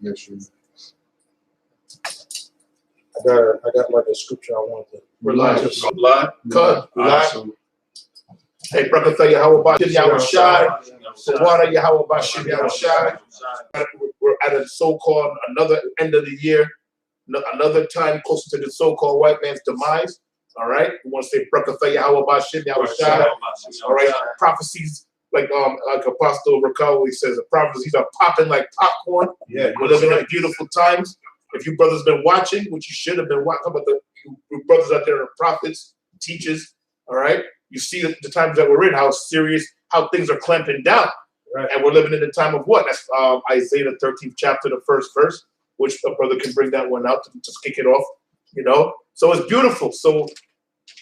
Make sure. I got like a scripture I want to rely. Hey, Brakatha Yahweh Yahushai, Sawada Yahweh Yahushai. We're at a so-called another end of the year, another time closer to the so-called white man's demise. All right, we want to say Brakatha Yahweh Yahushai. All right, prophecies like Apostle Raquel, he says the prophecies are popping like popcorn. Yeah, we're living in beautiful times. If you brothers been watching, which you should have been watching, but you brothers out there are prophets, teachers, all right, you see the times that we're in, how serious, how things are clamping down. Right. And we're living in the time of what? That's Isaiah the 13th chapter, the first verse, which a brother can bring that one out to just kick it off, you know. So it's beautiful. So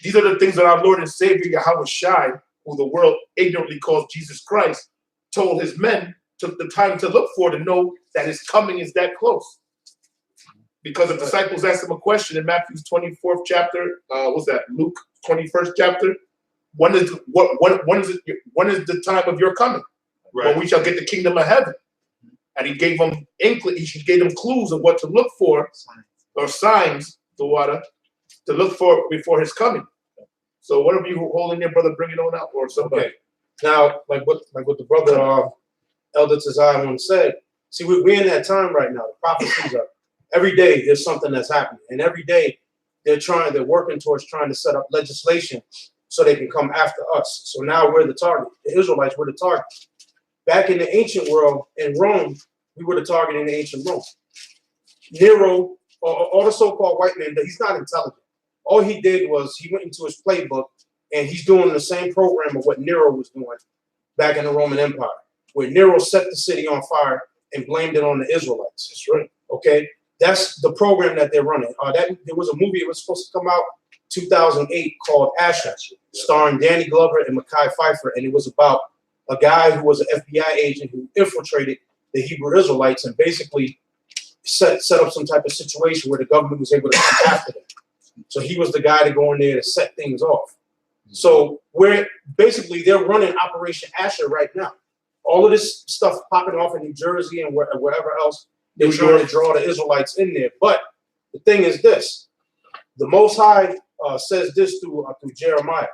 these are the things that our Lord and Savior Yahweh Shai, who the world ignorantly calls Jesus Christ, told his men, took the time to look for, to know that his coming is that close. Because the disciples asked him a question in Matthew's 24th chapter, what's that? Luke 21st chapter. When is the time of your coming? Right. When we shall get the kingdom of heaven. And he gave them clues of what to look for, or signs, the water, to look for before his coming. So one of you who holding your brother, bring it on out, or somebody. Okay. Now, like what the brother Elder Tazai once said. See, we're in that time right now. The prophecies are every day. There's something that's happening, and every day they're working towards trying to set up legislation so they can come after us. So now we're the target. The Israelites were the target. Back in the ancient world in Rome, we were the target in the ancient Rome. Nero, all the so-called white men, he's not intelligent. All he did was he went into his playbook and he's doing the same program of what Nero was doing back in the Roman Empire, where Nero set the city on fire and blamed it on the Israelites. That's right. Okay, that's the program that they're running. There was a movie that was supposed to come out 2008 called Asher, starring Danny Glover and Mekhi Phifer, and it was about a guy who was an FBI agent who infiltrated the Hebrew Israelites and basically set up some type of situation where the government was able to come after them. So he was the guy to go in there to set things off. So they're running Operation Asher right now. All of this stuff popping off in New Jersey and wherever else, they're trying to draw the Israelites in there. But the thing is this: the Most High says this through Jeremiah.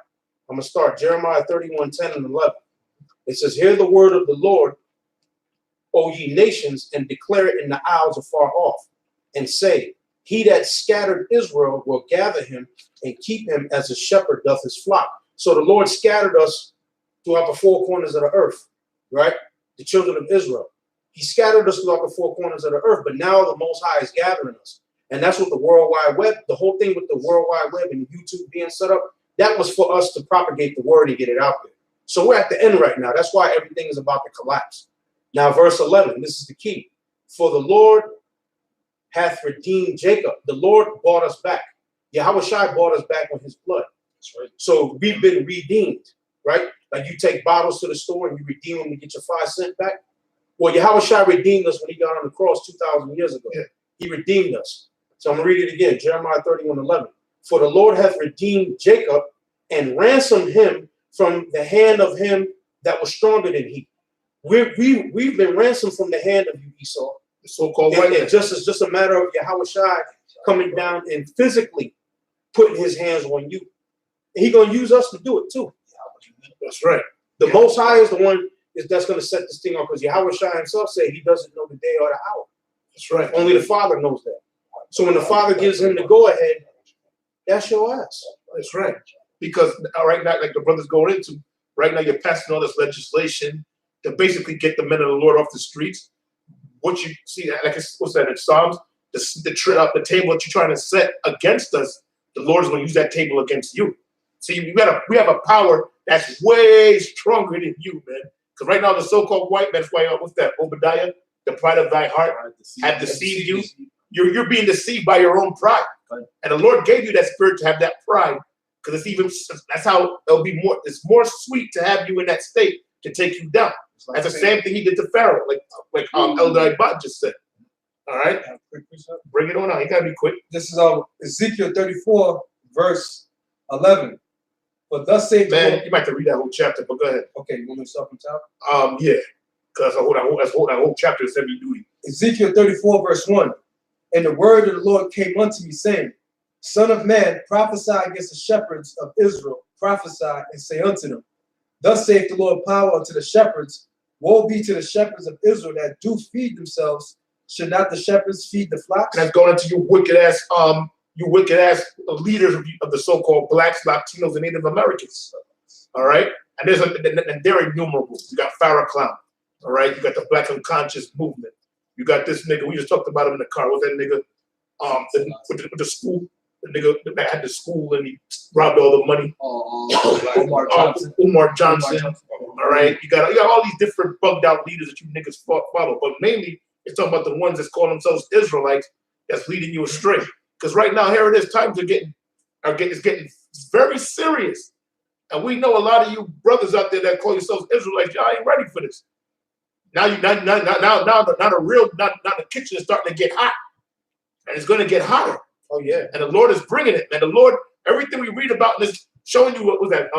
I'm gonna start Jeremiah 31:10 and 11. It says, "Hear the word of the Lord, O ye nations, and declare it in the isles afar off, and say, He that scattered Israel will gather him and keep him as a shepherd doth his flock." So the Lord scattered us throughout the four corners of the earth, right? The children of Israel. He scattered us throughout the four corners of the earth, but now the Most High is gathering us. And that's what the World Wide Web, the whole thing with the World Wide Web and YouTube being set up, that was for us to propagate the word and get it out there. So we're at the end right now. That's why everything is about to collapse. Now, verse 11, this is the key. "For the Lord hath redeemed Jacob." The Lord bought us back. Yahweh Shai bought us back with his blood. That's right. So we've been redeemed, right? Like you take bottles to the store and you redeem them to get your 5 cents back. Well, Yahweh Shai redeemed us when he got on the cross 2,000 years ago. Yeah. He redeemed us. So I'm going to read it again, Jeremiah 31:11. "For the Lord hath redeemed Jacob and ransomed him from the hand of him that was stronger than he." We've been ransomed from the hand of you, Esau. The so-called white man. It's just a matter of Yahweh Shai coming down and physically putting his hands on you. And he's going to use us to do it too. That's right. The Most High is the one that's going to set this thing off, because Yahweh Shai himself said he doesn't know the day or the hour. That's right. Only the Father knows that. So when the Father gives him the go-ahead, that's your ass. That's right. Because right now, like the brother's going into, right now you're passing all this legislation to basically get the men of the Lord off the streets. What you see, like what's that in Psalms? The table that you're trying to set against us, the Lord is going to use that table against you. See, we have a power that's way stronger than you, man. Because right now the so-called white man, what's that? Obadiah, the pride of thy heart had deceived you. You're being deceived by your own pride, and the Lord gave you that spirit to have that pride, because that's how it'll be more. It's more sweet to have you in that state to take you down. That's the same thing he did to Pharaoh, like Elder Ibad just said. All right, bring it on out. You gotta be quick. This is Ezekiel 34, verse 11. "But thus saith the Lord." You might have to read that whole chapter, but go ahead. Okay, you want me to start from top? Yeah. Because that whole chapter is heavy duty. Ezekiel 34, verse 1. And the word of the Lord came unto me, saying, Son of man, prophesy against the shepherds of Israel, prophesy and say unto them, Thus saith the Lord power unto the shepherds, woe be to the shepherds of Israel that do feed themselves. Should not the shepherds feed the flocks? And that's going into you wicked ass leaders of the so-called blacks, Latinos, and Native Americans. All right, and they're innumerable. You got Farrakhan. All right, you got the Black Unconscious movement. You got this nigga. We just talked about him in the car. What's that nigga? With the school. The nigga that had the school and he robbed all the money. Umar Johnson. Umar Johnson. All right, you got all these different bugged out leaders that you niggas follow, but mainly it's talking about the ones that call themselves Israelites that's leading you astray. Because right now, here it is, times are getting very serious, and we know a lot of you brothers out there that call yourselves Israelites. Y'all ain't ready for this. Now the kitchen is starting to get hot, and it's going to get hotter. Oh yeah, and the Lord is bringing it. And the Lord, everything we read about in this, showing you what was that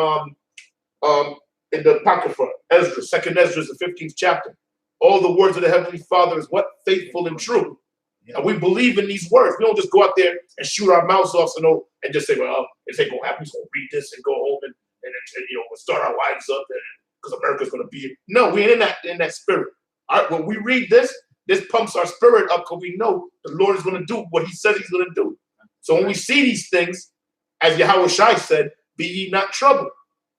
in the Apocrypha, Ezra, 2nd Ezra, the 15th chapter. All the words of the Heavenly Father is what? Faithful and true. Yeah. And we believe in these words. We don't just go out there and shoot our mouths off and just say, well, if they go happen, we're going to read this and go home and we'll start our wives up because America's going to be. No, we ain't in that spirit. All right, when we read this pumps our spirit up because we know the Lord is going to do what he says he's going to do. So when we see these things, as Yahweh Shai said, be ye not troubled,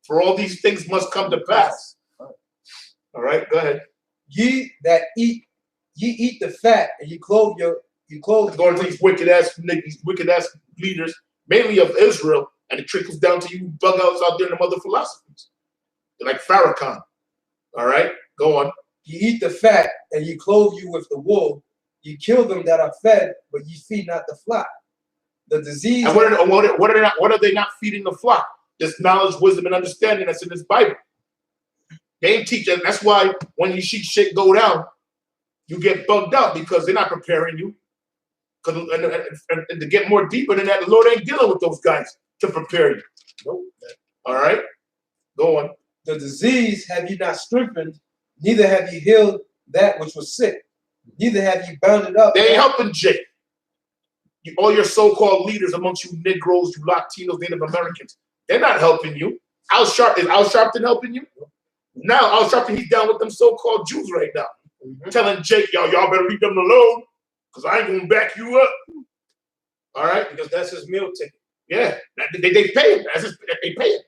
for all these things must come to pass. All right, go ahead. Ye that eat the fat, and you clothe going to these wicked ass leaders, mainly of Israel, and it trickles down to you bug outs out there in the other philosophies. They're like Farrakhan. All right, go on. Ye eat the fat, and ye clothe you with the wool. Ye kill them that are fed, but ye feed not the flock. The disease. And what are they not feeding the flock? This knowledge, wisdom, and understanding that's in this Bible. They ain't teaching. That's why when you see shit go down, you get bugged out because they're not preparing you. And to get more deeper than that, the Lord ain't dealing with those guys to prepare you. Nope. All right, go on. The disease have ye not strengthened, neither have ye healed that which was sick, neither have ye bound it up. They ain't helping Jake. All your so-called leaders amongst you Negroes, you Latinos, Native Americans, they're not helping you. Al Sharpton helping you? Now Al Sharpton, he's down with them so-called Jews right now. Telling Jake, y'all better leave them alone, because I ain't gonna back you up. All right? Because that's his meal ticket. Yeah. They pay him. They pay him.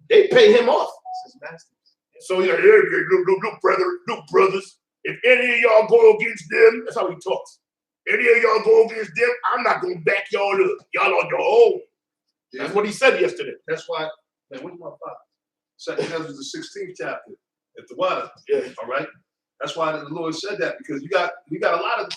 They pay him off. That's his master. So look, brothers, if any of y'all go against them, that's how he talks. Any of y'all go against them, I'm not gonna back y'all up. Y'all on your own. Yeah. That's what he said yesterday. That's why, man, where's my father? 2nd Ezra, the 16th chapter at the water. Yeah. All right. That's why the Lord said that, because you got a lot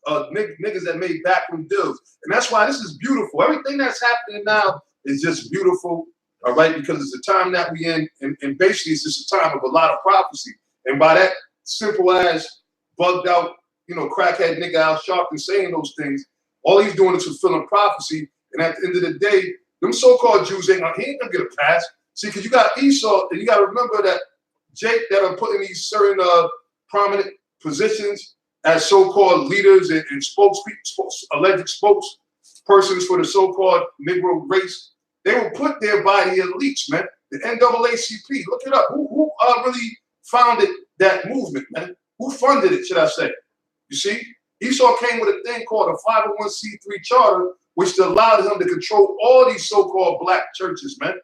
of niggas that made backroom deals, and that's why this is beautiful. Everything that's happening now is just beautiful. All right, because it's the time that we in, and basically it's just a time of a lot of prophecy. And by that simple as bugged out, crackhead nigga Al Sharpton saying those things, all he's doing is fulfilling prophecy. And at the end of the day, them so-called Jews he ain't gonna get a pass. See, because you got Esau, and you got to remember that Jake that are put in these certain prominent positions as so-called leaders and alleged spokespersons for the so-called Negro race. They were put there by the elites, man. The NAACP. Look it up. Who really founded that movement, man? Who funded it, should I say? You see? Esau came with a thing called a 501c3 charter, which allowed him to control all these so-called black churches, man.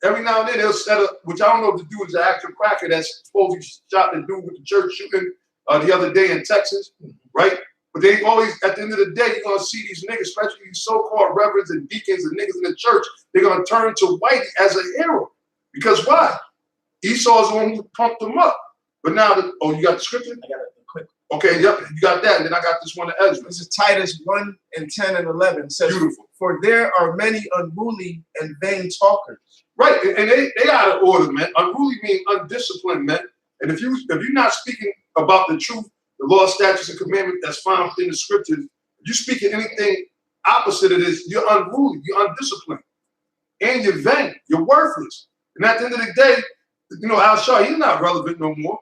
Every now and then they'll set up, which I don't know if the dude is an actual cracker that's supposedly shot the dude with the church shooting the other day in Texas, right? But they always, at the end of the day, you're going to see these niggas, especially these so-called reverends and deacons and niggas in the church, they're going to turn to Whitey as a hero. Because why? Esau's the one who pumped them up. But now, you got the scripture? I got it quick. Okay, yep, you got that. And then I got this one to Ezra. This is Titus 1:10-11. It says, beautiful. For there are many unruly and vain talkers. Right, and they out of order, man. Unruly means undisciplined, man. And if you're not speaking about the truth, the law, statutes, and commandments that's found within the scriptures, if you're speaking anything opposite of this, you're unruly, you're undisciplined, and you're vain, you're worthless. And at the end of the day, Al Shaw, he's not relevant no more.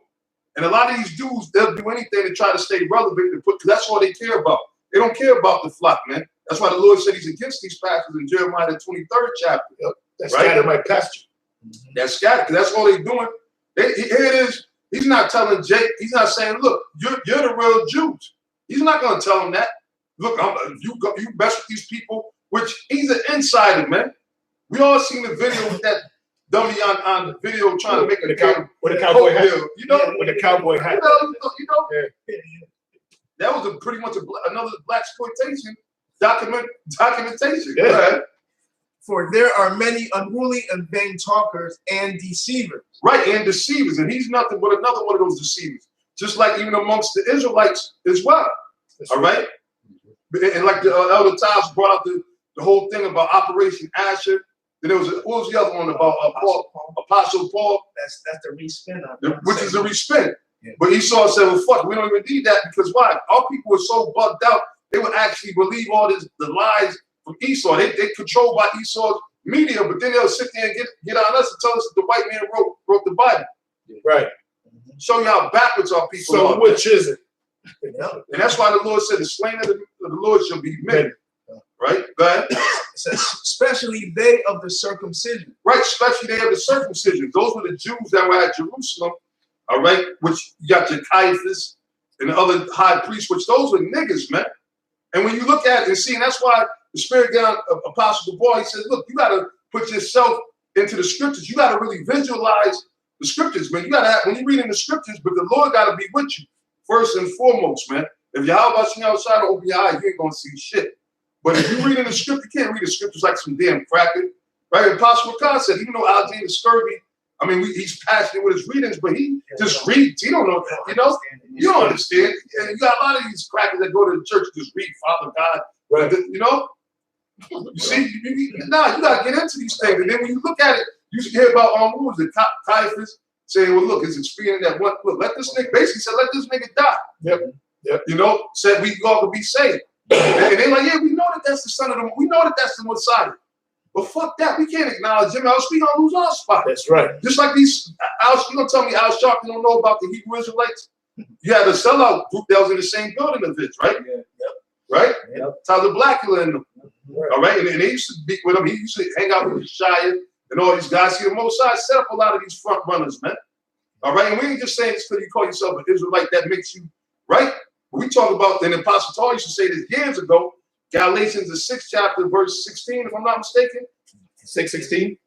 And a lot of these dudes, they'll do anything to try to stay relevant, because that's all they care about. They don't care about the flock, man. That's why the Lord said he's against these pastors in Jeremiah, the 23rd chapter. Yep. That's right? scattered my pasture. That's scattered, because that's all they're doing. Here it is. He's not telling Jake, he's not saying, look, you're the real Jews. He's not going to tell him that. Look, you mess with these people, which he's an insider, man. We all seen the video with that dummy on the video trying to make with a cowboy hat. You know? With a cowboy hat. You know? Yeah. That was pretty much another black exploitation documentation. Yeah. Right? For there are many unruly and vain talkers and deceivers. Right, and deceivers. And he's nothing but another one of those deceivers. Just like even amongst the Israelites as well. All right? And like the Elder Tiles brought out the whole thing about Operation Asher. Then there was what was the other one about Apostle Paul? That's the respin of it. Which is a respin. Yeah. But Esau said, well, fuck, we don't even need that, because why? Our people were so bugged out, they would actually believe all the lies from Esau. They controlled by Esau's media, but then they'll sit there and get on us and tell us that the white man wrote the Bible. Right. Show you how backwards our people are. So which is it? And that's why the Lord said the slain of the Lord shall be many. Right? Go ahead. It says, especially they of the circumcision. Right, especially they of the circumcision. Those were the Jews that were at Jerusalem. All right, which you got your Caiaphas and the other high priests, which those were niggas, man. And when you look at it and see, and that's why the Spirit got Apostle Paul, he says, look, you got to put yourself into the scriptures. You got to really visualize the scriptures, man. You got to have, when you're reading the scriptures, but the Lord got to be with you first and foremost, man. If Yahweh Shem outside to open your eyes, you ain't going to see shit. But if you're reading the scripture, you can't read the scriptures like some damn cracker. Right? Apostle Paul said, even though Alexander Scurvy, I mean, he's passionate with his readings, but he just reads. He don't know, you know? You don't understand. And you got a lot of these crackers that go to the church and just read Father God. Right. You know? You see, you got to get into these things. And then when you look at it, you hear about what was it, Caiaphas saying, well, look, it's expedient that one, look, let this nigga, basically said, let this nigga die. Yep. You know, said we all could be saved. And they're like, yeah, we know that that's the son of the, we know that that's the Messiah. But fuck that, we can't acknowledge him, else we gonna lose our spot. That's right. Just like these, you gonna tell me Al Sharpton don't know about the Hebrew Israelites? You had a sellout group that was in the same building of this, right? Yeah. Yep. Right? Yep. Tyler Blackula and them. Right. All right, and they used to be with him. He used to hang out with the Shire and all these guys. See, the Most High set up a lot of these front runners, man. All right, and we ain't just saying it's because you call yourself an Israelite that makes you right. But we talk about, and Apostle Paul used to say this years ago, Galatians, the 6th chapter, verse 16, if I'm not mistaken. 6:16?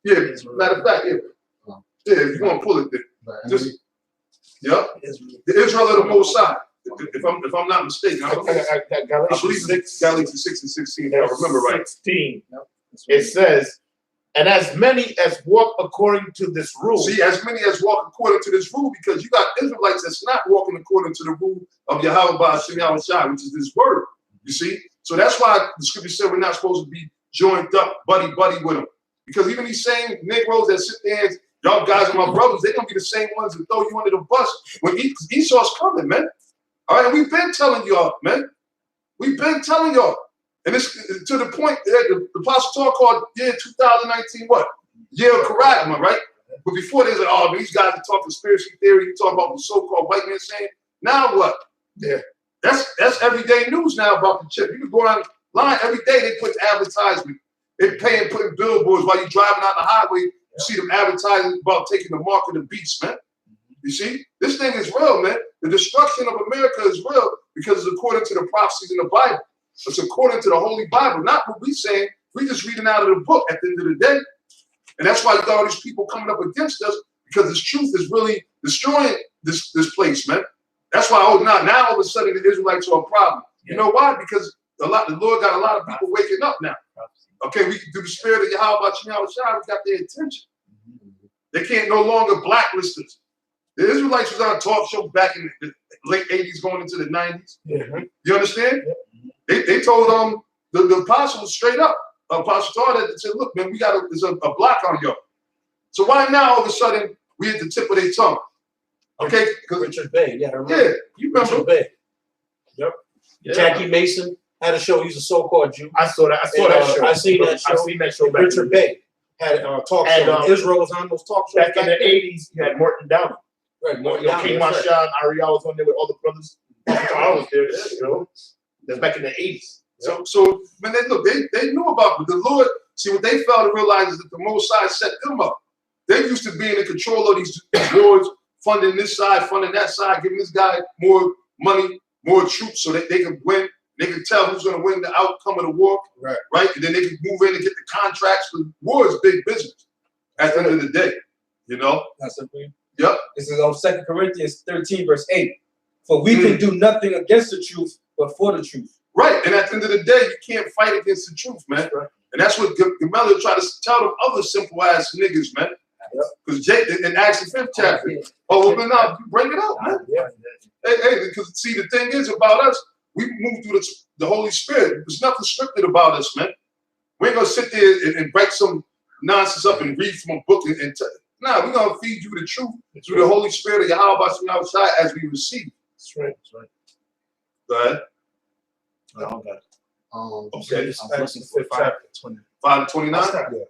Yeah, matter of fact, yeah. Yeah, if you want to pull it, just, yep. The Israel of the Most High, if I'm not mistaken. I believe it's Galatians 6 and 16, if I remember right. 16. It says, and as many as walk according to this rule. See, as many as walk according to this rule, because you got Israelites that's not walking according to the rule of Yahweh Ba'ashem Yahushua, which is this word. You see? So that's why the scripture said we're not supposed to be joined up, buddy with them. Because even these same Negroes that sit there and y'all guys are my brothers, they're going to be the same ones that throw you under the bus when Esau's coming, man. All right, we've been telling y'all, man. We've been telling y'all. And it's to the point that the Apostle Paul called year 2019 what? Year of Karagma, right? But before they said, oh, these guys are talking conspiracy theory, you talk about the so-called white man saying, now what? Yeah. That's everyday news now about the chip. You can go online every day, they put advertisement. They're putting billboards while you're driving on the highway. You see them advertising about taking the mark of the beast, man. You see? This thing is real, man. The destruction of America is real because it's according to the prophecies in the Bible. It's according to the Holy Bible, not what we're saying. We're just reading out of the book at the end of the day. And that's why you got all these people coming up against us, because this truth is really destroying this place, man. That's why now all of a sudden the Israelites are a problem. You know why? Because the Lord got a lot of people waking up now. Okay, we can do the spirit of Yahweh Ba'ashem Yahushua, we got their attention. They can't no longer blacklist us. The Israelites was on a talk show back in the late 80s going into the 90s. You understand? They told the apostles straight up, Apostle Paul, that said, look, man, there's a block on y'all. So why now all of a sudden we at the tip of their tongue? Okay? Richard Bay, yeah, I remember. Yeah, you remember. Richard Bay. Yep. Yeah. Jackie Mason had a show. He's a so-called Jew. I saw that show. I seen that show. I've seen that show. Richard Bay had a talk show. Israel was on those talk shows. Back in the 80s, you had Morton Downey. Right, You know, King Marshawn, Ariel was on there with all the brothers. I was there, you know. That's back in the 80s. So when they look, they knew about it. But the Lord, see, what they failed to realize is that the Most High set them up. They used to be in control of these wars, funding this side, funding that side, giving this guy more money, more troops, so that they could win. They could tell who's going to win the outcome of the war, right? And then they could move in and get the contracts. For war is big business at the end of the day, you know. That's something. Yep. This is on 2 Corinthians 13, verse 8. For we can do nothing against the truth, but for the truth. Right, and at the end of the day, you can't fight against the truth, man. Right. And that's what Gamaliel tried to tell them other simple ass niggas, man. Because in Acts the 5th chapter, well, now bring it up, man. Hey, because see, the thing is about us, we move through the Holy Spirit. There's nothing scripted about us, man. We ain't gonna sit there and write some nonsense up and read from a book and nah, we're gonna feed you the truth through the Holy Spirit of Yahweh outside as we receive. That's right. That's right. Go ahead. Okay. It's Acts the 5th chapter, 20. 5:29.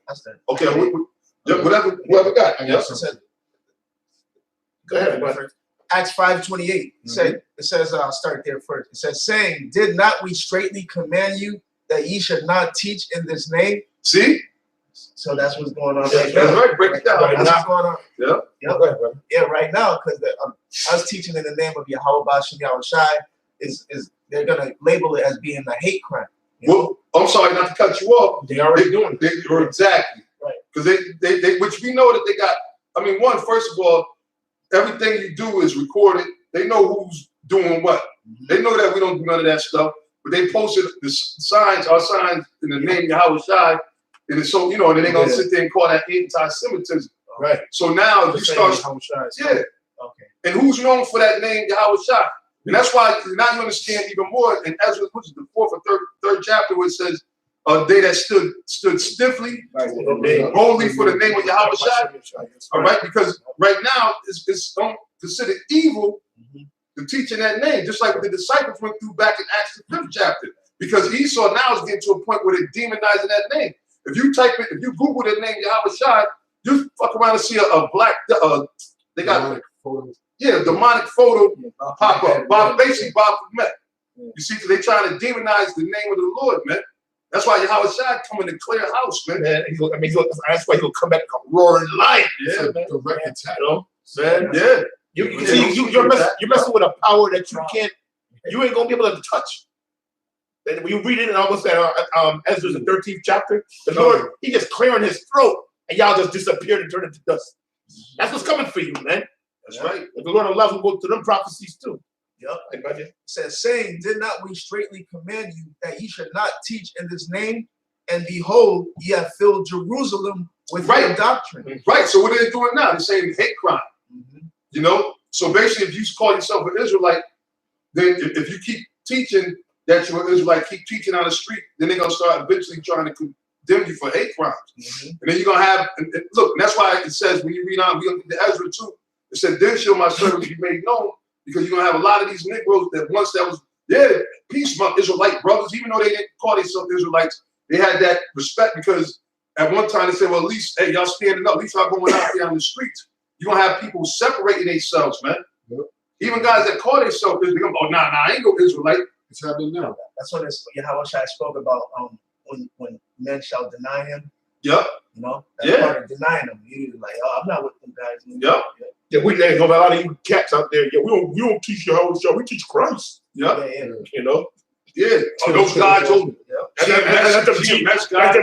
That's that. Okay, whatever got. Go ahead. Go Acts 5:28. It says, I'll start there first. It says, saying, did not we straightly command you that ye should not teach in this name? See? So that's what's going on That's right. Break it down. That's what's going on. Yeah. Yeah, right now, because us teaching in the name of Yahweh Bashem Yahushai is they're gonna label it as being a hate crime. Well, I'm sorry not to cut you off. They already doing it. Exactly. Right. Because they which we know that they got. I mean, first of all, everything you do is recorded. They know who's doing what. They know that we don't do none of that stuff. But they posted the signs, our signs in the name Yahweh Shai. And it's so, you know, and then they're going to sit there and call that anti-Semitism. Right. So now if you start, Okay. and who's known for that name, Yahweh Shai? And that's why now you understand even more in Ezra, which is the 4th or third chapter, where it says, they that stood stiffly, boldly for the name of Yahweh Shai. All right, because right now it's considered evil to teach in that name, just like the disciples went through back in Acts the 5th chapter. Because Esau now is getting to a point where they're demonizing that name. If you type it, if you Google the name Yahweh Shai, you fuck around and see a black, they got demonic photos. Yeah, demonic photo pop up. Basically Bob Fumet. You see, because they trying to demonize the name of the Lord, man. That's why Yahweh Shai coming to clear house, man. That's why he'll come back like a roaring lion. Yeah, man. Direct attack. Man, yeah. You're messing with a power that you ain't gonna be able to touch. And when you read it in almost at Ezra's the 13th chapter, the Lord, he just clearing his throat, and y'all just disappeared and turned into dust. That's what's coming for you, man. That's right. If the Lord allows, we'll go to them prophecies too. Yep. It says, saying, did not we straightly command you that ye should not teach in this name? And behold, ye have filled Jerusalem with your doctrine. Right. So what are they doing now? They're saying hate crime. You know? So basically, if you call yourself an Israelite, then if you keep teaching that you're an Israelite, keep teaching on the street, then they're going to start eventually trying to condemn you for hate crimes. And then you're going to have, and look, and that's why it says, when you read on the Ezra 2, it said, then shall my servants be made known, because you're going to have a lot of these Negroes that once that was, peace month, Israelite brothers, even though they didn't call themselves Israelites, they had that respect, because at one time they said, well, at least, hey, y'all standing up, at least y'all going out there on the streets. You're going to have people separating themselves, man. Even guys that call themselves, they're going to go, nah, I ain't no Israelite. It's happening now. That's what Yahweh Shai spoke about when men shall deny him. Yep. You know? That's part of denying him. You're like, I'm not with them guys. Yep. Yeah, we ain't gonna a lot of you cats out there. Yeah, we don't teach Yahweh Shai, we teach Christ. Yep. You know? Yeah. Those guys over. That's them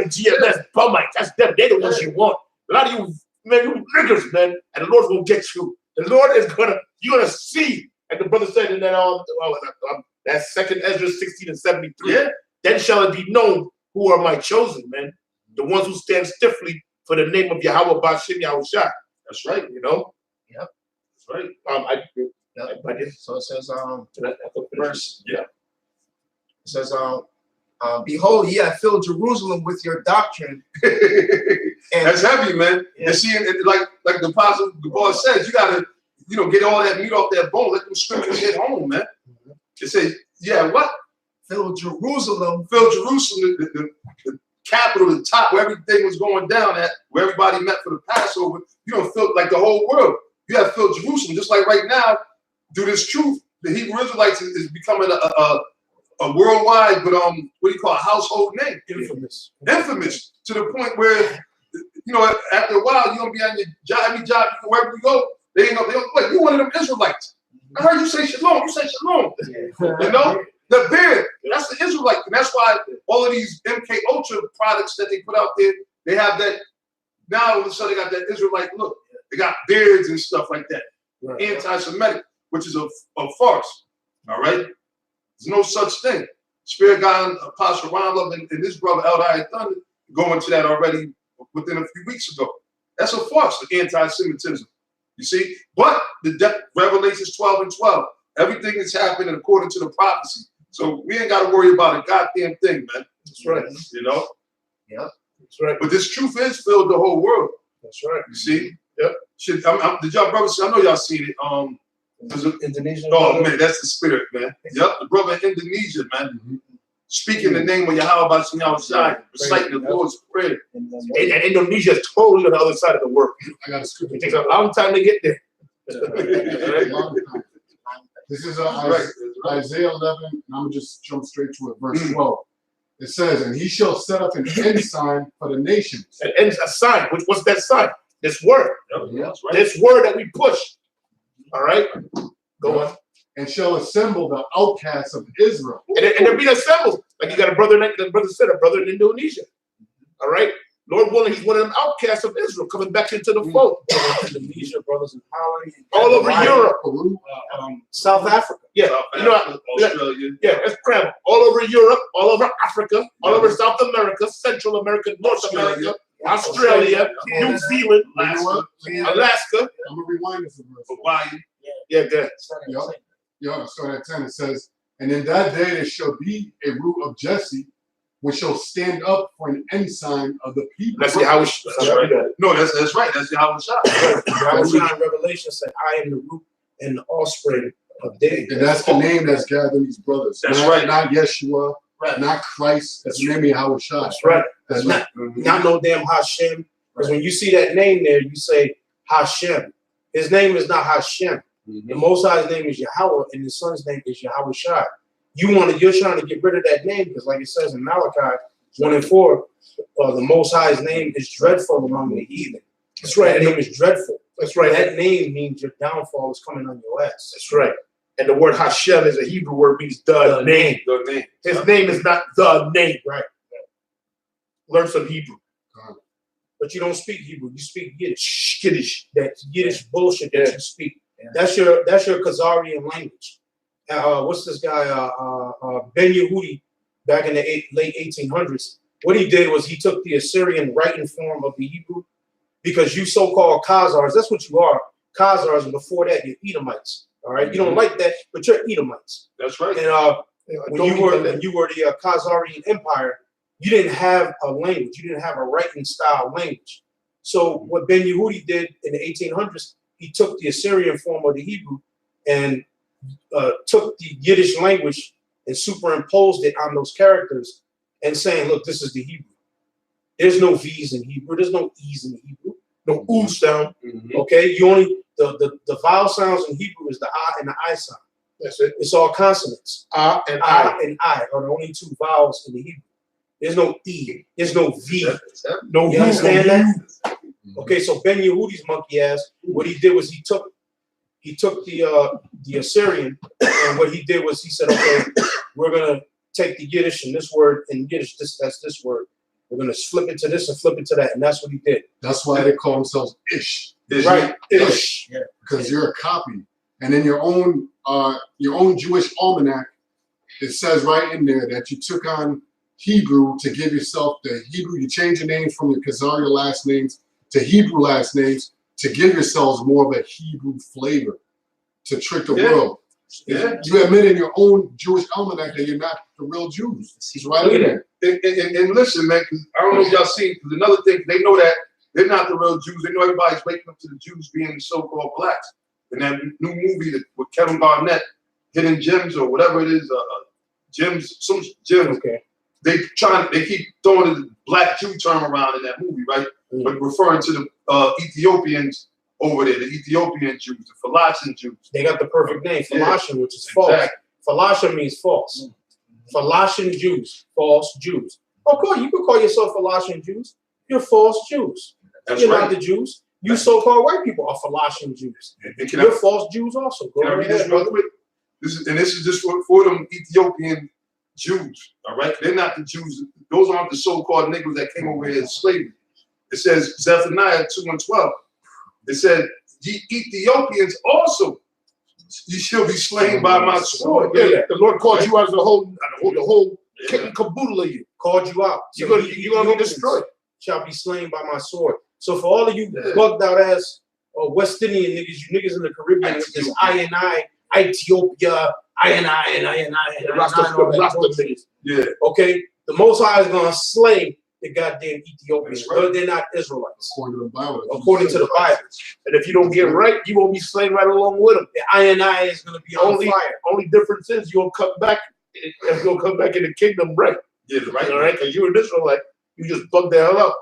GMS bum. That's them. They're the ones you want. A lot of you, man, you niggas, man, and the Lord's gonna get you. The Lord is you're gonna see, like the brother said in that that 2nd Ezra 16 and 73. Yeah. Then shall it be known who are my chosen, man. The ones who stand stiffly for the name of Yahweh Bashem Yahushua. That's right, you know? Yep. That's right. So it says, verse. Yeah. It says, behold, ye have filled Jerusalem with your doctrine. That's heavy, man. And see, like the apostle, the boss says, you gotta, get all that meat off that bone. Let them scriptures hit home, man. It says, what? Fill Jerusalem. Fill Jerusalem, the capital, the top, where everything was going down at, where everybody met for the Passover. You don't feel like the whole world. you have filled Jerusalem. Just like right now, through this truth, the Hebrew Israelites is becoming a worldwide, but what do you call a household name? Infamous. Infamous to the point where, you know, after a while, you're gonna be on your job, every job, wherever you go, they ain't gonna wait, you one of them Israelites. I heard you say shalom, you say shalom. You know? The beard, that's the Israelite. And that's why all of these MK Ultra products that they put out there, they have that, now all of a sudden they got that Israelite look. They got beards and stuff like that. Right. Anti-Semitic, which is a farce. All right? There's no such thing. Spirit God, Apostle Ron and his brother Eldai Thunder go into that already within a few weeks ago. That's a farce, the anti-Semitism. You see? But the Revelations 12 and 12, everything is happening according to the prophecy. So we ain't got to worry about a goddamn thing, man. That's right. You know? Yeah. That's right. But this truth is filled the whole world. That's right. You see? Yep. Shit, did y'all brothers see? I know y'all seen it. Indonesian. Oh man, that's the spirit, man. Yep, the brother in Indonesia, man. Speaking the name of Yahweh Shai, reciting the Lord's Prayer. And Indonesia is totally on the other side of the world. I got a scripture. It takes a long time to get there. This is Isaiah 11, and I'm going to just jump straight to it, verse 12. It says, and he shall set up an ensign for the nations. And a sign. What's that sign? This word. Yeah, that's right. This word that we push. All right? Go on. And shall assemble the outcasts of Israel. And they're being assembled. Like you got a brother, the brother said, a brother in Indonesia. All right? Lord willing, he's one of them outcasts of Israel coming back into the fold. Indonesia, brothers in Holland, all over Europe, Peru, South Africa. yeah, South you know, Africa, Australia. yeah, it's crap. All over Europe, all over Africa, all over South America, Central America, North America, Australia, New Zealand, Alaska. Alaska. I'm going to rewind this a verse. Hawaii. Yeah, good. Yeah, start at 10. It says, and in that day there shall be a root of Jesse, which shall stand up for an ensign of the people. That's how That's right. No, that's right. That's Yahweh Shai. Yahweh in Revelation said, I am the root and the offspring of David. And that's the name that's gathering these brothers. That's not, right. Not Yeshua, Right. not Christ. That's the name of Yahweh Shai. That's right. That's Not, right. not no damn Hashem. Because when you see that name there, you say Hashem. His name is not Hashem. The Most High's name is Yahweh, and his son's name is Yahweh Shai. You're trying to get rid of that name because, like it says in Malachi 1 and 4, the Most High's name is dreadful among the heathen. That's right. That name is dreadful. That's right. That name means your downfall is coming on your ass. That's right. And the word Hashem is a Hebrew word, means the name. The name. His name is not the name. Right. Learn some Hebrew. But you don't speak Hebrew. You speak Yiddish. Kiddish. That Yiddish bullshit that you speak. That's your Khazarian language. What's this guy? Ben Yehudi, back in the late 1800s. What he did was he took the Assyrian writing form of the Hebrew, because you so-called Khazars, that's what you are, Khazars, and before that you're Edomites. All right, you don't like that, but you're Edomites. That's right. And when you were the Khazarian Empire, you didn't have a language. You didn't have a writing style language. So what Ben Yehudi did in the 1800s, he took the Assyrian form of the Hebrew and took the Yiddish language and superimposed it on those characters and saying, look, this is the Hebrew. There's no V's in Hebrew. There's no E's in Hebrew. No oo sound. Okay? You only, the vowel sounds in Hebrew is the ah and the I sound. That's it. It's all consonants. Ah and Ah I. and I are the only two vowels in the Hebrew. There's no E. There's no V. No You understand that? Okay, so Ben Yehudi's monkey ass, what he did was he took the Assyrian, and what he did was he said, okay, we're gonna take the Yiddish and this word in Yiddish, that's this word. We're gonna flip it to this and flip it to that, and that's what he did. That's why they call themselves Ish. Right, Ish. Yeah. Because you're a copy. And in your own Jewish almanac, it says right in there that you took on Hebrew to give yourself the Hebrew. You change your names from your Khazarian last names to Hebrew last names to give yourselves more of a Hebrew flavor to trick the world. Yeah. You admit in your own Jewish almanac that you're not the real Jews. It's right in there. And listen, man, 'cause I don't know if y'all seen, because another thing, they know that they're not the real Jews. They know everybody's waking up to the Jews being the so-called blacks. And that new movie with Kevin Garnett, Hidden Gems or whatever it is, some gems. Okay. They keep throwing the black Jew term around in that movie, right? But referring to the Ethiopians over there, the Ethiopian Jews, the Falashan Jews. They got the perfect name, Yeah, Falashan, which is false. exactly. Falasha means false. Falashan Jews, false Jews. Of course, you can call yourself Falashan Jews. You're false Jews. That's You're right. not the Jews. You so-called white people are Falashan Jews. And can You're false Jews also. Go Can I read this ahead, real brother. quick? This is just for them Ethiopian Jews. All right, they're not the Jews. Those aren't the so-called Negroes that came over here as slavery. It says Zephaniah 2:12. It said, "Ye Ethiopians also, ye shall be slain by my sword." Yeah, the Lord called you out as the whole kit and caboodle of you. Called you out. You're gonna be destroyed. Shall be slain by my sword. So for all of you bugged out ass West Indian niggas, you niggas in the Caribbean with this Ethiopia, and Rasta niggas. Yeah, okay, the Most High is gonna slay the goddamn Ethiopians. That's right. They're not Israelites, According to the Bible. according to the Bible. And if you don't get right, you won't be slain right along with them. The INI is gonna be on Only- fire. Only difference is you'll come back and you'll come back in the kingdom right. yeah, right. All right, because you're an Israelite, you just bug the hell out.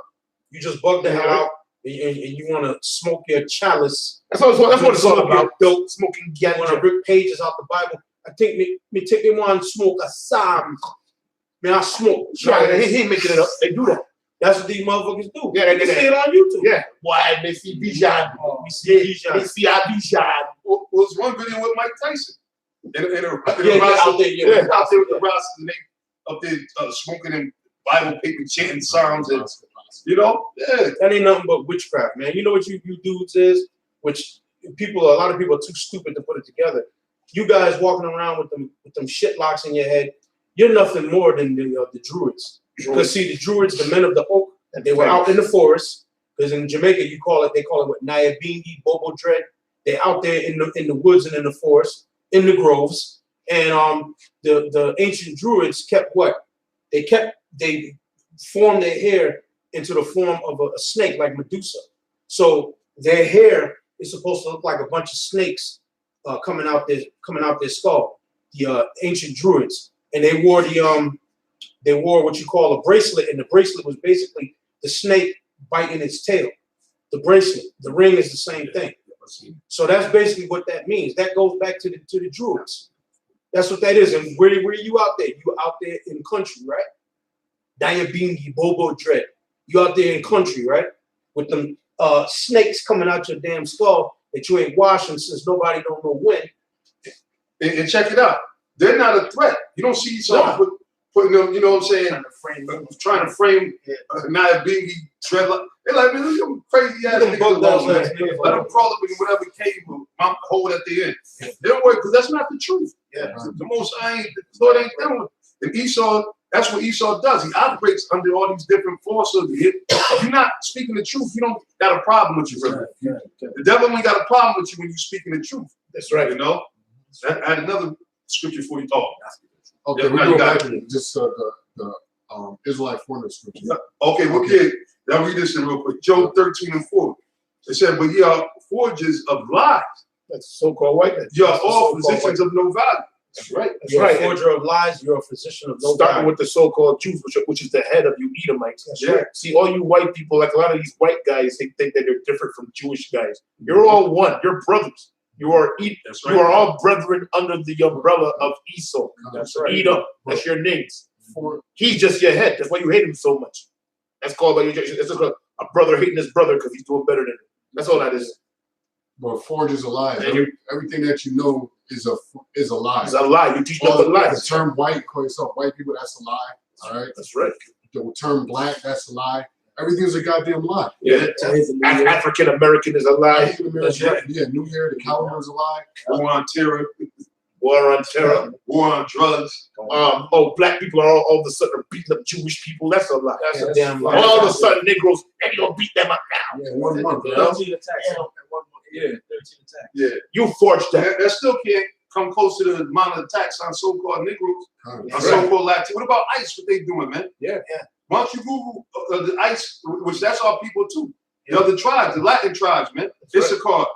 You just bug the hell out, and you want to smoke your chalice. That's what it's all about. Dope. Smoking You want to ganja. rip pages out the Bible. I think me take me one smoke a psalm. Man, I smoke. Right, he ain't making it up. They do that. That's what these motherfuckers do. Yeah, they you do can that. see it on YouTube. Yeah. Why they see Bijan? We see Bijan. They see Abidjan. Well, was one video with Mike Tyson. In Yeah, the out there, yeah. out there with the Rastas, and they up there smoking and Bible paper, chanting psalms, and you know, yeah. That ain't nothing but witchcraft, man. You know what you dudes is, which a lot of people are too stupid to put it together. You guys walking around with them shit locks in your head, you're nothing more than the Druids. Because see, the Druids, the men of the oak, they were out in the forest. Because in Jamaica, they call it what, Nyabingi, Bobo Dread. They're out there in the woods and in the forest, in the groves. And the ancient Druids kept what? They formed their hair into the form of a snake, like Medusa. So their hair is supposed to look like a bunch of snakes coming out their skull. The ancient Druids, and they wore what you call a bracelet, and the bracelet was basically the snake biting its tail. The bracelet, the ring is the same thing. So that's basically what that means. That goes back to the Druids. That's what that is. And where are you out there? You out there in country, right? Diabingi, Bobo Dread. You out there in country, right? With them snakes coming out your damn skull that you ain't washing since nobody don't know when. And check it out. They're not a threat. You don't see someone putting them, you know what I'm saying, trying to frame Nyabingi dreadlock. They're like, man, look at them crazy ass niggas alone, man. Let them crawl up in whatever cave or mount the hole at the end. They don't work because that's not the truth. Yeah. The Most High ain't, the Lord ain't done with it. And Esau, that's what Esau does. He operates under all these different forces. If you're not speaking the truth, you don't got a problem with you, brother. The devil only got a problem with you when you're speaking the truth. That's right. You know? I had another scripture for you. Oh, Okay, Yeah, we now go you got back to just the Israelite foreigner scripture. okay, well, kid, I'll read this in real quick. Job 13:4. It said, but ye are forgers of lies. That's so-called whiteness. You are That's the all so-called physicians of no value. That's right. That's You're right. a forger of lies. You're a physician of no Starting value. with the so-called Jews, which is the head of you Edomites. Yeah. Right. See, all you white people, like a lot of these white guys, they think that they're different from Jewish guys. You're all one. You're brothers. You are That's You are all brethren under the umbrella of Esau. That's right. Edom. That's your names. For He's just your head. That's why you hate him so much. That's called it's just a brother hating his brother because he's doing better than him. That's all that is. but forgers a lie. And you- Everything that you know is a lie. It's a lie. You teach All them a lie. the term white, call yourself white people, that's a lie. All right. That's right. The term black, that's a lie. Everything's a goddamn lie. Yeah. African American is a lie. African American, yeah, New Year, the calendar's a lie. War on terror, War on terror. war on drugs. Black people are all of a sudden beating up Jewish people. That's a lie. That's a damn lie. All of a sudden, Negroes, they gonna beat them up now. Yeah, 1 month. You Bro. know? 13 attacks. Yeah, 13 attacks. Yeah. You forged that. That still can't come close to the amount of attacks on so-called Negroes, on Right. so-called Latino. What about ICE? What they doing, man? Yeah. Why don't you Google the ICE, which that's our people too. The other tribes, the Latin tribes, man. Issachar,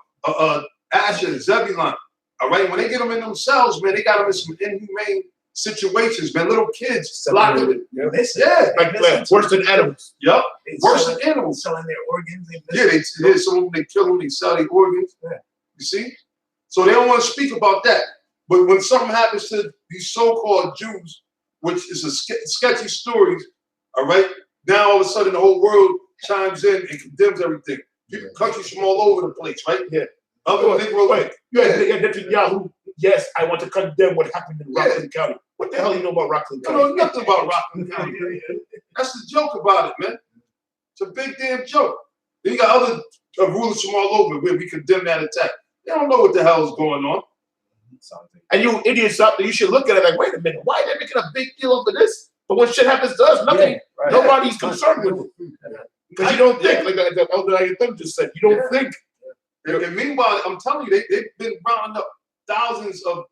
Asher, Zebulon. All right, when they get them in themselves, man, they got them in some inhumane situations, man. Little kids locked in. Listen, Yeah, Like worse than animals. yup. they Worse selling- than animals. selling their organs. Yeah, some of them they kill them, they sell their organs. Yeah. You see? So they don't want to speak about that. But when something happens to these so-called Jews, which is a sketchy stories, all right, now all of a sudden the whole world chimes in and condemns everything. Countries from all over the place, right? Yeah. Other Negro, Wait, you had Netanyahu. Yes, I want to condemn what happened in Rockland County. What the hell you know about Rockland you County? know nothing about Rockland County. That's the joke about it, man. It's a big damn joke. Then you got other rulers from all over where we condemn that attack. They don't know what the hell is going on. And you idiots out there, you should look at it like, wait a minute, why are they making a big deal over this? But when shit happens to us, nothing. Right. Nobody's concerned with it. Because you don't think, like the elder Ayatham just said, you don't think. And meanwhile, I'm telling you, they've been rounding up thousands of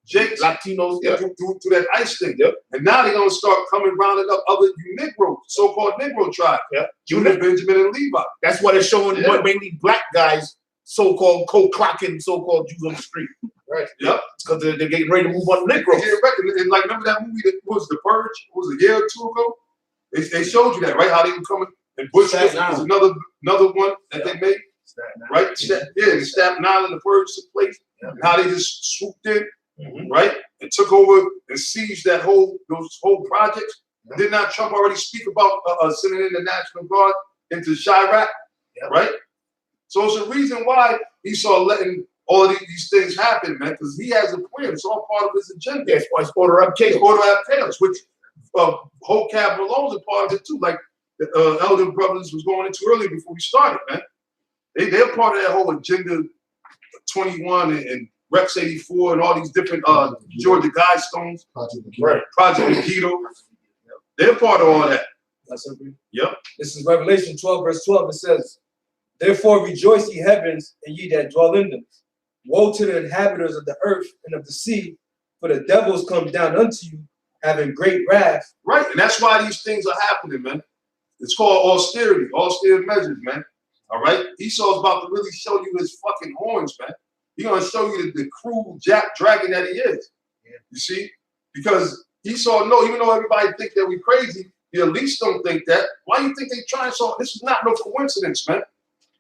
Jakes Latinos, yeah. through that ICE thing. Yep. And now they're going to start coming rounding up other Negro, so-called Negro tribes. Yeah. Judah, Benjamin, and Levi. That's why they're showing Yeah. mainly black guys, so-called co-clocking so-called Jews on the street. Right. Yep. Because they're getting ready to move on to Negroes. Yeah, right. And like, remember that movie that was The Purge? What was it, a year or two ago? They showed you that, right? How they were coming. And Bush was another one that they made. Right? In Staten Island, The Purge took place. Yeah. And how they just swooped in, right? And took over and seized those whole projects. Yeah. Did not Trump already speak about sending in the National Guard into Chirac? Yeah. Right? So it's a reason why he saw letting all of these things happen, man, because he has a plan. It's all part of his agenda. That's why it's order up chaos. Order up chaos, which whole Cap Malone's a part of it too. Like the Elder Brothers was going into earlier before we started, man. They're part of that whole Agenda 21 and Rex 84 and all these different Georgia Guidestones. Project Megiddo. They're part of all that. Yep. This is Revelation 12, verse 12. It says, "Therefore rejoice, ye heavens, and ye that dwell in them. Woe to the inhabitants of the earth and of the sea, for the devils come down unto you, having great wrath." Right, and that's why these things are happening, man. It's called austerity, austere measures, man. All right? Esau's about to really show you his fucking horns, man. He's going to show you the cruel dragon that he is. Yeah. You see? Because Esau, even though everybody think that we crazy, the elites don't think that. Why do you think they trying so? This is not no coincidence, man.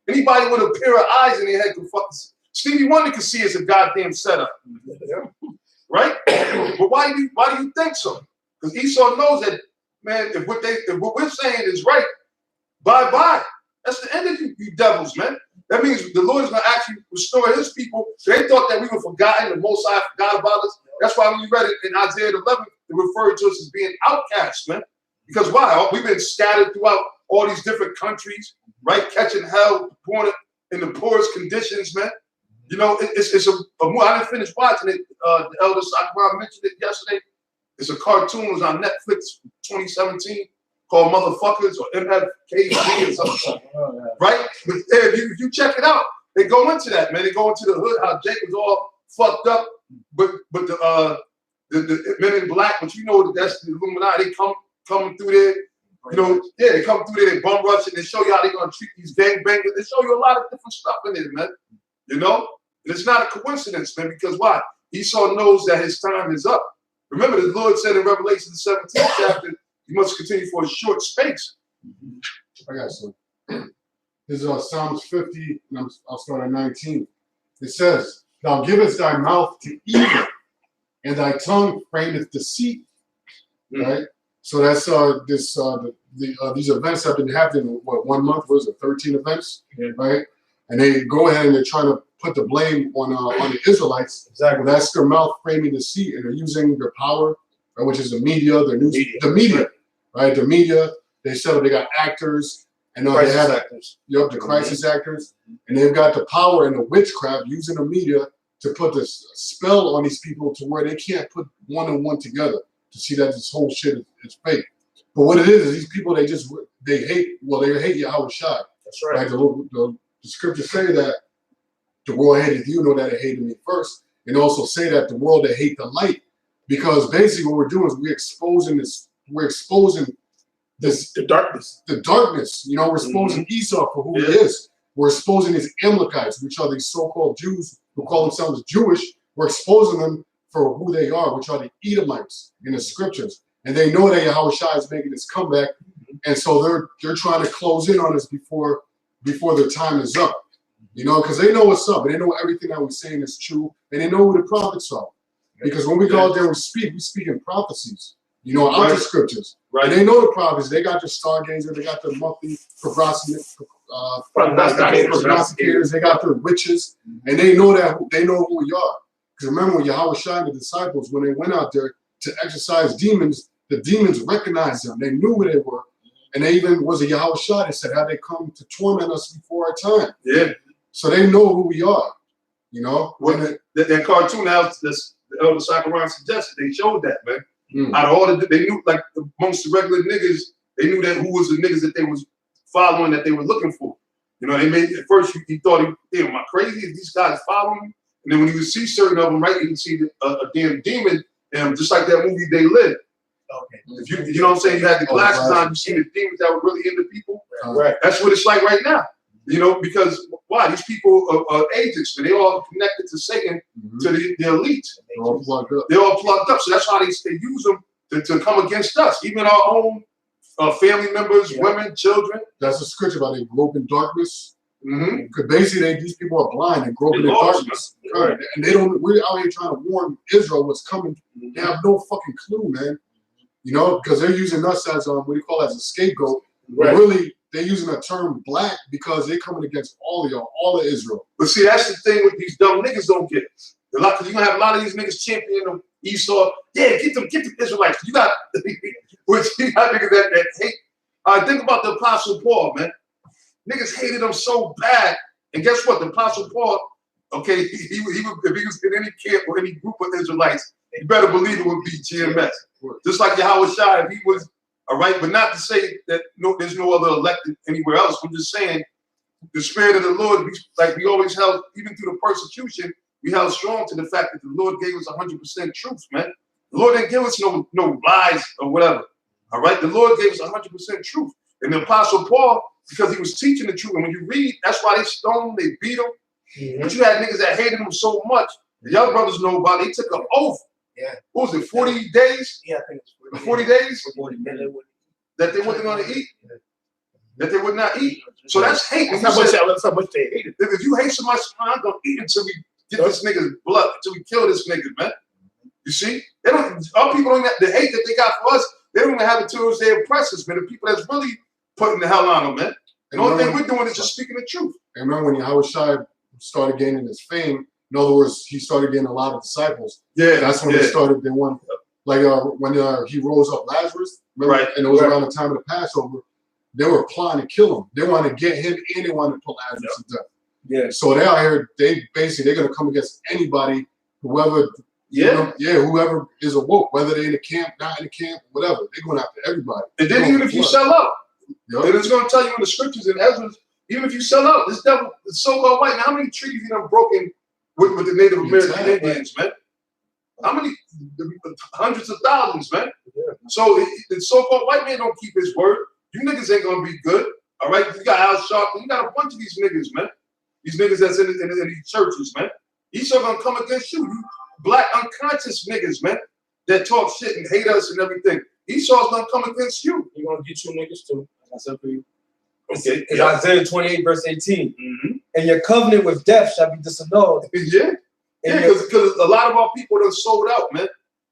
Anybody with a pair of eyes in their head can fucking see. Stevie Wonder can see it's a goddamn setup. Right? But why do you think so? Because Esau knows that, man, if what we're saying is right, bye-bye. That's the end of you devils, man. That means the Lord is going to actually restore his people. They thought that we were forgotten, the Most High forgot about us. That's why when you read it in Isaiah 11, it referred to us as being outcasts, man. Because why? We've been scattered throughout all these different countries, right? Catching hell, born in the poorest conditions, man. You know, it's a movie. I didn't finish watching it. The Elder Sakura mentioned it yesterday. It's a cartoon. It was on Netflix 2017 called Motherfuckers or MFKG or something. Right? But if you check it out, they go into that, man. They go into the hood, how Jake was all fucked up, but the men in black, but you know that's the Illuminati. They coming through there. You know, yeah, they come through there, they bum rush, and they show you how they're gonna treat these gangbangers. They show you a lot of different stuff in there, man. You know? And it's not a coincidence, man, because why? Esau knows that his time is up. Remember, the Lord said in Revelation the 17th chapter, you must continue for a short space. I got some. This is Psalms 50, and I'll start at 19. It says, "Thou givest thy mouth to evil, and thy tongue frameth deceit." Right? So that's these events have been happening, 1 month? What is it, 13 events? Yeah. Right? And they go ahead and they're trying to put the blame on the Israelites. Exactly. That's their mouth framing deceit, and they're using their power, right, which is the media, the media, right? The media. They said they got actors, and they have actors. Yep, the crisis actors, and they've got the power and the witchcraft using the media to put this spell on these people to where they can't put one and one together to see that this whole shit is fake. But what it is these people they hate Yahweh Shai. That's right. The scriptures say that the world hated you, know that it hated me first, and also say that the world they hate the light, because basically what we're doing is we're exposing the darkness. You know, we're exposing Esau for who he is. We're exposing these Amalekites, which are these so-called Jews who call themselves Jewish. We're exposing them for who they are, which are the Edomites in the scriptures. And they know that Yahushua is making his comeback. And so they're trying to close in on us before their time is up. You know, because they know what's up. And they know everything that we're saying is true. And they know who the prophets are. Because when we go out there and we speak in prophecies. You know, out the scriptures. Right. And they know the prophets. They got their stargazer. They got their monthly prognosticators. They got their witches. And they know who we are. Because remember when Yahushua and the disciples, when they went out there to exorcise demons, the demons recognized them. They knew who they were. And they even was a Yahushua that said, how they come to torment us before our time. Yeah. So they know who we are. You know? When that cartoon now, the Elder Sakaran suggested, they showed that, man. Out of all they knew, like amongst the regular niggas, they knew that who was the niggas that they was following, that they were looking for. You know, they made at first he thought, damn, am I crazy? Is these guys following me? And then when you would see certain of them, right, you would see a damn demon, and just like that movie They Live. Okay. If you know what I'm saying, you had the glasses on, you see the demons that were really into people. Right. That's what it's like right now. You know, because why? These people are agents, and they all connected to Satan, to the elite. They're all plugged up. They're all plugged up. So that's why they use them to come against us. Even our own family members, women, children. That's the scripture about they grope in darkness. Mm-hmm. Because basically these people are blind and groping in darkness. Right. And they don't, we're out here trying to warn Israel what's coming. They have no fucking clue, man. You know, because they're using us as what do you call it, as a scapegoat. Right. But really, they're using the term black because they're coming against all of y'all, all of Israel. But see, that's the thing with these dumb niggas don't get. You're gonna have a lot of these niggas championing them Esau. Yeah, get the Israelites. You got niggas that hate. Think about the Apostle Paul, man. Niggas hated him so bad. And guess what? The Apostle Paul, okay, if he was in any camp or any group of Israelites, you better believe it would be GMS. Just like Yahushua, if he was, all right, but not to say that there's no other elected anywhere else. I'm just saying the spirit of the Lord, like we always held, even through the persecution, we held strong to the fact that the Lord gave us 100% truth, man. The Lord didn't give us no lies or whatever. All right, the Lord gave us 100% truth. And the Apostle Paul, because he was teaching the truth, and when you read, that's why they stoned him, they beat him. But you had niggas that hated him so much. The young brothers know about it. They took an oath. Yeah. What was it, 40 days? Yeah, I think it's 40 days? 40 days. That they wasn't going to eat? That they would not eat? So that's hate. That's how much they hated. If you hate somebody, I'm going to eat until we get this nigga's blood, until we kill this nigga, man. You see? They don't. Our people don't have the hate that they got for us. They don't even have it towards their oppressors, man. The people that's really putting the hell on them, man. And the only thing we're doing is just speaking the truth. And remember when Yahushua started gaining his fame, in other words, he started getting a lot of disciples. Yeah. That's when they started, they won. Like when he rose up Lazarus, remember? Right. And it was around the time of the Passover, they were plotting to kill him. They wanted to get him and they wanted to put Lazarus to death. Yeah. So they're out here, they're going to come against anybody, whoever. Whoever is awoke, whether they're in the camp, not in the camp, whatever. They're going after everybody. And then even if you sell out, and it's going to tell you in the scriptures in Ezra, even if you sell out, this devil, the so-called white man, how many treaties he done broken with the Native American Indians, man? How many? Hundreds of thousands, man. Yeah. So the so-called white man don't keep his word. You niggas ain't going to be good, all right? You got Al Sharpton. You got a bunch of these niggas, man. These niggas that's in these churches, man. Esau going to come against you. You black unconscious niggas, man, that talk shit and hate us and everything. Esau's gonna come against you. He's gonna get you niggas too. I said for you. Okay. It's Isaiah 28, verse 18. And your covenant with death shall be disannulled. Yeah. Because a lot of our people are sold out, man.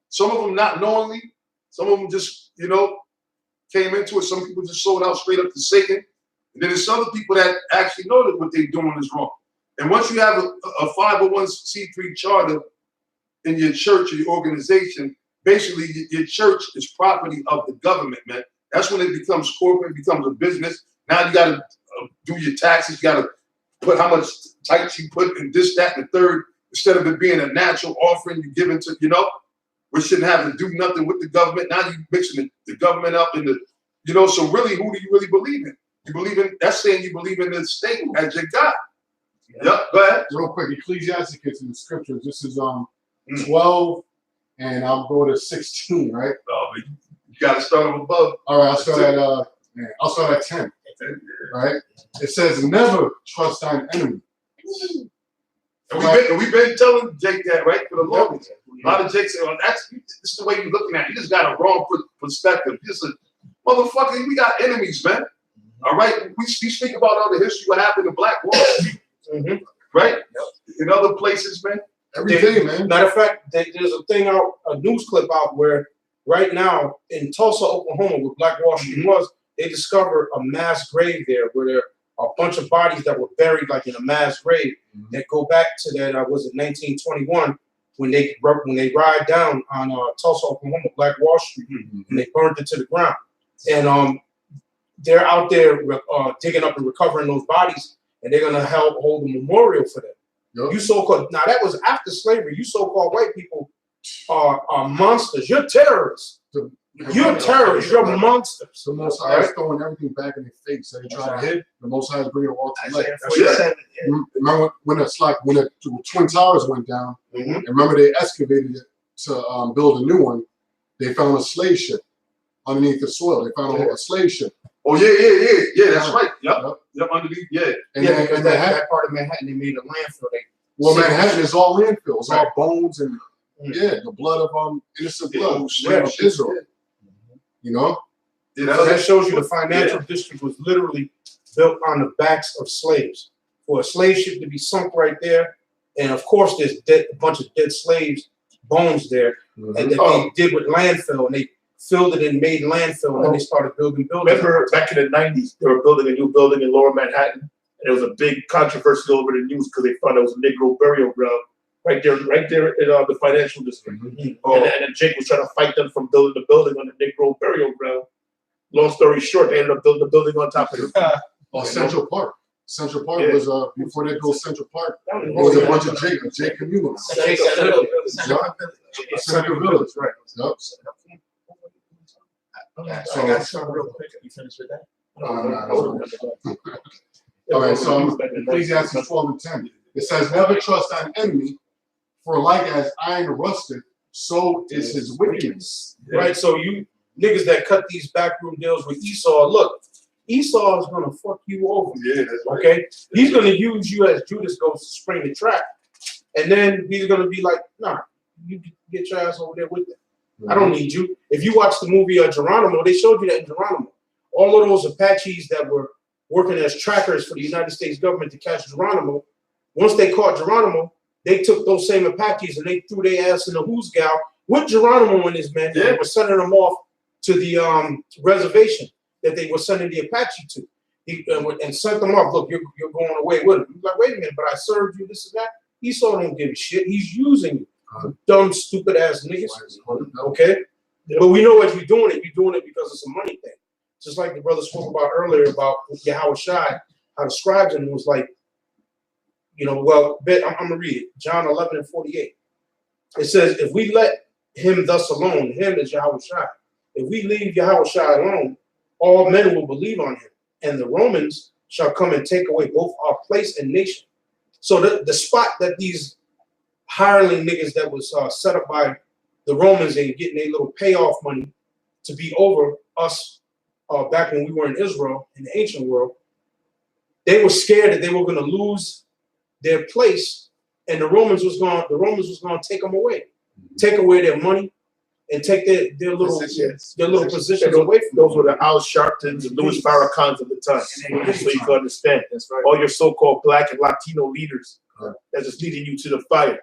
Some of them not knowingly. Some of them just, came into it. Some people just sold out straight up to Satan. And then there's other people that actually know that what they're doing is wrong. And once you have a 501c3 charter in your church or your organization, basically your church is property of the government, man. That's when it becomes corporate, it becomes a business. Now you got to do your taxes. You got to put how much tithes you put in this, that, and the third, instead of it being a natural offering you give into, we shouldn't have to do nothing with the government. Now you mixing the government up in the, so really, who do you really believe in? You believe in, that's saying you believe in the state as your God. Yep, go ahead. Real quick, Ecclesiasticus in the scriptures. This is 12, and I'll go to 16, right? Oh, you got to start them above. All right, I'll start at 10, right? It says, never trust thine enemy. And we've been telling Jake that, right, for the longest. A lot of Jake say, well, this is the way you're looking at it. You just got a wrong perspective. You just motherfucker, we got enemies, man. All right? We speak about all the history, what happened in Black Wall Street, right? In other places, man. Every day, man. Matter of fact, there's a thing out, a news clip out where right now in Tulsa, Oklahoma, where Black Wall Street was, they discovered a mass grave there where there are a bunch of bodies that were buried like in a mass grave that go back to that, was it 1921 when they ride down on Tulsa, Oklahoma, Black Wall Street, and they burned it to the ground. And they're out there digging up and recovering those bodies, and they're gonna help hold a memorial for them. Yep. You so-called, now that was after slavery. You so-called white people are monsters. You're terrorists. You're terrorists. You're monsters. The Most High is throwing everything back in their face that they try to hit. The Most High is bringing it all to light. Remember when the Twin Towers went down, and remember they excavated it to build a new one, they found a slave ship underneath the soil. They found a slave ship. Oh, yeah, that's right. Yep, underneath, And because that part of Manhattan, they made a landfill. Manhattan is all landfill. It's all bones and the blood of innocent blood of Israel. You know? So that shows you the financial district was literally built on the backs of slaves. For a slave ship to be sunk right there, and of course there's a bunch of dead slaves bones there, and that they did with landfill, and they filled it and made landfill, and then they started building buildings. Remember back in the 90s, they were building a new building in Lower Manhattan, and there was a big controversy over the news because they found it was a Negro burial ground right there in the financial district. And then Jake was trying to fight them from building the building on the Negro burial ground. Long story short, they ended up building the building on top of it. Central Park. Central Park was before they built Central Park. It was a bunch of Jake communities. Central Village, right? Yep. I got something real quick. You finished with that? All right, so Ecclesiastes 12:10. It says, "Never trust thine enemy, for like as iron rusteth, so is his wickedness." Right. So you niggas that cut these backroom deals with Esau, look, Esau is gonna fuck you over. Yeah, that's right. Okay, he's gonna use you as Judas goes to spring the trap, and then he's gonna be like, "Nah, you get your ass over there with them. I don't need you." If you watch the movie Geronimo, they showed you that in Geronimo. All of those Apaches that were working as trackers for the United States government to catch Geronimo, once they caught Geronimo, they took those same Apaches and they threw their ass in the Hoosgow with Geronimo and his men. Yeah. They were sending them off to the reservation that they were sending the Apache to. And sent them off. Look, you're going away with him. He's like, wait a minute, but I served you this and that. Esau don't give a shit. He's using you. Dumb, stupid ass niggas. Okay? But we know as you're doing it because it's a money thing. Just like the brother spoke about earlier about Yahweh Shai, how the scribes and was like, I'm going to read it. John 11:48. It says, if we let him thus alone, him is Yahweh Shai. If we leave Yahweh Shai alone, all men will believe on him. And the Romans shall come and take away both our place and nation. So the spot that these hireling niggas that was set up by the Romans and getting their little payoff money to be over us back when we were in Israel, in the ancient world, they were scared that they were going to lose their place, and the Romans was going to take them away, take away their money, and take their little positions away from them. Those were the Al Sharptons and Louis Farrakhan's of the time. So you can understand. That's right. All your so-called Black and Latino leaders that's just leading you to the fire.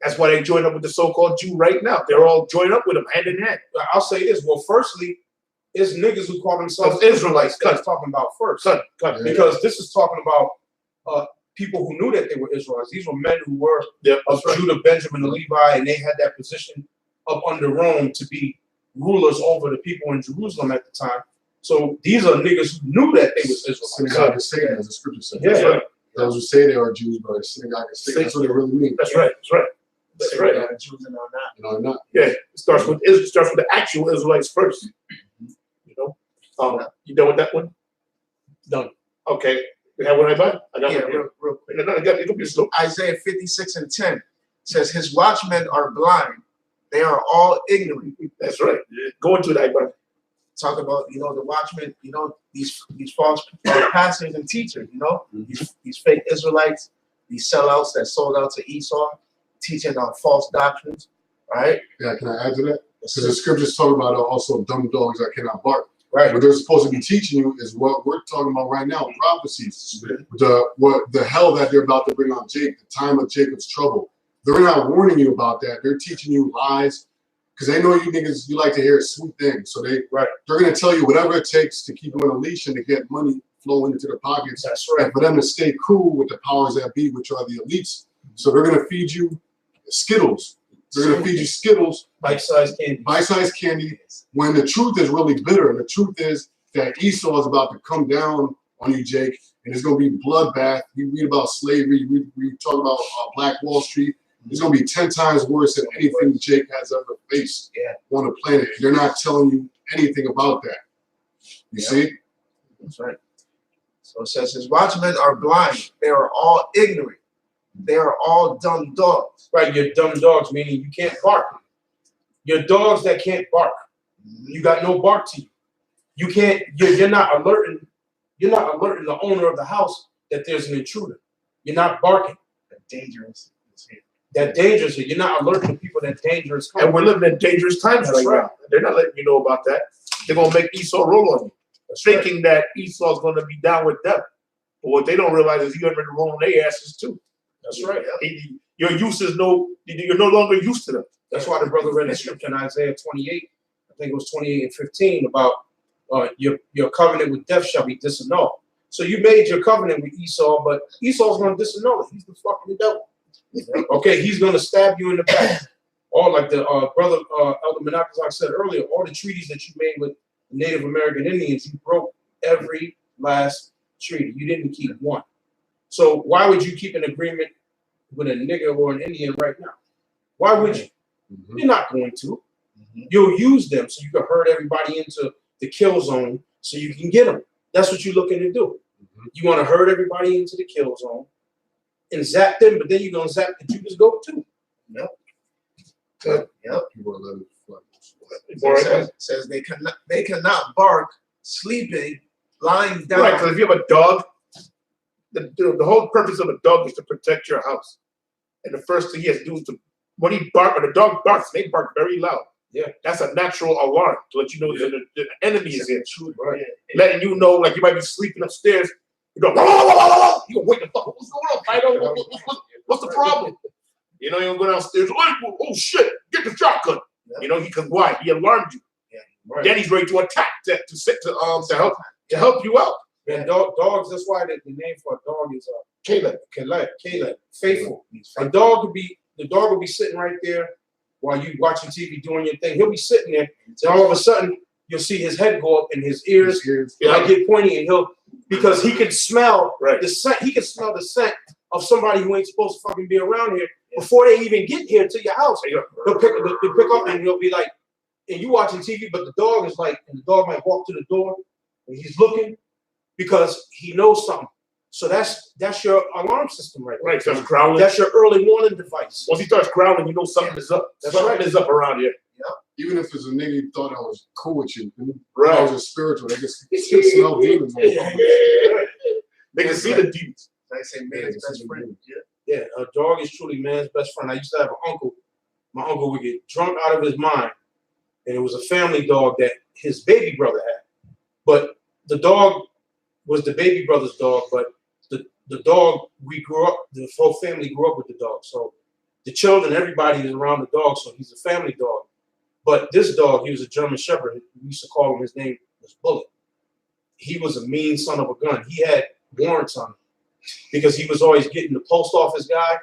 That's why they join up with the so-called Jew right now. They're all joined up with them hand in hand. I'll say this. Well, firstly, it's niggas who call themselves Israelites that's talking about first. Because this is talking about people who knew that they were Israelites. These were men who were of Judah, Benjamin, and Levi, and they had that position up under Rome to be rulers over the people in Jerusalem at the time. So these are niggas who knew that they was Israelites. Synagogue of Satan, as the scripture says. Yeah. Right. Those who say they are Jews, but synagogue of Satan. That's what it really means. That's right. That's right. Jews and are not. No, not. Yeah, it starts with the actual Israelites first. You done with that one? Done. Okay. We have one I got real quick. It could be slow. Isaiah 56:10 says, "His watchmen are blind; they are all ignorant." That's right. Go into that, but Talk about the watchmen. These false pastors and teachers. These fake Israelites. these sellouts that sold out to Esau, teaching false doctrines, right? Yeah, can I add to that? Yes, Because the scriptures talk about also dumb dogs that cannot bark. Right. What they're supposed to be teaching you is what we're talking about right now, prophecies. The hell that they're about to bring on Jake, the time of Jacob's trouble. They're not warning you about that. They're teaching you lies because they know you niggas, you like to hear sweet things. So they're going to tell you whatever it takes to keep you on a leash and to get money flowing into their pockets. That's right. And for them to stay cool with the powers that be, which are the elites. So they're going to feed you Skittles. They're going to feed you Skittles. Bite-sized candy. Bite-sized candy. When the truth is really bitter. And the truth is that Esau is about to come down on you, Jake. And it's going to be bloodbath. You read about slavery. You talk about Black Wall Street. It's going to be 10 times worse than anything Jake has ever faced on the planet. They're not telling you anything about that. You see? That's right. So it says, his watchmen are blind. They are all ignorant. They are all dumb dogs. Right, you're dumb dogs, meaning you can't bark. You're dogs that can't bark. You got no bark to you. You can't, you're not alerting the owner of the house that there's an intruder. You're not barking. Dangerous. That dangerous. You're not alerting the people that danger is coming. And we're living in dangerous times right now. They're not letting you know about that. They're going to make Esau roll on you, thinking that Esau's going to be down with them. But what they don't realize is you're going to roll on their asses too. That's right. Your use is you're no longer used to them. That's why the brother read the scripture in Isaiah 28, I think it was 28 and 15, about your covenant with death shall be disannulled. So you made your covenant with Esau, but Esau's going to disannul it. He's the fucking devil. Okay, he's going to stab you in the back. Or like the brother Elder Menachazak said earlier, all the treaties that you made with the Native American Indians, you broke every last treaty. You didn't keep one. So why would you keep an agreement with a nigger or an Indian right now? Why would you? You're not going to. You'll use them so you can herd everybody into the kill zone so you can get them. That's what you're looking to do. You want to herd everybody into the kill zone and zap them, but then you're going to zap the Jews go too. Yep. It says they cannot bark sleeping, lying down. Right, because if you have a dog, the whole purpose of a dog is to protect your house. And the first thing he has to do is when he barks, when the dog barks, they bark very loud. Yeah, that's a natural alarm to let you know that the enemy is in. Right. Letting you know, like you might be sleeping upstairs, you go, you go, wake the fuck up. What's going on, Fido? What's the problem? You know, you go downstairs, oh shit, get the shotgun. You know, because why? He alarmed you. Right. Then he's ready to attack to help you out. And dogs, that's why the name for a dog is Caleb, faithful. The dog will be sitting right there while you watching TV doing your thing. He'll be sitting there, and all of a sudden you'll see his head go up and his ears might get pointy, and because he can smell the scent. He can smell the scent of somebody who ain't supposed to fucking be around here before they even get here to your house. He'll pick up and he'll be like, and you watching TV, but the dog is like, and the dog might walk to the door and he's looking because he knows something. So that's your alarm system right there. Right, starts growling. That's your early warning device. Once he starts growling, you know something is up. Something is up around here. Yeah. Even if it's a nigga you thought that was cool with you, right? That was spiritual. They can smell demons. They can see the demons. I say man's best friend. Yeah, a dog is truly man's best friend. I used to have an uncle. My uncle would get drunk out of his mind, and it was a family dog that his baby brother had. But the dog was the baby brother's dog, but the dog, we grew up, the whole family grew up with the dog. So the children, everybody is around the dog, so he's a family dog. But this dog, he was a German Shepherd. We used to call him, his name was Bullet. He was a mean son of a gun. He had warrants on him because he was always getting the post office guy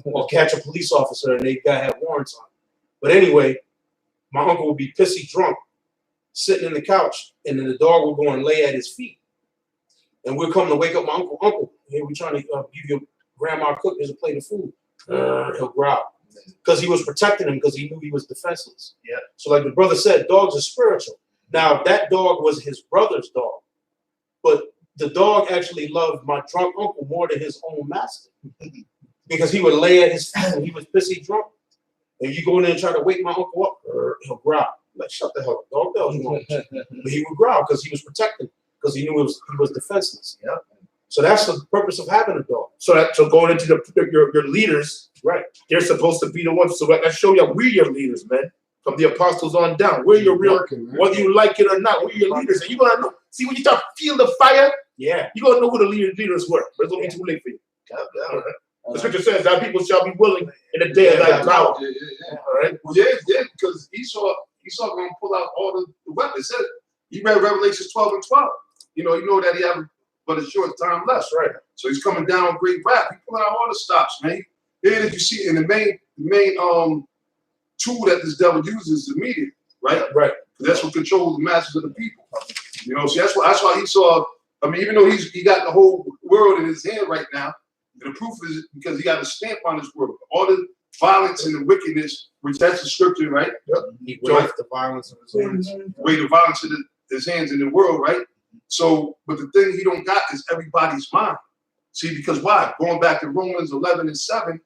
or catch a police officer, and they had warrants on him. But anyway, my uncle would be pissy drunk, sitting in the couch, and then the dog would go and lay at his feet. And we'd come to wake up my uncle. Uncle, hey, we're trying to give your grandma cook. There's a plate of food. He'll growl. Because he was protecting him because he knew he was defenseless. Yeah. So like the brother said, dogs are spiritual. Now, that dog was his brother's dog. But the dog actually loved my drunk uncle more than his own master. Because he would lay at his feet when he was pissy drunk. And you go in there and try to wake my uncle up, he'll growl. Like, shut the hell up, dog. But he would growl because he was protecting, because he knew he was defenseless. Yeah. So that's the purpose of having a dog, So going into your leaders, Right. they're supposed to be the ones. So I show you, we're your leaders, man. From the apostles on down, we're your real. Working, man. Whether you like it or not, we're your leaders, and you're gonna know. See, when you start feel the fire, Yeah. you're gonna know who the leaders were. But it's gonna be too late for you. The scripture says that people shall be willing in the day of thy power. Yeah. All right. Well, yeah, because Esau gonna pull out all the weapons. Said it. You read Revelations 12 and 12. You know that he have but a short time left. That's right. So he's coming down with great wrath. He's pulling out all the stops, man. Here it is, you see, in the main tool that this devil uses is the media, right? Right. Because that's what controls the masses of the people. You know, see, that's why Esau. I mean, even though he got the whole world in his hand right now, and the proof is because he got a stamp on his world. All the violence and the wickedness, which that's the scripture, right? He waved the violence of his hands. Way the violence of his hands in the world, right? So, but the thing he don't got is everybody's mind. See, because why? Going back to Romans 11 and 7,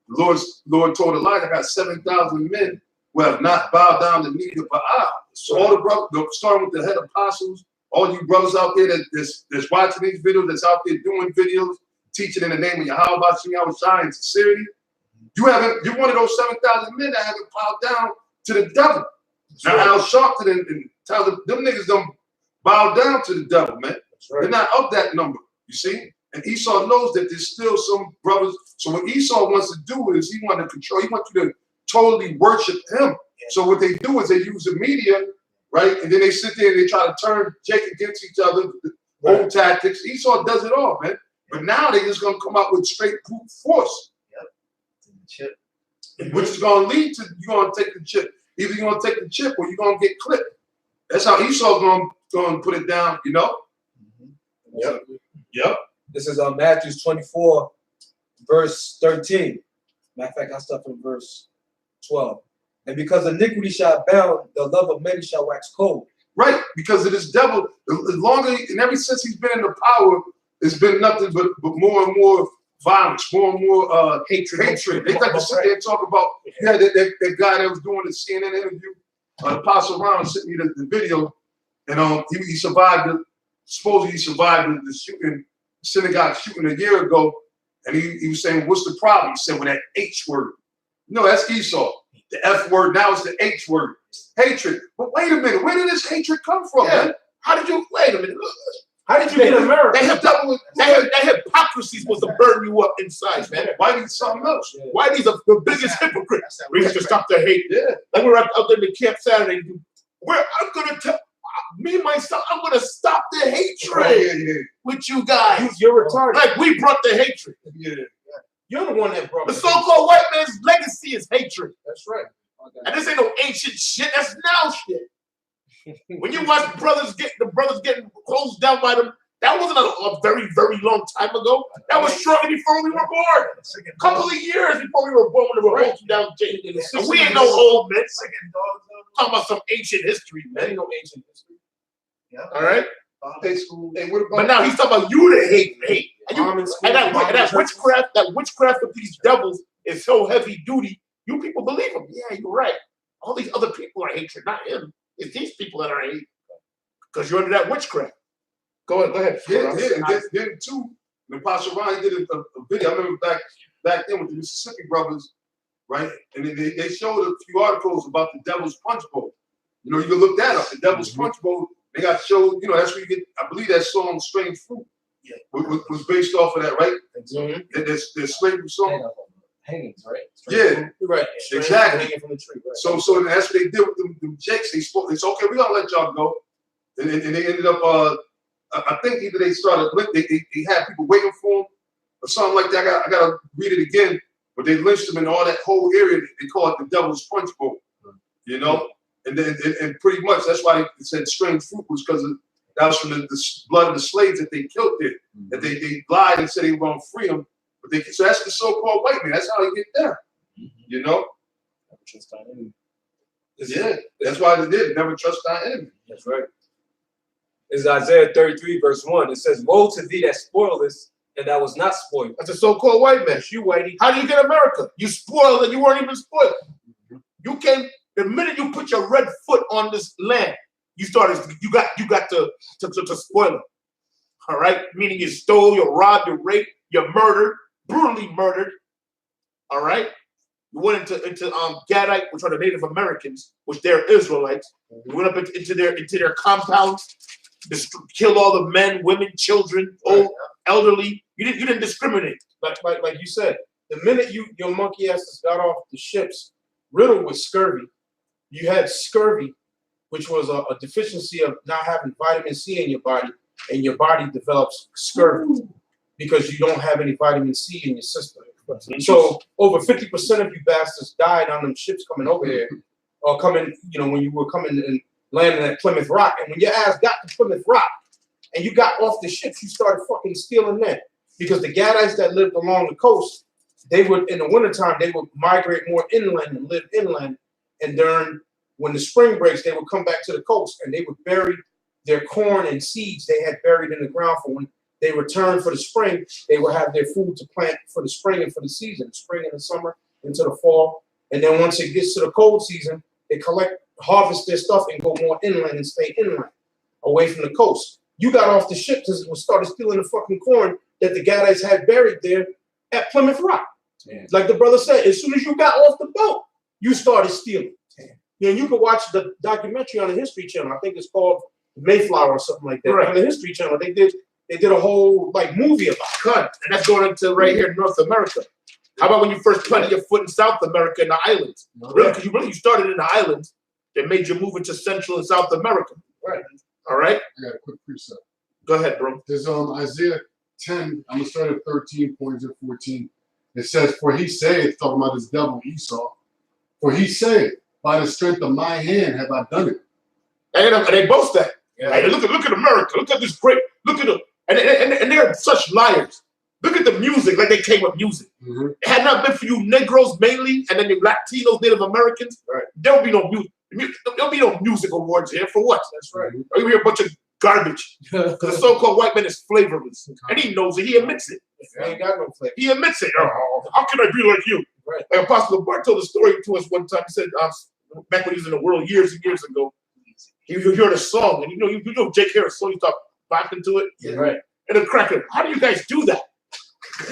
the Lord told Elijah, I got 7,000 men who have not bowed down the knee of Baal. So all the brothers, starting with the head apostles, all you brothers out there that's watching these videos, that's out there doing videos, teaching in the name of Yahweh, Shai in sincerity, you're one of those 7,000 men that haven't bowed down to the devil. Now Al Sharpton and Tyler, them niggas don't bow down to the devil, man. That's right. They're not of that number, you see? And Esau knows that there's still some brothers. So what Esau wants to do is he wants to control, he wants you to totally worship him. So what they do is they use the media, right? And then they sit there and they try to turn Jake against each other, old tactics. Esau does it all, man. But now they're just gonna come out with straight brute force. Chip. Which is gonna lead to you're gonna take the chip. Either you're gonna take the chip or you're gonna get clipped. That's how Esau's gonna put it down, you know? Yep. This is Matthew 24, verse 13. Matter of fact, I start from verse 12. And because iniquity shall abound, the love of many shall wax cold. Right, because of this devil, as longer and ever since he's been in the power, it's been nothing but more and more violence, more and more hatred. They got to sit there and talk about that guy that was doing the CNN interview, Apostle Ron sent me the video, and he survived supposedly he survived the shooting, synagogue shooting a year ago, and he was saying, what's the problem? He said, well, that H word. No, that's Esau. The F word, now it's the H word. Hatred. But wait a minute, where did this hatred come from, man? How did you, wait a minute. How did you get America? That hypocrisy was to burn you up inside, man. Why need something else? Why these are the biggest hypocrites? We have to stop the hate. Yeah. Like we're out there in the camp Saturday. I'm gonna tell me myself, I'm gonna stop the hatred with you guys. You're retarded. Like we brought the hatred. Yeah. You're the one that brought The so-called white man's legacy is hatred. That's right. And this ain't no ancient shit. That's now shit. When you watch the brothers getting closed down by them, that wasn't a very, very long time ago. That was shortly before we were born. A couple of years before we were born when they were holding down Jake. And we ain't no old men. Talking about some ancient history, man. Ain't no ancient history. Yeah. All right. Hey, what about But now he's talking about you to hate. And that witchcraft of these devils is so heavy duty. You people believe him. Yeah, you're right. All these other people are hatred, not him. It's these people that are hate. Because you're under that witchcraft. Go ahead. and then too, the Apostle Ron did a video. I remember back then with the Mississippi brothers, right? And they showed a few articles about the Devil's Punch Bowl. You know, you can look that up. The Devil's Punch Bowl. They got showed. You know, that's where you get. I believe that song "Strange Fruit" was based off of that, right? Mm-hmm. There's slavery song. Hangings, right? Yeah, right. Exactly. Hanging from the tree, right. So that's what they did with them jakes. They spoke. It's okay. We're gonna let y'all go. And they ended up. I think either they started. They had people waiting for them or something like that. I gotta read it again. But they lynched them in all that whole area. They call it the Devil's Punch Bowl. You know. And then, and pretty much that's why they said strange fruit was because that was from the blood of the slaves that they killed there. That they lied and said they were going to free them, but so that's the so-called white man. That's how you get down. You know. Never trust our enemy. Yeah, that's why they did. Never trust our enemy. That's right. It's Isaiah 33, verse 1. It says, "Woe to thee that spoilest, and that was not spoiled." That's a so-called white man. You whitey. How do you get America? You spoiled and you weren't even spoiled. You came. The minute you put your red foot on this land, you got to spoil it. All right? Meaning you stole, you robbed, you raped, you murdered, brutally murdered. All right. We went into Gadite, which are the Native Americans, which they're Israelites. We went up into their compounds, killed all the men, women, children, old, elderly. You didn't discriminate. Like you said, the minute your monkey asses got off the ships, riddled with scurvy, you had scurvy, which was a deficiency of not having vitamin C in your body, and your body develops scurvy because you don't have any vitamin C in your system. So over 50% of you bastards died on them ships coming over here, or coming, when you were coming and landing at Plymouth Rock. And when your ass got to Plymouth Rock and you got off the ships, you started fucking stealing men. Because the Gadites that lived along the coast, they would, in the wintertime, they would migrate more inland and live inland. And when the spring breaks, they would come back to the coast and they would bury their corn and seeds they had buried in the ground for when they returned for the spring. They would have their food to plant for the spring and for the season, spring and the summer into the fall. And then once it gets to the cold season, they harvest their stuff and go more inland and stay inland, away from the coast. You got off the ship and started stealing the fucking corn that the Gadites had buried there at Plymouth Rock. Damn. Like the brother said, as soon as you got off the boat, you started stealing. Yeah, you can watch the documentary on the History Channel. I think it's called Mayflower or something like that. Right. On the History Channel, they did a whole movie about it. Cut. And that's going into right here in North America. How about when you first planted your foot in South America in the islands? Really? Because you started in the islands that made you move into Central and South America. Right. All right? I got a quick precept. Go ahead, bro. There's Isaiah 10, I'm going to start at 13, 14. It says, for he saith, talking about this devil Esau, for he saith, by the strength of my hand have I done it. And they boast that. Yeah. Hey, look at America. Look at this great. Look at them. And they're such liars. Look at the music, like they came with music. Mm-hmm. It had not been for you Negroes mainly, and then the Latinos, Native Americans, right. There'll be no music. There'll be no music awards here for what? That's right. You hear a bunch of garbage because the so-called white man is flavorless, and he knows it. He admits it. He ain't got no flavor. He admits it. Oh, how can I be like you? Right. Like Apostle Bart told a story to us one time. He said, back when he was in the world years and years ago, you heard a song, and you know Jake Harris song. You start backing to it, yeah, right? And a cracker. How do you guys do that?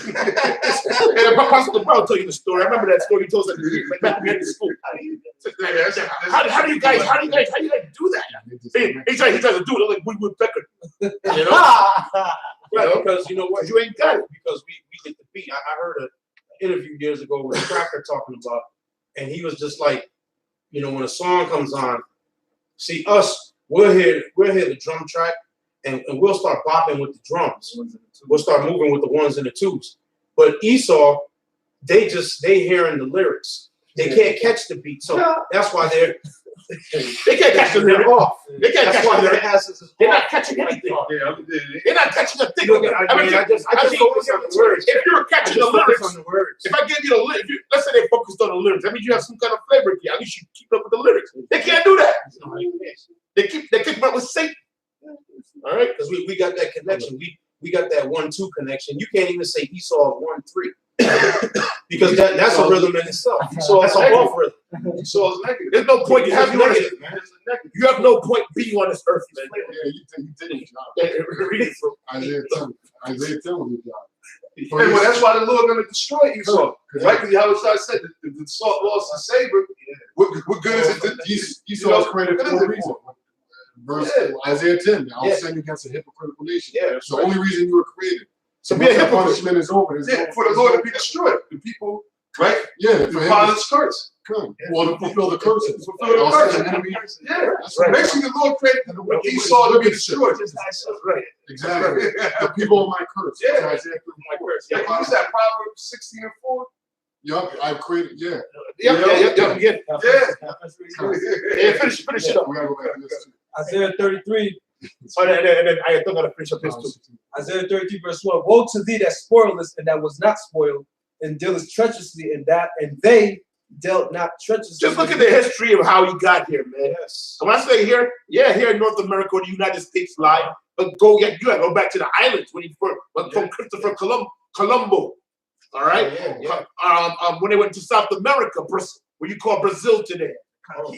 And Apostle Bart will tell you the story. I remember that story he told us back when we had to school. How do you guys do that? He tries to do it like Woodpecker. You know? Right, because you know what? You ain't got it. Because we get the beat. I heard an interview years ago with Cracker talking about, and he was just like, when a song comes on, see us, we'll hear the drum track, and we'll start bopping with the drums. We'll start moving with the ones and the twos. But Esau, they hearing the lyrics. They can't catch the beat, so that's why they can't catch the lyrics off. They can't catch the lyrics. They're not catching anything. They're not catching a thing. I just focus on the words. If you're catching the lyrics, if I give you the lyrics, let's say they focused on the lyrics, that means you have some kind of flavor here. At least you keep up with the lyrics. They can't do that. They keep up with Satan. All right, because we got that connection. We got that 1-2 connection. You can't even say Esau 1-3 because that's a rhythm in itself. So that's a off rhythm. So it's negative. There's no point. You have negative, man. You have no point being on this earth, man. Yeah, you did your job. Read it from Isaiah 10. Isaiah 10 was your job. Hey, well, that's why the Lord going to destroy Esau. Right? Because how I said the salt lost the savor. What good is it? Esau was created for a reason. Verse Isaiah 10, I'll send you against a hypocritical nation. Yeah, it's the only reason you were created. So be a hypocrite. Punishment is over. For the Lord to be destroyed. The people, right? Yeah. The father's curse. Come. Well, to fulfill the curses. Fulfill the curses. Yeah. That's right. Basically, the Lord created Esau to be destroyed. Right. Exactly. The people of my curse. Yeah. Isaiah my curse. Yeah. What is that? Proverbs 16:4. Yup, I've created. Yeah. Yeah. Finish it up. We gotta go back to this too. Isaiah 33. And then I still gotta finish up this too. Isaiah 33 verse 1. Woe to thee that spoilest and that was not spoiled, and dealest treacherously in that, and they dealt not treacherously. Just look at the history of how he got here, man. Yes. When I say here, here in North America or the United States lie, but you gotta go back to the islands when from Christopher Colombo. All right. When they went to South America, what you call Brazil today.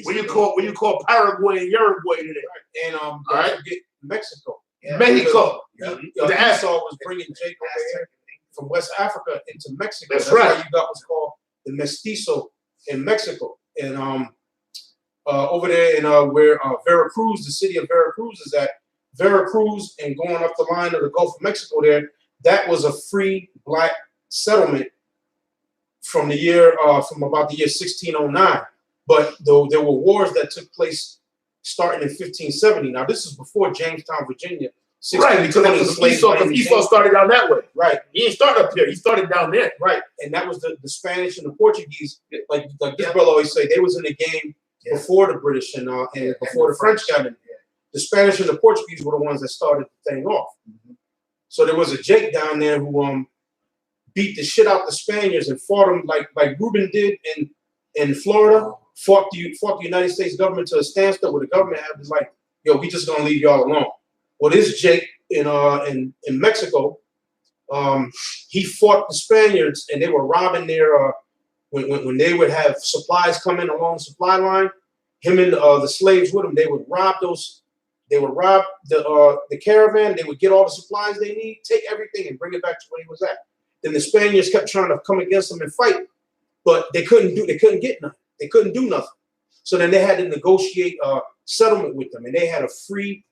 What you call Paraguay and Uruguay today. And all right, Mexico. Mexico. The Esau was bringing Jacob from West Africa into Mexico. That's why right. you got what's called the mestizo in Mexico. And over there in where Veracruz, the city of Veracruz is at, Veracruz and going up the line of the Gulf of Mexico there, that was a free black settlement from the year from about the year 1609. But though there were wars that took place starting in 1570. Now this is before Jamestown, Virginia. Right, because Esau started down that way. Right. He didn't start up here. He started down there. Right. And that was the Spanish and the Portuguese. Like this brother always say, they was in the game before the British and before the French got in. The Spanish and the Portuguese were the ones that started the thing off. So there was a Jake down there who beat the shit out the Spaniards and fought them like Reuben did in Florida. Fought the United States government to a standstill, where the government had to like, yo, we just gonna leave y'all alone. Well, this Jake in Mexico, he fought the Spaniards, and they were robbing their when they would have supplies come in along the supply line. Him and the slaves with him, they would rob those. They would rob the caravan. They would get all the supplies they need, take everything, and bring it back to where he was at. Then the Spaniards kept trying to come against them and fight, but they couldn't get nothing. They couldn't do nothing. So then they had to negotiate a settlement with them, and they had a free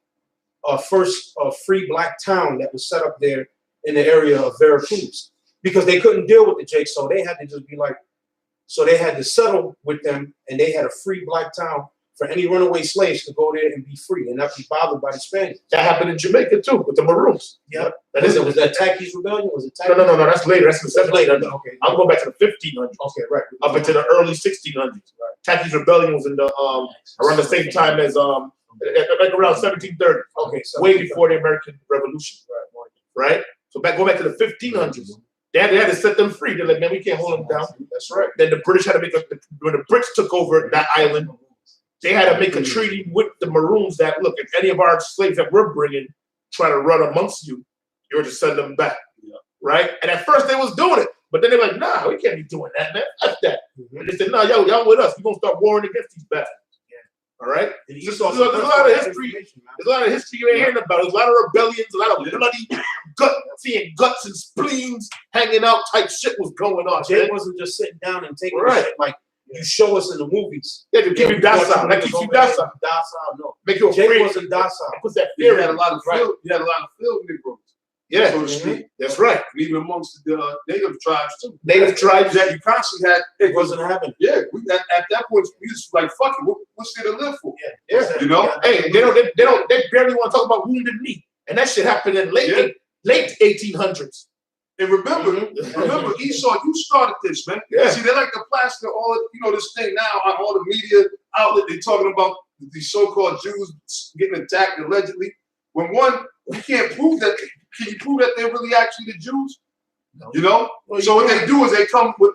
black town that was set up there in the area of Veracruz, because they couldn't deal with the Jake, so they had to just be like, so they had to settle with them, and they had a free black town for any runaway slaves to go there and be free and not be bothered by the Spaniards. That happened in Jamaica too with the Maroons. Yep. Was that Takis Rebellion? Was it No, that's later. That's in the 1700s. Okay. I'm going back to the 1500s. Okay, right. Up into the early 1600s. Right. Takis Rebellion was in the around the same time as like around 1730. Okay, so way before the American Revolution. Right. So go back to the 1500s. They had to set them free. They're like, man, we can't hold them down. That's right. Then the British had to make when the Brits took over that island, they had to make a treaty with the Maroons that, look, if any of our slaves that we're bringing try to run amongst you, you're to send them back. Yeah. Right? And at first they was doing it, but then they're like, nah, we can't be doing that, man. F that. And they said, no, y'all with us. We're going to start warring against these bastards. Yeah. All right? There's a lot of history. There's a lot of history you ain't hearing about. There's a lot of rebellions, a lot of bloody seeing guts and spleens hanging out type shit was going on. Jay wasn't just sitting down and taking shit like you show us in the movies. Yeah, to keep you docile. That keeps you docile. Docile, no. Make you Jay afraid. wasn't docile. Put that You fear had in. a lot of field. You had a lot of field Negroes. Yeah, so to speak. That's right. And even amongst the native tribes too. Native tribes that you constantly had. It wasn't happening. Yeah, at that point we just like fuck it. What's there to live for? Yeah. You know. Hey, they barely want to talk about wounded knee, and that shit happened in late 1800s. And remember, Esau, you started this, man. Yeah. See, they like to plaster all this thing now on all the media outlet. They're talking about these so-called Jews getting attacked allegedly. When you can't prove that. Can you prove that they're really actually the Jews? No. You know. Well, so what they do is they come with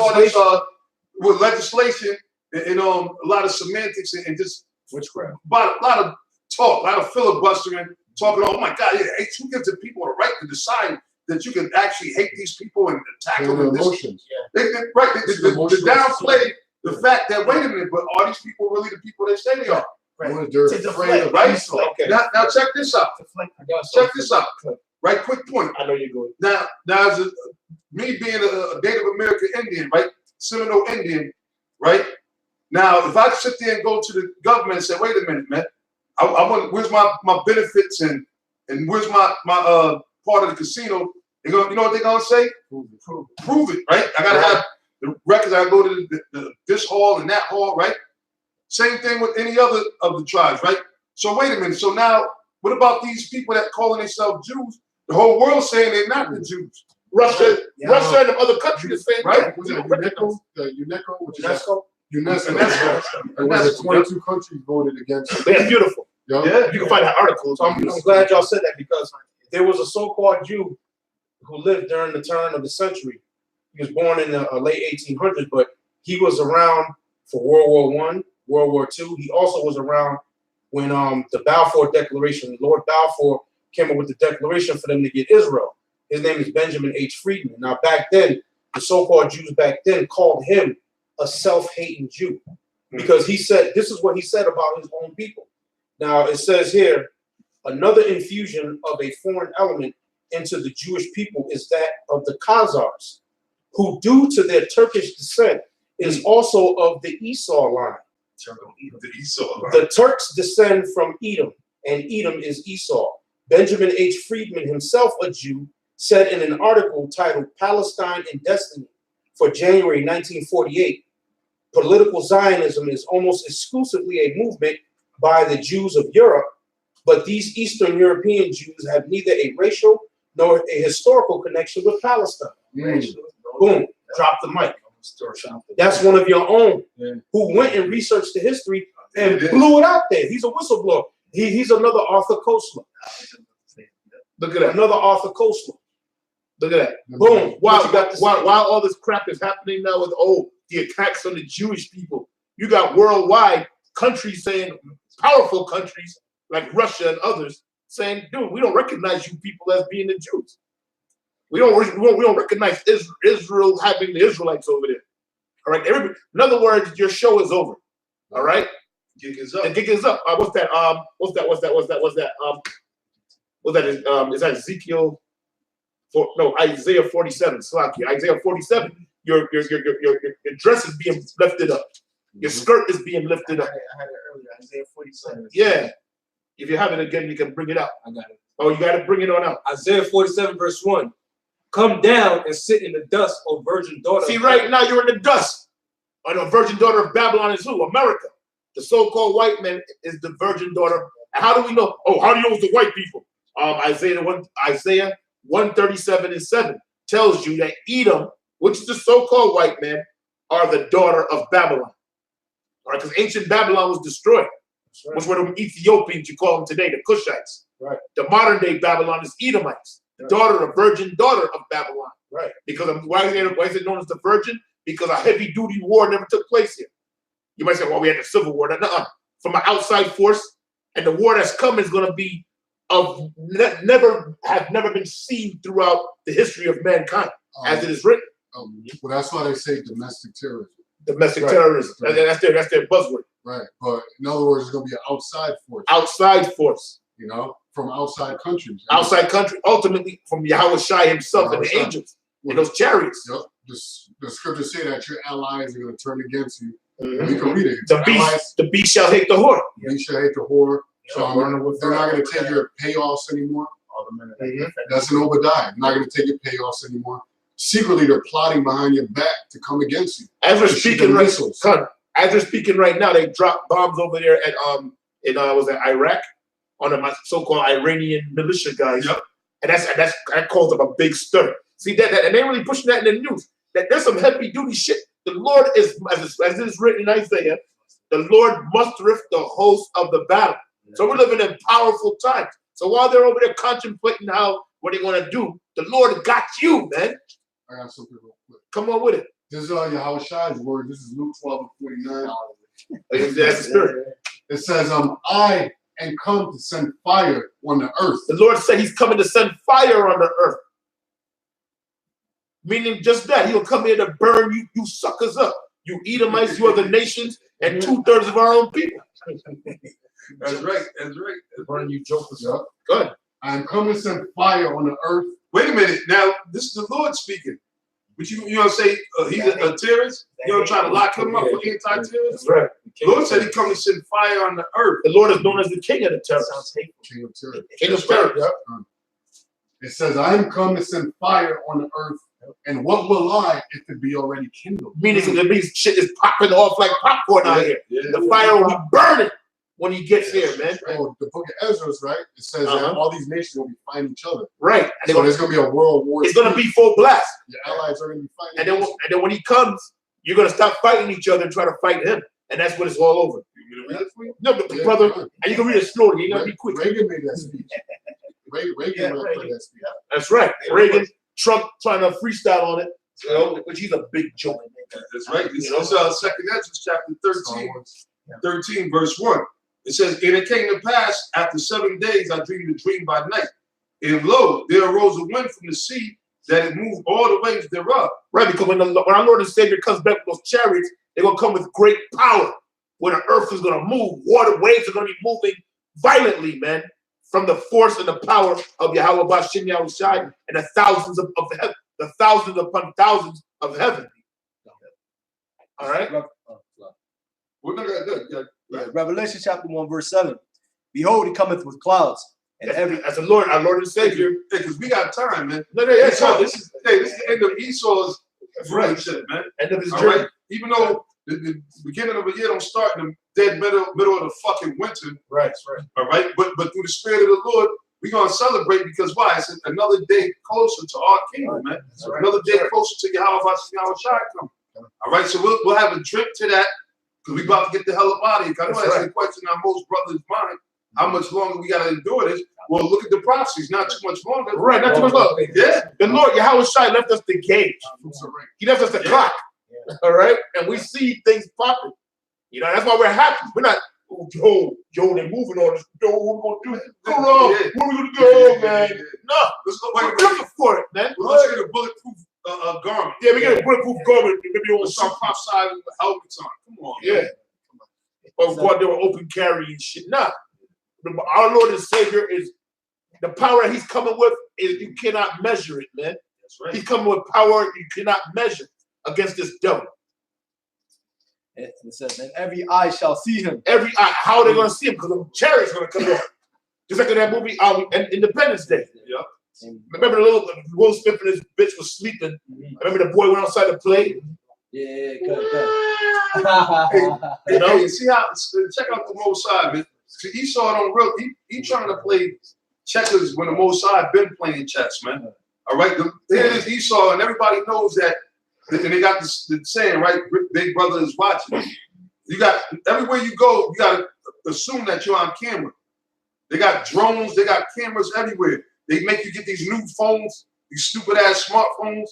all this with legislation and a lot of semantics and just witchcraft. But a lot of talk, a lot of filibustering, talking. Oh my God, yeah, who gives the people the right to decide that you can actually hate these people and attack them? And emotions. They downplay the fact that wait a minute, but are these people really the people they say they are? Right. They're afraid of right? Esau. Okay. Now check this out. Check this out. Right, quick point. I know you're going. Now as me being a Native American Indian, right, Seminole Indian, right. Now, if I sit there and go to the government and say, wait a minute, man, I want where's my benefits and where's my part of the casino? You know what they're gonna say? Prove it, right? I gotta have the records. I go to this hall and that hall, right? Same thing with any other of the tribes, right? So wait a minute. So now, what about these people that calling themselves Jews? The whole world saying they're not the Jews. Russia and the other countries the same right? Was it UNESCO? The UNESCO, which is UNESCO. And where the 22 countries voted against it. They're beautiful. Yeah, you can find that article. So I'm glad y'all said that, because there was a so-called Jew who lived during the turn of the century. He was born in the late 1800s, but he was around for World War I, World War II. He also was around when the Balfour Declaration, Lord Balfour came up with the declaration for them to get Israel. His name is Benjamin H. Friedman. Now, back then, the so-called Jews back then called him a self-hating Jew, because he said, this is what he said about his own people. Now, it says here, another infusion of a foreign element into the Jewish people is that of the Khazars, who, due to their Turkish descent, is also of the Esau line. The Esau. The Turks descend from Edom, and Edom is Esau. Benjamin H. Friedman, himself a Jew, said in an article titled Palestine and Destiny for January 1948, political Zionism is almost exclusively a movement by the Jews of Europe, but these Eastern European Jews have neither a racial nor a historical connection with Palestine. Boom, drop the mic. That's one of your own who went and researched the history and blew it out there. He's a whistleblower. He's another Arthur Koestler. Look at that. Another Arthur Koestler. Look at that. Boom. While all this crap is happening now with the attacks on the Jewish people, you got worldwide countries saying, powerful countries like Russia and others saying, dude, we don't recognize you people as being the Jews. We don't recognize Israel having the Israelites over there. All right. In other words, your show is over. All right. Gig is up. The gig is up. What's that? Is that Ezekiel? Isaiah 47. Slaki. Isaiah 47. Your dress is being lifted up. Your skirt is being lifted up. I had it earlier. Isaiah 47. Yeah. If you have it again, you can bring it out. I got it. Oh, you got to bring it on out. Isaiah 47 verse 1. Come down and sit in the dust, O virgin daughter. See, right now you're in the dust. And the virgin daughter of Babylon is who? America. The so-called white man is the virgin daughter. And how do we know? Oh, how do you know it's the white people? Isaiah 137:7 tells you that Edom, which is the so-called white man, are the daughter of Babylon. All right, because ancient Babylon was destroyed, Right. which were the Ethiopians, you call them today, the Cushites. Right. The modern day Babylon is Edomites, the virgin daughter of Babylon. Right. Because why is it known as the virgin? Because a heavy duty war never took place here. You might say, well, we had the Civil War. Nuh-uh. From an outside force, and the war that's coming is going to be never been seen throughout the history of mankind, as it is written. Well, that's why they say domestic terrorism. Domestic terrorism. Right. That's their buzzword. Right. But in other words, it's going to be an outside force. Outside force. You know, from outside countries. Outside country, ultimately from Yahweh Shai himself and the Yahweh Shai. angels in those chariots. Yep. The scriptures say that your allies are going to turn against you. Mhm. We can read it. The beast shall hate the whore. You shall hate the whore. Yeah, They're not going to take your payoffs anymore. Mhm. That's in Obadiah. They're not going to take your payoffs anymore. Secretly, they're plotting behind your back to come against you. As we're To shoot speaking the right, missiles. as we're speaking right now, they dropped bombs over there at was that Iraq on the so-called Iranian militia guys. Yep. And that caused up a big stir. See that and they really pushing that in the news. That there's some heavy duty shit. The Lord is, as it is written in Isaiah, the Lord mustereth the host of the battle. So we're living in powerful times. So while they're over there contemplating what they're gonna do, the Lord got you, man. I got something real quick. Come on with it. This is Yahweh Shai's word. This is Luke 12:49. That's the spirit. It says, I am come to send fire on the earth. The Lord said he's coming to send fire on the earth. Meaning just that. He'll come here to burn you suckers up. You Edomites, you other nations, and 2/3 of our own people. That's right. That's right. Burn you jokers Yep. up. Go ahead. I am come to send fire on the earth. Wait a minute. Now, this is the Lord speaking. But you don't say he's a terrorist? You don't try to lock him up for anti-terrorism? That's right. The Lord said he come to send fire on the earth. The Lord is known as the King of the terror. Sounds hateful. King of terror. King of terror. Yep. It says, I am come to send fire on the earth. And what will I if it be already kindled? Meaning it means shit is popping off like popcorn out here. Yeah. The fire will be burning when he gets here, man. Oh, the book of Ezra's, right? It says that all these nations will be fighting each other. Right. And So there's going to be a world war. it's going to be full blast. Your allies are going to be fighting. And then when he comes, you're going to stop fighting each other and try to fight him. And that's when it's all over. You want me to read it for you? No, but Yeah, brother, go ahead. and you can read it slowly. You got to be quick. Reagan made that speech. Reagan made that speech. That's right. Reagan, Trump trying to freestyle on it. You know, which he's a big joke. That's right. This is 2 Ezra chapter 13, verse 1. It says, and it came to pass after 7 days I dreamed a dream by night. And lo, there arose a wind from the sea that it moved all the waves thereof. Right, because when our Lord and Savior comes back with those chariots, they're going to come with great power. Where the earth is going to move, water waves are going to be moving violently, man. from the force and the power of Yahweh Bashim Yahushai and the thousands of heaven, the thousands upon thousands of heaven. All right? We're not gonna do Yeah, Revelation chapter 1, verse 7. Behold, he cometh with clouds, and every as the Lord, our Lord and Savior. because we got time, man. No, yeah, Esau, this is the end of Esau's relationship, man. end of his All journey. right? Even though the beginning of the year don't start in the dead middle of the fucking winter, Right. all right? But through the Spirit of the Lord, we're gonna celebrate because why? It's another day closer to our kingdom, man. Right. Another day closer to Yahweh Shai come. All right, so we'll have a drink to that because we about to get the hell up out of here. I know That's that's the question on most brothers' mind. How much longer we gotta endure this? Well, look at the prophecies. Not too much longer. Right, not too much longer. Yeah. The Lord Yahweh Shai left us the gauge. He left us the clock. All right, and we see things popping. You know, that's why we're happy. We're not, oh, Joe, they're moving on us. Joe, what we gonna do? Hold on, Yeah. where we gonna go, man? No, Let's go. we're looking for it, man. Let's get a bulletproof garment. Yeah, we get a bulletproof garment. Maybe on Let's start some, prophesy with helmets on. Come on. yeah. Or go out there with open carry and shit. Nah, our Lord and Savior is the power He's coming with. Is you cannot measure it, man. That's right. He's coming with power you cannot measure against this devil. and it says, and every eye shall see him. Every eye, how are they going to see him? Because the chariot's going to come out. Just like in that movie, Independence Day. Yeah. Remember the little Will Smith and his bitch was sleeping. I remember the boy went outside to play. Yeah, You Hey, know? you see how? Check out the Mosai, man. See, Esau don't real. He trying to play checkers when the Mosai been playing chess, man. All right. Here is Esau, and everybody knows that. And they got the saying, right? Big brother is watching. You got everywhere you go. You got to assume that you're on camera. They got drones. They got cameras everywhere. They make you get these new phones, these stupid ass smartphones,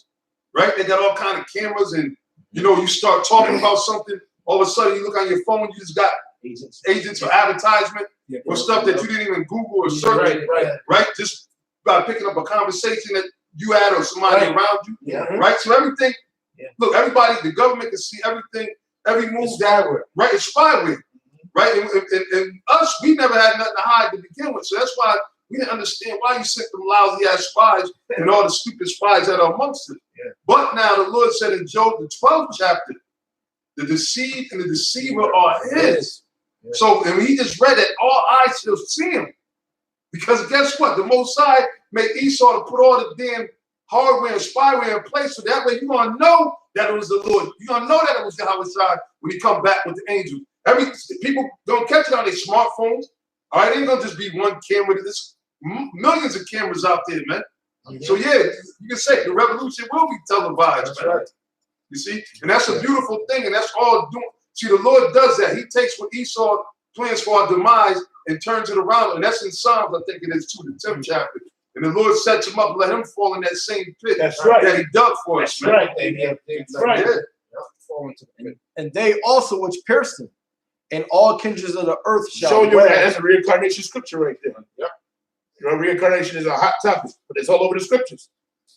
right? They got all kind of cameras, and you know, you start talking about something. All of a sudden, you look on your phone. You just got agents or advertisement or stuff that you didn't even Google or search. Right? Just by picking up a conversation that you had or somebody around you. Yeah. Right? So everything. Look, everybody, the government can see everything, every move that. Right? It's spyware. Right? And us, we never had nothing to hide to begin with. So that's why we didn't understand why you sent them lousy ass spies and all the stupid spies that are amongst us. Yeah. But now the Lord said in Job, the 12th chapter, the deceived and the deceiver are his. Yeah. So, and he just read that all eyes shall see him. Because guess what? The Most High made Esau to put all the damn hardware and spyware in place. So that way you're going to know that it was the Lord. You're going to know that it was Yahweh Shai when he come back with the angels. People don't catch it on their smartphones. All right, it ain't going to just be one camera. There's millions of cameras out there, man. So yeah, you can say the revolution will be televised, That's man. right. You see? And that's a beautiful thing, and that's all doing. See, the Lord does that. He takes what Esau plans for our demise and turns it around. And that's in Psalms, I think it is too, the 10th chapter. And the Lord sets him up, let him fall in that same pit That's right. that he dug for us, That's man. right. That's right. Yeah. And they also which pierced him, and all kindreds of the earth shall Showing you wail. that that's a reincarnation scripture right there. Yep. You know, reincarnation is a hot topic, but it's all over the scriptures.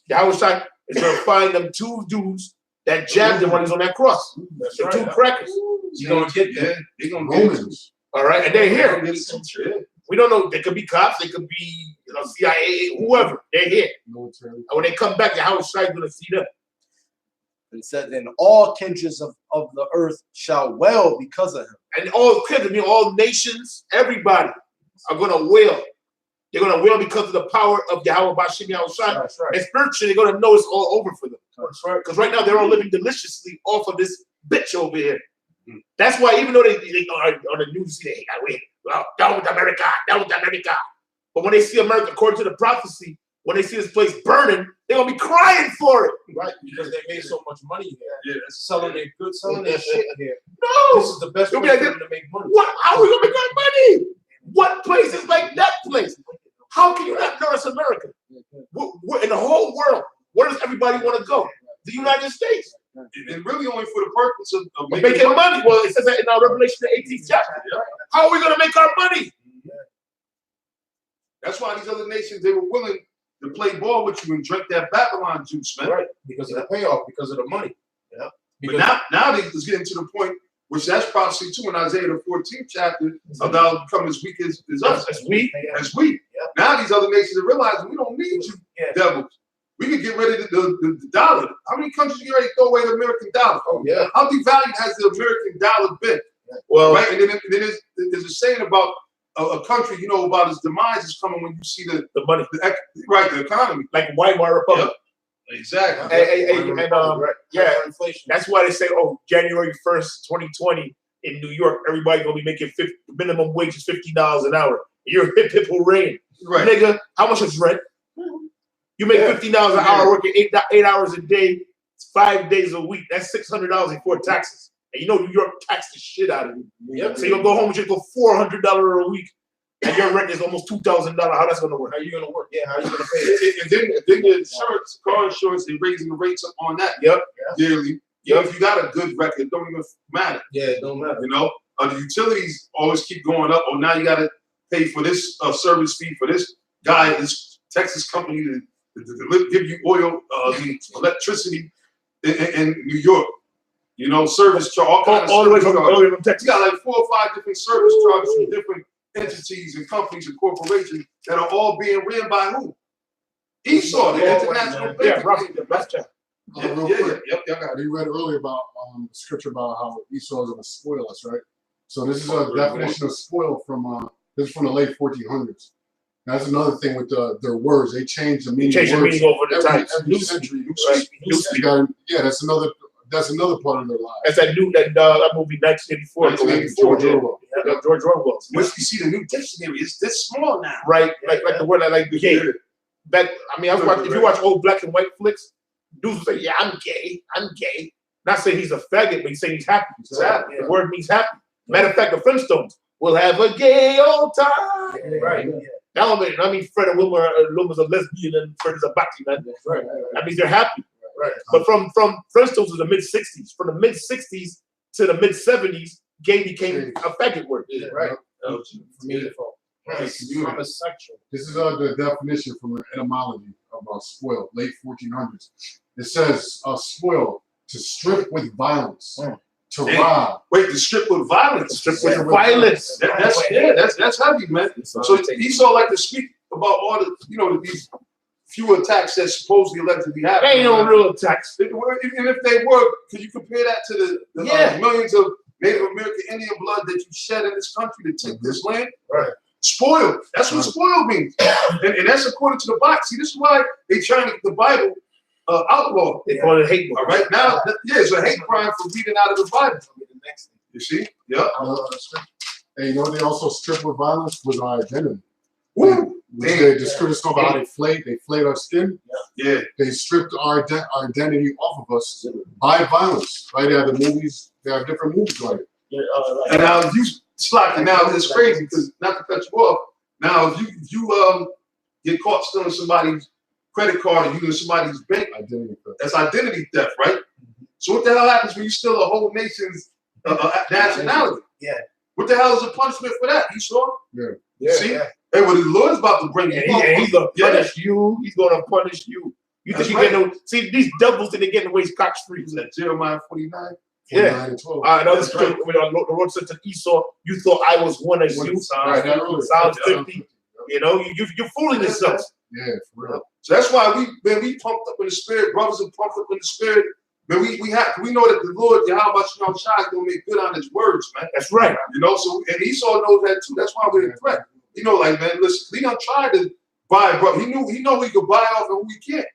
Yahweh Shai is going to find them two dudes that jabbed him when he's on that cross. That's The right. two crackers. You're going to get Yeah, they gonna get it. Romans. All right, and they're They here. gonna get it too. Yeah. We don't know. They could be cops. They could be CIA, whoever. They're here. Military. And when they come back, Yahweh Shai is going to see them. It said, and all kindreds of the earth shall wail because of him. And all kids, I mean, all nations, everybody are going to wail. They're going to wail because of the power of Yahweh Bashim Yahweh Shai. That's right. And spiritually, they're going to know it's all over for them. That's right. Because right now, they're all living deliciously off of this bitch over here. That's why even though they are on the news, they wait, well, down with America, down with America. But when they see America, according to the prophecy, when they see this place burning, they're going to be crying for it. Right, because they made so much money here. Yeah. Selling their goods, selling their shit here. No! This is the best You'll way be like for this. them to make money. What? How are we gonna make our money? What place is like that place? How can you not notice America? We're in the whole world. Where does everybody want to go? The United States. And really only for the purpose of Making money. Well, it says that in our Revelation, the 18th chapter. How are we gonna make our money? That's why these other nations, they were willing to play ball with you and drink that Babylon juice, man. Right, because of the payoff, because of the money. Yeah. But now they just getting to the point, which that's prophecy too in Isaiah the 14th chapter, of thou become as weak as us. That's weak. As weak. Now these other nations are realizing we don't need you, devils. We can get rid of the dollar. How many countries you ready to throw away the American dollar? Oh yeah. How devalued has the American dollar been? Well, Right, and then there's a saying about a country, you know, about its demise is coming when you see the money, the economy, like Weimar Republic. Yep. Exactly. Yeah, inflation. That's why they say, oh, January 1st, 2020, in New York, everybody gonna be making minimum wage is $50 an hour. You're hip hip hooray, Right. Nigga, how much is rent? You make $50 an hour working 8 hours a day, 5 days a week. That's $600 before taxes. And you know New York taxed the shit out of you. Yep. So you'll go home and just go $400 a week, and your rent is almost $2,000. How that's gonna work? How you gonna work? Yeah, how you gonna pay it? And then the insurance, car insurance, they're raising the rates up on that yearly. If you got a good record, it don't even matter. Yeah, it don't matter. You know, the utilities always keep going up. Oh, now you got to pay for this service fee for this guy, this Texas company to give you oil, electricity in New York. You know, service charge, all the way from Texas. You got like 4 or 5 different service charges from different entities and companies and corporations that are all being ran by who? Esau, the international bank. Real quick, you read earlier about the scripture about how Esau is going to spoil us, right? So this is a definition of spoil from this is from the late 1400s. That's another thing with their words. They change the meaning. Change the meaning over the time. Every century. Right. That's another part of their lives. That's that movie 1984. George Orwell. Which you see the new dictionary is this small now. Right, like the word like gay. Back, I mean, if you watch old black and white flicks, dudes say, "Yeah, I'm gay. Not saying he's a faggot, but he's saying he's happy. The word means happy. Matter of fact, the Flintstones will have a gay old time. Right. That mean Fred and Wilma's a lesbian and Fred is a bati, man. Right. That means they're happy. Right. But from Flintstones to the mid '60s, from the mid '60s to the mid '70s, gay became a faggot word. Yeah, right. This is the definition from the etymology of spoil, late 1400s. It says spoil, to strip with violence, to rob. Wait, to strip with violence? Strip with violence. That's heavy, man. So Esau like to speak about all the, these few attacks that supposedly allegedly happened. They ain't no real attacks. And if they were, could you compare that to the millions of Native American Indian blood that you shed in this country to take this land? Right. Spoiled. That's what spoiled means. And that's according to the Bible. See, this is why they trying to get the Bible outlawed. They call it hate. All right. Now, it's a hate crime for reading out of the Bible. You see? Yep. And you know what they also strip with violence was our identity. Woo! The scriptures talk about how they flayed our skin. Yeah. They stripped our identity off of us by violence. Right? They have the movies. They have different movies like it. And now you slacking now, it's crazy because not to cut you off. Now if you get caught stealing somebody's credit card or using somebody's bank, that's identity theft, right? So what the hell happens when you steal a whole nation's nationality? Yeah. What the hell is the punishment for that? You saw? Yeah. See? Hey, well, the Lord's about to bring you. He's gonna punish you. He's gonna punish you. You think you get no? See, these devils think they get away scotch free. Is that Jeremiah 49? Yeah. Another scripture. When the Lord said to Esau, "You thought I was one as you." Psalms 50. You know, you're fooling yourself. Yeah, for real. So that's why we pumped up in the spirit, brothers, and pumped up in the spirit. Man, we know that the Lord Yahweh Shalom Shai is gonna make good on his words, man. That's right. You know, so and Esau knows that too. That's why we're in threat. You know, like, man, listen, we don't try to buy, bro. He know we could buy off and we can't.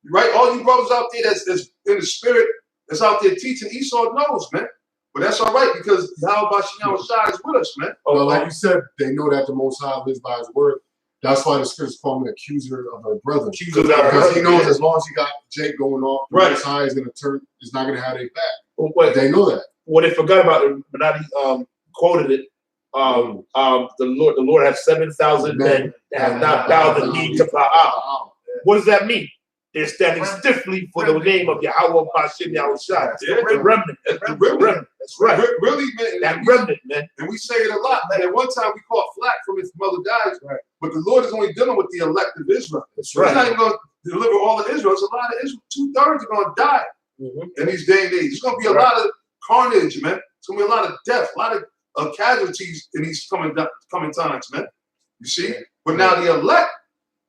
Right? All you brothers out there that's in the spirit, that's out there teaching, Esau knows, man. But that's all right because Yahweh Shalom Shai is with us, man. Well, like you said, they know that the Most High lives by his word. That's why the scriptures call him an accuser of our brother. Because he knows as long as he got Jake going off, the Most High is not gonna have their back. Well, they know that. What they forgot about it, Bernardi quoted it. The Lord has 7,000 men that have not bowed the knee to Baal. What does that mean? They're standing stiffly for the name of Yahweh Bashim Yahushua. The remnant. That's right. Really, man. That remnant, man. And we say it a lot, man. At one time we caught flack from his mother guys, but the Lord is only dealing with the elect of Israel. That's right. He's not even going to deliver all of Israel. It's a lot of Israel. 2/3 are going to die in these day and age. There's going to be a lot of carnage, man. It's going to be a lot of death, a lot of casualties in these coming times, man. You see? But now the elect,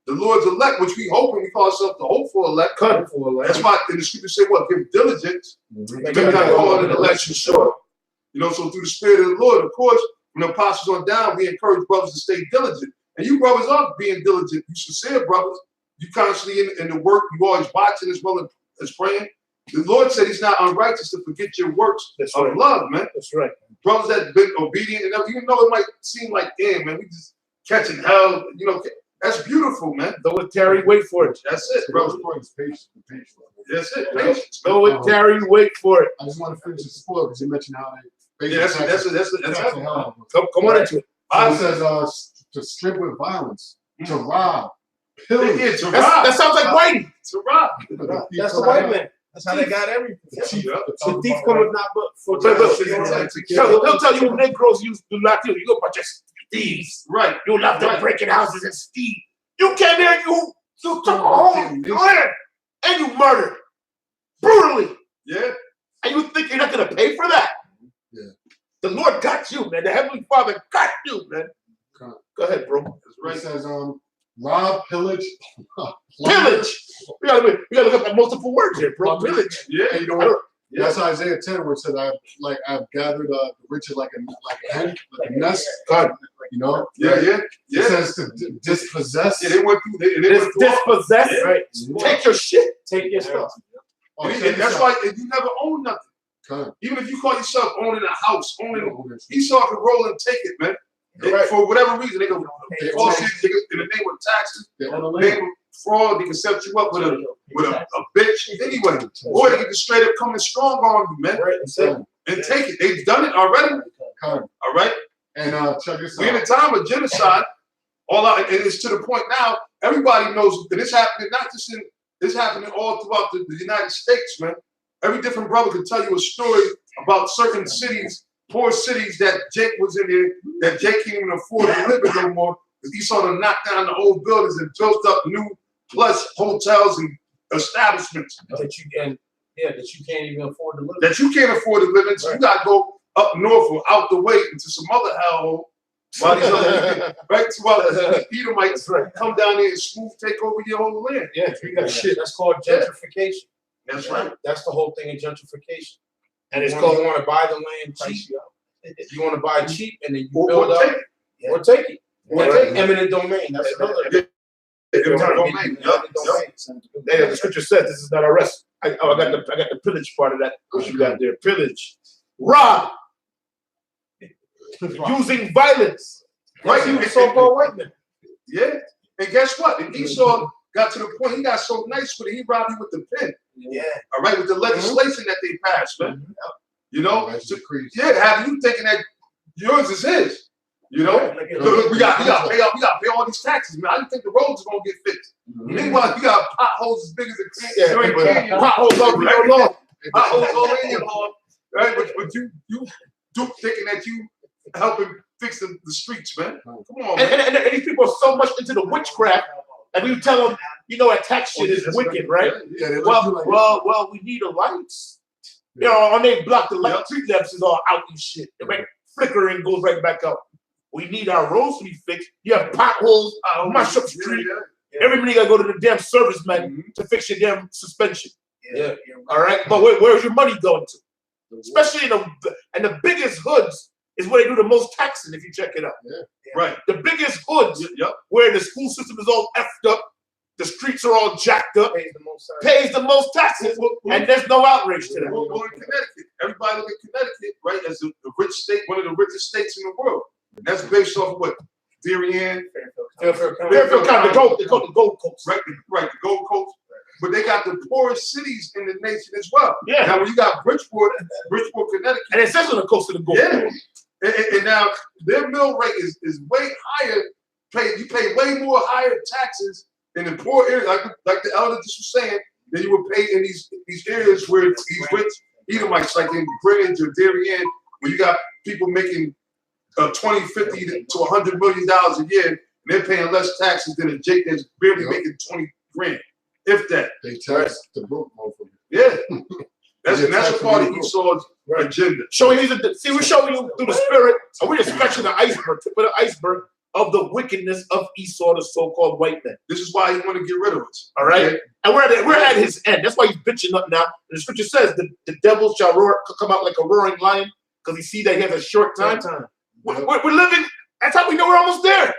the Lord's elect, which we hope and we call ourselves the hopeful elect. That's why in the scripture say what? Give diligence. Give not calling an election short. You know, so through the Spirit of the Lord, of course, when the apostles on down, we encourage brothers to stay diligent. And you brothers are being diligent. You sincere brothers. You constantly in the work. You always watching as well as praying. The Lord said he's not unrighteous to forget your works of love, man. That's right. Brothers that been obedient and even though it might seem like, damn, man, we just catching hell, you know, that's beautiful, man. Though it tarry, wait for it. That's it, bro. Patience. That's it. Patience. Though it tarry, wait for it. I just want to finish this spoil because you mentioned how they. Yeah, that's Come on into it. It says to strip with violence, to rob, pillage. Yeah, to rob. That sounds like Whitey. To rob. That's the white man. That's how they got everything. The thief cometh not but for He'll tell you Negroes do not do. You go bunch of thieves. Right. You love to break in houses and steal. You came there, you took a home land and you murdered brutally. Yeah. And you think you're not gonna pay for that? Yeah. The Lord got you, man. The Heavenly Father got you, man. Go ahead, bro. That's right. It says rob, pillage, Pillage. We gotta look up at multiple words here, bro. Pillage. Yeah. You know, that's Isaiah 10, where it said, I've gathered the riches like a hen, like a nest. God. You know? Yeah. It says to dispossess. Yeah, they went through. They went through Dispossess. Yeah. Right. Take your shit. Take your stuff. And that's why you never own nothing. Okay. Even if you call yourself owning a house, Esau can roll and take it, man. Right. For whatever reason, they go in the name of taxes, They own the name land. of fraud, they can set you up with a bitch. Anyway, or they can just straight up come in strong on you, man, and take it. They've done it already. Okay. All right. And check this We're in a out. time of genocide. And it's to the point now. Everybody knows that it's happening. Not just in. It's happening all throughout the United States, man. Every different brother can tell you a story about certain cities, poor cities that Jake was in there, that Jake can't even afford to live in no more. He saw them knock down the old buildings and built up new plush hotels and establishments that you can't even afford to live in. that you can't afford to live in. So you gotta go up north or out the way into some other hellhole. While these other while the Edomites come down there and smooth take over your whole land. Yeah, you got shit. That's called gentrification. That's right. That's the whole thing in gentrification. And it's you called want to buy the land cheap. You want to buy cheap and then you Or build up take it. or take it. Or Right. take eminent domain. That's another. Eminent domain. Yup. Yeah, the scripture says this is not a rest. I got the pillage part of that. What you got there? Pillage, rob, using violence. Right. You so-called white man. Yeah. And guess what? And Esau got to the point, he got so nice with it, he robbed you with the pen. Yeah. All right, with the legislation that they passed, man. You know? So, yeah, having you thinking that yours is his. You know? We got to pay all these taxes, man. How do you think the roads are gonna get fixed? Meanwhile, you got potholes as big as a canyon. Potholes all your lawn. Potholes all in your lawn. Right? But you thinking that you helping fix the streets, man. Come on, man. And these people are so much into the witchcraft, and we tell them, you know, that tax shit is wicked, right? Well, we need the lights. You know, and they block the light. Street lamps is all out and shit. It might flicker and goes right back up. We need our roads to be fixed. You have potholes, mash up street. Everybody got to go to the damn serviceman to fix your damn suspension. Yeah. All right, but where's your money going to? Especially in the biggest hoods is where they do the most taxing. If you check it out, Right. the biggest hoods where the school system is all effed up, the streets are all jacked up, pays the most taxes, and there's no outrage to that. We'll go to Connecticut. Everybody look at Connecticut, right, as a rich state, one of the richest states in the world. And that's based off of what? Darien, Fairfield County, they call it the Gold Coast. Right, the Gold Coast. But they got the poorest cities in the nation as well. Yeah. Now, when you got Bridgeport, Connecticut. And it says on the coast of the Gold Coast. And now their mill rate is way higher. You pay way more higher taxes in the poor areas, like the elder just was saying, than you would pay in these areas where these rich Edomites, like in Bridge or Darien, where you got people making $20, $50 to $100 million a year, and they're paying less taxes than a Jake that's barely making 20 grand, if that. They tax the broke motherfucker. Yeah. That's a part of Esau's agenda. We're showing you through the spirit, and we're just scratching the iceberg, tip of the iceberg of the wickedness of Esau, the so-called white man. This is why he want to get rid of us. All right, Okay? and we're at his end. That's why he's bitching up now. And the scripture says the devil shall come out like a roaring lion because he see that he has a short time. We're living. That's how we know we're almost there.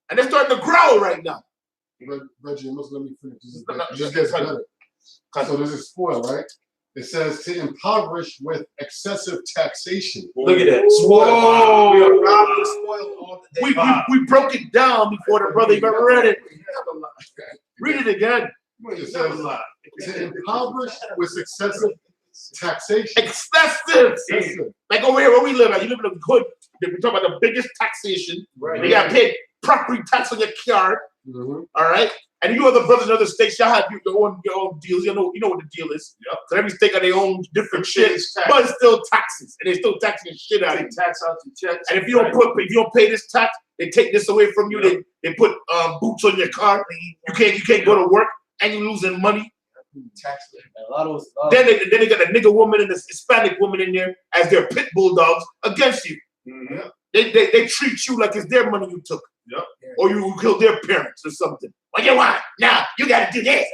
And they're starting to growl right now. Reggie, you must let me finish. It just gets better. So this is spoil, right? It says to impoverish with excessive taxation. Look at that. Spoil. We are robbed and spoiled all the day. We broke it down before the brother even read it. Read it again. It says to impoverish with excessive taxation. Excessive. Like over here where we live at, you live in a good, we're talking about the biggest taxation. Right. You got to pay property tax on your car. All right. And you other brothers in other states, y'all have your own deals. You know what the deal is. Yep. So every state got their own different shit, but it's still taxes, and they're still taxing the shit out of you. Tax out your checks. And if you don't pay this tax, they take this away from you. Yep. They put boots on your car. You can't go to work, and you're losing money. Then they got a nigger woman and a Hispanic woman in there as their pit bulldogs against you. Mm-hmm. They treat you like it's their money you took. Yep. Or you killed their parents or something. What you want? Now you gotta do this.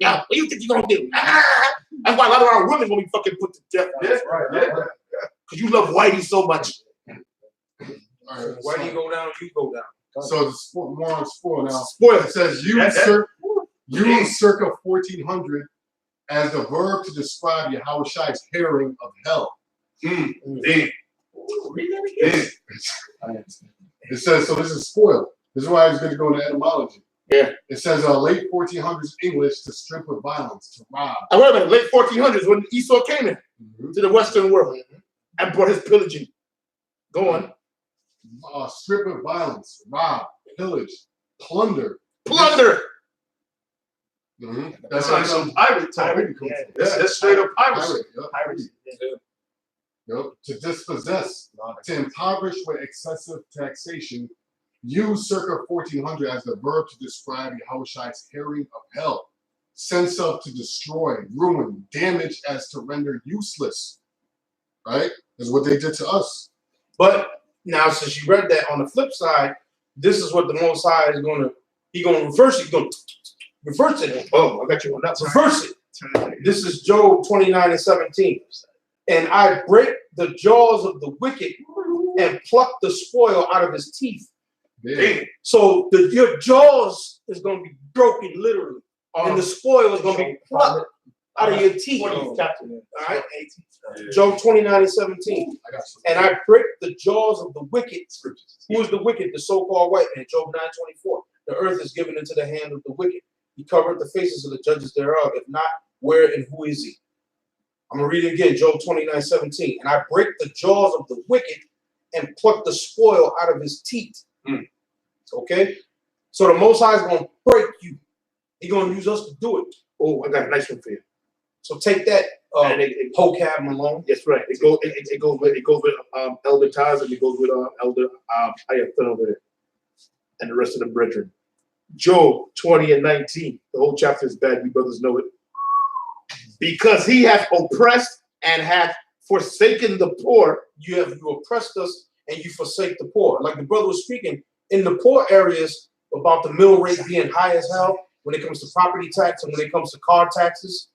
Now what you think you gonna do? That's why a lot of our women when we fucking put to death. Yeah, right. Yeah. Because you love Whitey so much. All right, Why do you go down? You go down. So more on spoil now. Spoil. It says use circa 1400 as the verb to describe Yahushua's herring of hell. Damn. It says, so this is spoiled. This is why I was going to go into etymology. Yeah. It says late 1400s English to strip with violence, to rob. Wait a minute, late 1400s when Esau came in to the Western world and brought his pillaging. Go on. Strip with violence, rob, pillage, plunder. Plunder. That's like some pirate type. That's straight up piracy. Piracy. Yep. To dispossess, to impoverish with excessive taxation. Use circa 1400 as the verb to describe Yahushua's herring of hell. Sense of to destroy, ruin, damage as to render useless. Right? Is what they did to us. But now, since you read that, on the flip side, this is what the Most High is going to, he's going to reverse it. He's going to reverse it. Oh, I got you on that. Reverse it. This is Job 29:17. And I break the jaws of the wicked and pluck the spoil out of his teeth. Yeah. So your jaws is going to be broken literally. And the spoil is going to be plucked out of your teeth. All right? Job 29:17. And I break the jaws of the wicked. Who is the wicked? The so-called white man. Job 9:24. The earth is given into the hand of the wicked. He covered the faces of the judges thereof. If not, where and who is he? I'm going to read it again. Job 29:17. And I break the jaws of the wicked and pluck the spoil out of his teeth. Okay? So the Most High is going to break you. He's going to use us to do it. Oh, I got a nice one for you. So take that, Hokab Malone. That's right. It goes with Elder Taz and it goes with Elder Ayathan over there and the rest of the brethren. Job 20:19. The whole chapter is bad. You brothers know it. Because he hath oppressed and hath forsaken the poor. You oppressed us and you forsake the poor. Like the brother was speaking, in the poor areas about the mill rate being high as hell when it comes to property tax and when it comes to car taxes.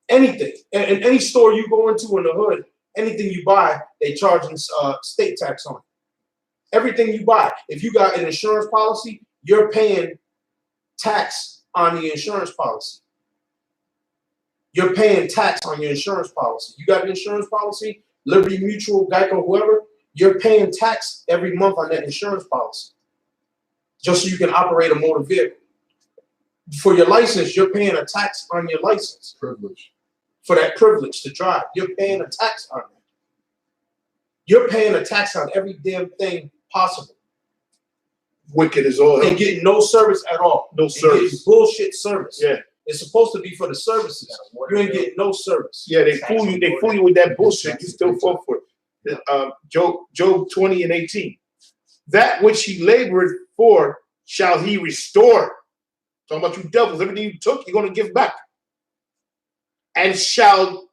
Anything. And any store you go into in the hood, anything you buy, they charging state tax on it. Everything you buy. If you got an insurance policy, you're paying tax on the insurance policy. You're paying tax on your insurance policy. You got an insurance policy, Liberty Mutual, Geico, whoever, you're paying tax every month on that insurance policy. Just so you can operate a motor vehicle. For your license, you're paying a tax on your license. Privilege. For that privilege to drive. You're paying a tax on that. You're paying a tax on every damn thing possible. Wicked as all. And getting no service at all. No service. Bullshit service. Yeah. It's supposed to be for the services. You ain't getting no service. Yeah, they fool you. They fool you with that bullshit. You still fall for it. Job 20:18. That which he labored for shall he restore. Talking about you devils. Everything you took, you're going to give back. And shall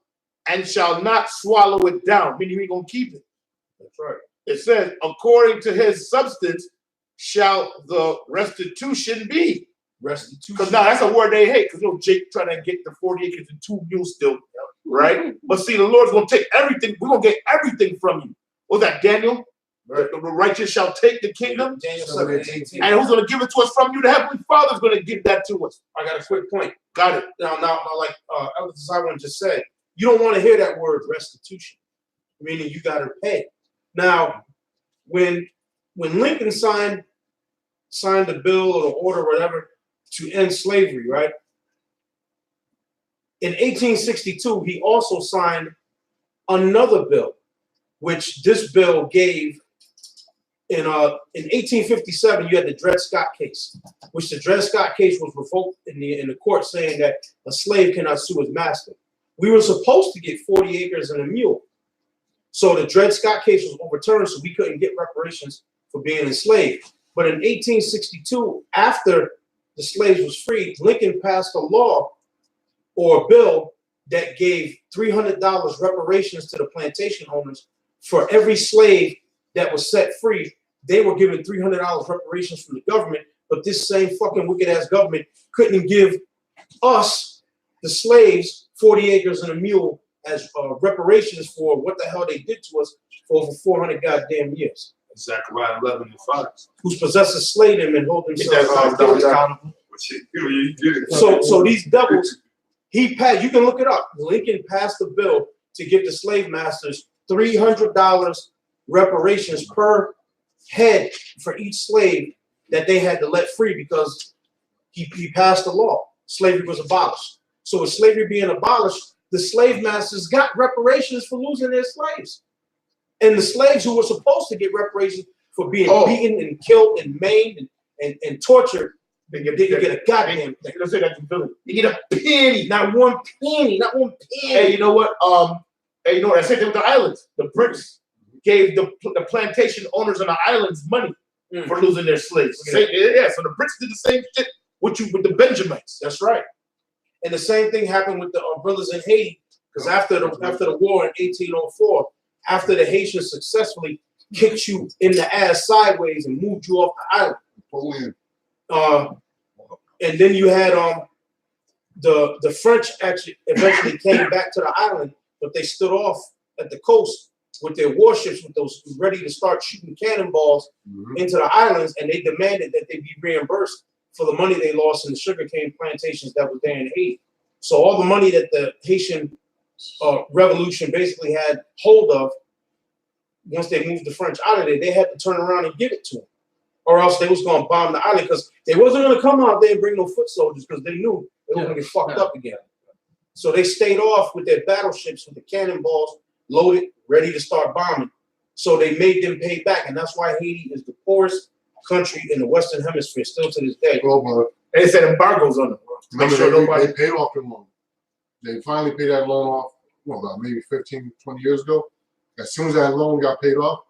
not swallow it down. Meaning you ain't going to keep it. That's right. It says, according to his substance shall the restitution be. Restitution. Because now that's a word they hate. Because Jake trying to get the 40 acres and 2 mules still, right? But see, the Lord's gonna take everything. We're gonna get everything from you. What's that, Daniel? Right. The righteous shall take the kingdom. Daniel 7:18. And who's gonna give it to us from you? The Heavenly Father's gonna give that to us. I got a quick point. Got it. Now, like Elder Simon just said, you don't want to hear that word restitution, meaning you got to pay. Now, when Lincoln signed the bill or the order, or whatever, to end slavery, right? In 1862, he also signed another bill, which this bill gave. In 1857, you had the Dred Scott case, which the Dred Scott case was revoked in the court, saying that a slave cannot sue his master. We were supposed to get 40 acres and a mule. So the Dred Scott case was overturned, so we couldn't get reparations for being enslaved. But in 1862, after the slaves was freed, Lincoln passed a law or a bill that gave $300 reparations to the plantation owners for every slave that was set free. They were given $300 reparations from the government, but this same fucking wicked ass government couldn't give us, the slaves, 40 acres and a mule as reparations for what the hell they did to us for over 400 goddamn years. Zechariah 11:5. Whose possessors slayed him and hold themselves accountable. So these devils, he passed. You can look it up. Lincoln passed a bill to give the slave masters $300 reparations per head for each slave that they had to let free, because he passed a law. Slavery was abolished. So with slavery being abolished, the slave masters got reparations for losing their slaves. And the slaves who were supposed to get reparations for being beaten and killed and maimed and tortured, they didn't get a goddamn thing. You get a penny. Not one penny. Not one penny. Hey, you know what? Hey, you know what? I said with the islands. The Brits gave the plantation owners on the islands money for losing their slaves. Yeah, so the Brits did the same shit with the Benjamites. That's right. And the same thing happened with the brothers in Haiti, because after the war in 1804, after the Haitians successfully kicked you in the ass sideways and moved you off the island, and then you had the French actually eventually came back to the island, but they stood off at the coast with their warships, with those ready to start shooting cannonballs into the islands, and they demanded that they be reimbursed for the money they lost in the sugarcane plantations that was there in Haiti. So all the money that the Haitian revolution basically had hold of, once they moved the French out of there, they had to turn around and give it to them, or else they was going to bomb the island, because they wasn't going to come out there and bring no foot soldiers, because they knew they were going to get fucked up again. So they stayed off with their battleships with the cannonballs loaded, ready to start bombing. So they made them pay back, and that's why Haiti is the poorest country in the Western Hemisphere still to this day. Well, They said embargoes on them. they paid off the loan. They finally paid that loan off, about maybe 15, 20 years ago. As soon as that loan got paid off,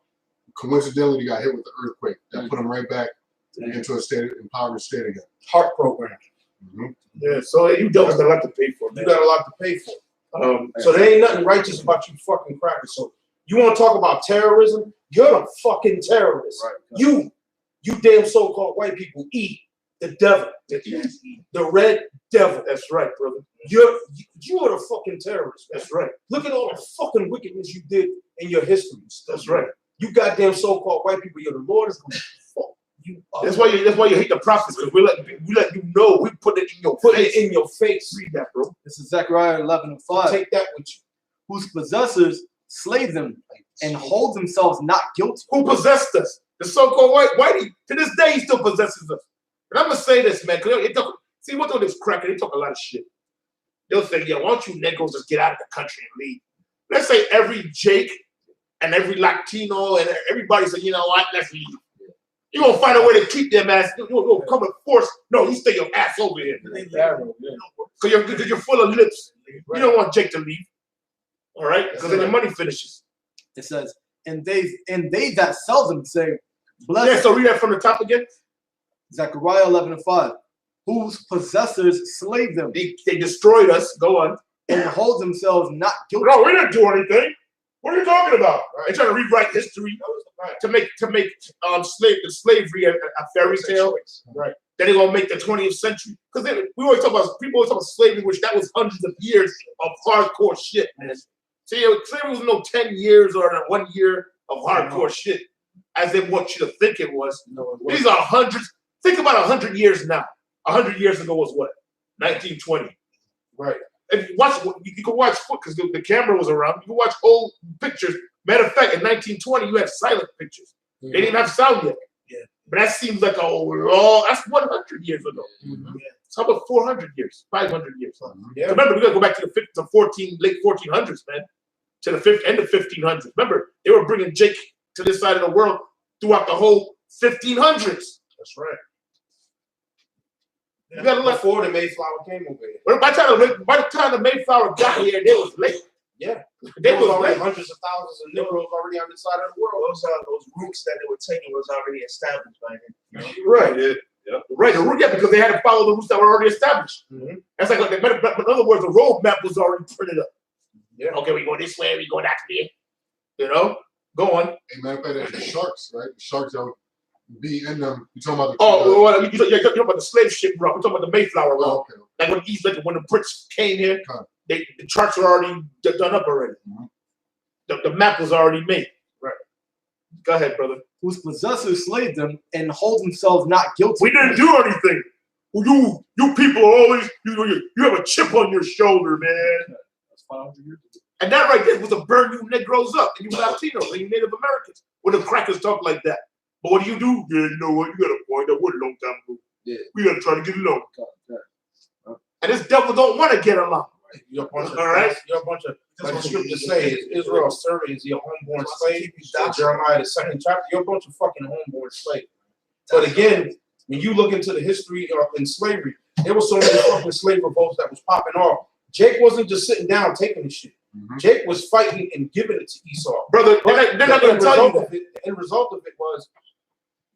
coincidentally, they got hit with the earthquake. That put them right back into a impoverished state again. Heart program. Yeah, so you don't have a lot to pay for. You got a lot to pay for. So there ain't nothing righteous about you fucking crackers. So you want to talk about terrorism? You're the fucking terrorist. Right. You damn so-called white people eat the devil, the red devil. That's right, brother. You are the fucking terrorist. That's right. Look at all the fucking wickedness you did in your history. That's right. You goddamn so-called white people. You're the Lord is going to fuck you up. That's why you hate the prophets, because we let you know. We put it in your face. It in your face. Read that, bro. This is Zechariah 11:5. Take that with you. Whose possessors slay them and hold themselves not guilty. Who possessed us? The so-called whitey. To this day, he still possesses us. And I'm gonna say this, man. See what this cracker? They talk a lot of shit. They'll say, "Yeah, why don't you Negroes just get out of the country and leave?" Let's say every Jake and every Latino and everybody say, "You know what? Let's leave." You're gonna find a way to keep them ass. You'll come and force. No, you stay your ass over here. Because you're full of lips. You don't want Jake to leave. All right? Because then your money finishes. It says, and they that sell them say, blessed. Yeah, so read that from the top again. Zechariah 11:5. Whose possessors slay them. They destroyed us. Go on. And hold themselves not guilty. No, we didn't do anything. What are you talking about? They're trying to rewrite history to make slavery a fairy tale. Right. Then they're gonna make the 20th century because we always talk about people always talk about slavery, which that was hundreds of years of hardcore shit, man. See, slavery was no 10 years or 1 year of hardcore shit, as they want you to think it was. No, These are hundreds. Think about 100 years now. 100 years ago was what? 1920. Right. And you can watch because the camera was around. You can watch old pictures. Matter of fact, in 1920, you had silent pictures. They didn't have sound yet. Yeah. But that seems like a long. That's 100 years ago. Mm-hmm. So how about 400 years, 500 years? Yeah. Remember, we gotta go back to the late 1400s, man, to the end of 1500s. Remember, they were bringing Jake to this side of the world throughout the whole 1500s. That's right. You gotta let. Before the Mayflower came over here. By the time the Mayflower got here, they was late. Yeah. They There was was already late. hundreds of thousands of Negroes already on this side of the world. Those routes that they were taking was already established by then. Right. Yeah. Right. Because they had to follow the routes that were already established. Mm-hmm. That's like in other words, the road map was already printed up. Yeah. Okay, we go this way, we go that way. You know, go on. And matter of fact, there's the sharks, right? The sharks that would be in them. You talking about the Well, you're talking about the slave ship route. We're talking about the Mayflower route. Oh, okay. Like when the Brits came here, Okay. the charts were already done up already. Mhm. The map was already made. Right. Go ahead, brother. Whose possessors slayed them and hold themselves not guilty. We didn't do anything. You people are always you have a chip on your shoulder, man. That's 500 years ago. And that right there was to burn you Negroes up, and you Latinos, and you Native Americans. When the crackers talk like that. But what do? Yeah, you know what? You got a point. That was a long time ago. Yeah. We got to try to get along. Okay. And this devil don't want to get along. You're a bunch of, All right. You're a bunch of, like the scriptures say, is Israel serving as your homeborn slave. Jeremiah the 2nd chapter. You're a bunch of fucking homeborn slaves. But again, when you look into the history in slavery, there was so many fucking slave revolts that was popping off. Jake wasn't just sitting down taking the shit. Mm-hmm. Jake was fighting and giving it to Esau. Brother, they're not going to tell you that. The end result of it was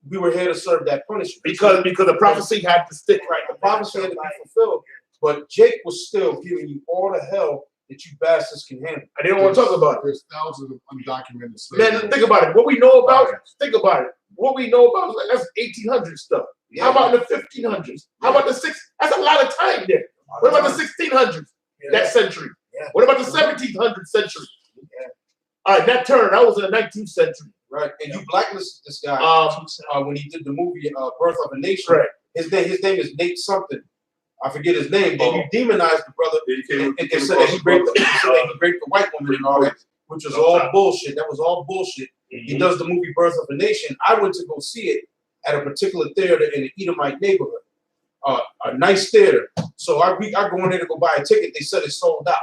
we were here to serve that punishment. Because the prophecy had to stick. Right, the prophecy had to be fulfilled. But Jake was still giving you all the hell that you bastards can handle. I didn't want to talk about it. There's thousands of undocumented slaves. Man, think about it. What we know about, think about it. What we know about, that's 1800 stuff. Yeah. How about the 1500s? How about the That's a lot of time there. What about the 1600s? That century. Yeah. What about the 1700th century? Yeah. All right, that was in the 19th century. Right, and you blacklisted this guy when he did the movie Birth of a Nation. Right. His name is Nate something. I forget his name. Then you demonized the brother and said that he raped the white woman and all that, which was all bullshit. That was all bullshit. Mm-hmm. He does the movie Birth of a Nation. I went to go see it at a particular theater in the Edomite neighborhood, a nice theater. So I go in there to go buy a ticket. They said it's sold out.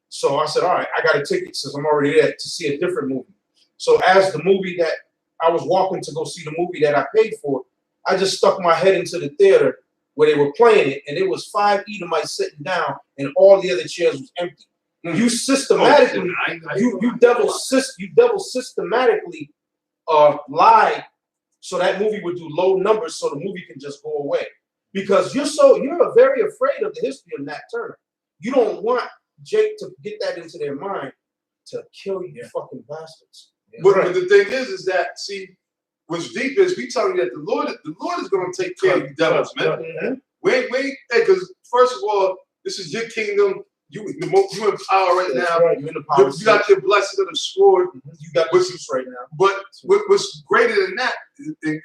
So I said, all right, I got a ticket since I'm already there to see a different movie. So as the movie that I was walking to go see the movie that I paid for, I just stuck my head into the theater where they were playing it, and it was 5 Edomites sitting down, and all the other chairs was empty. You systematically, you devil systematically lied so that movie would do low numbers so the movie can just go away. Because you're very afraid of the history of Nat Turner. You don't want Jake to get that into their mind to kill you fucking bastards. But the thing is that, see, what's deep is we telling you that the Lord is going to take care of you devils, man. Wait, because first of all, this is your kingdom. You in power right now. Right. You're in the power. You got your blessing of the sword. You got the juice right now. But what's greater than that,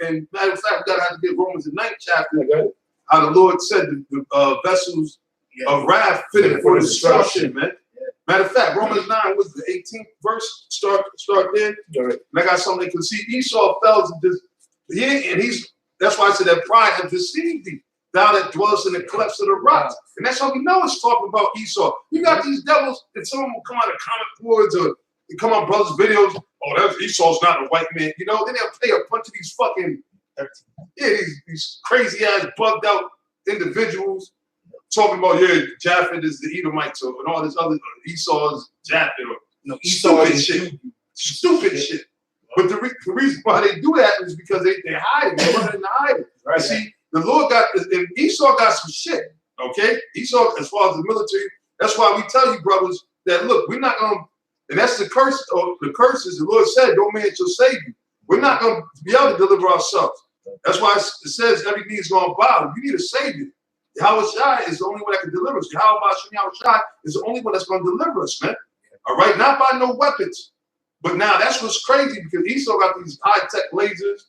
and matter of fact, we got to have to get Romans the 9th chapter, how the Lord said the vessels of wrath fitted for destruction, man. Matter of fact, Romans 9 was the 18th verse. Start there. And I got something they can see. Esau fell to this. That's why I said that pride has deceived thee. Thou that dwellest in the clefts of the rocks. And that's how we know it's talking about Esau. You got these devils, and someone will come out of comment boards or they come on brothers' videos. Oh, that's Esau's not a white man. You know, then they'll play a bunch of these fucking, these crazy ass bugged out individuals talking about, Japheth is the Edomites and all this other Esau is Japheth or stupid shit. Stupid shit. But the reason why they do that is because they hide it. They run in the hiding. Right. See, the Lord and Esau got some shit. Okay? Esau, as far as the military, that's why we tell you, brothers, that look, we're not going to, And that's the curse. Or the curse is the Lord said, "No man shall save you." We're not going to be able to deliver ourselves. That's why it says every knee is going to bow. You need a savior. Yahweh Shai is the only one that can deliver us. Yahweh Shai is the only one that's going to deliver us, man. All right, not by no weapons. But now that's what's crazy because Esau got these high-tech lasers,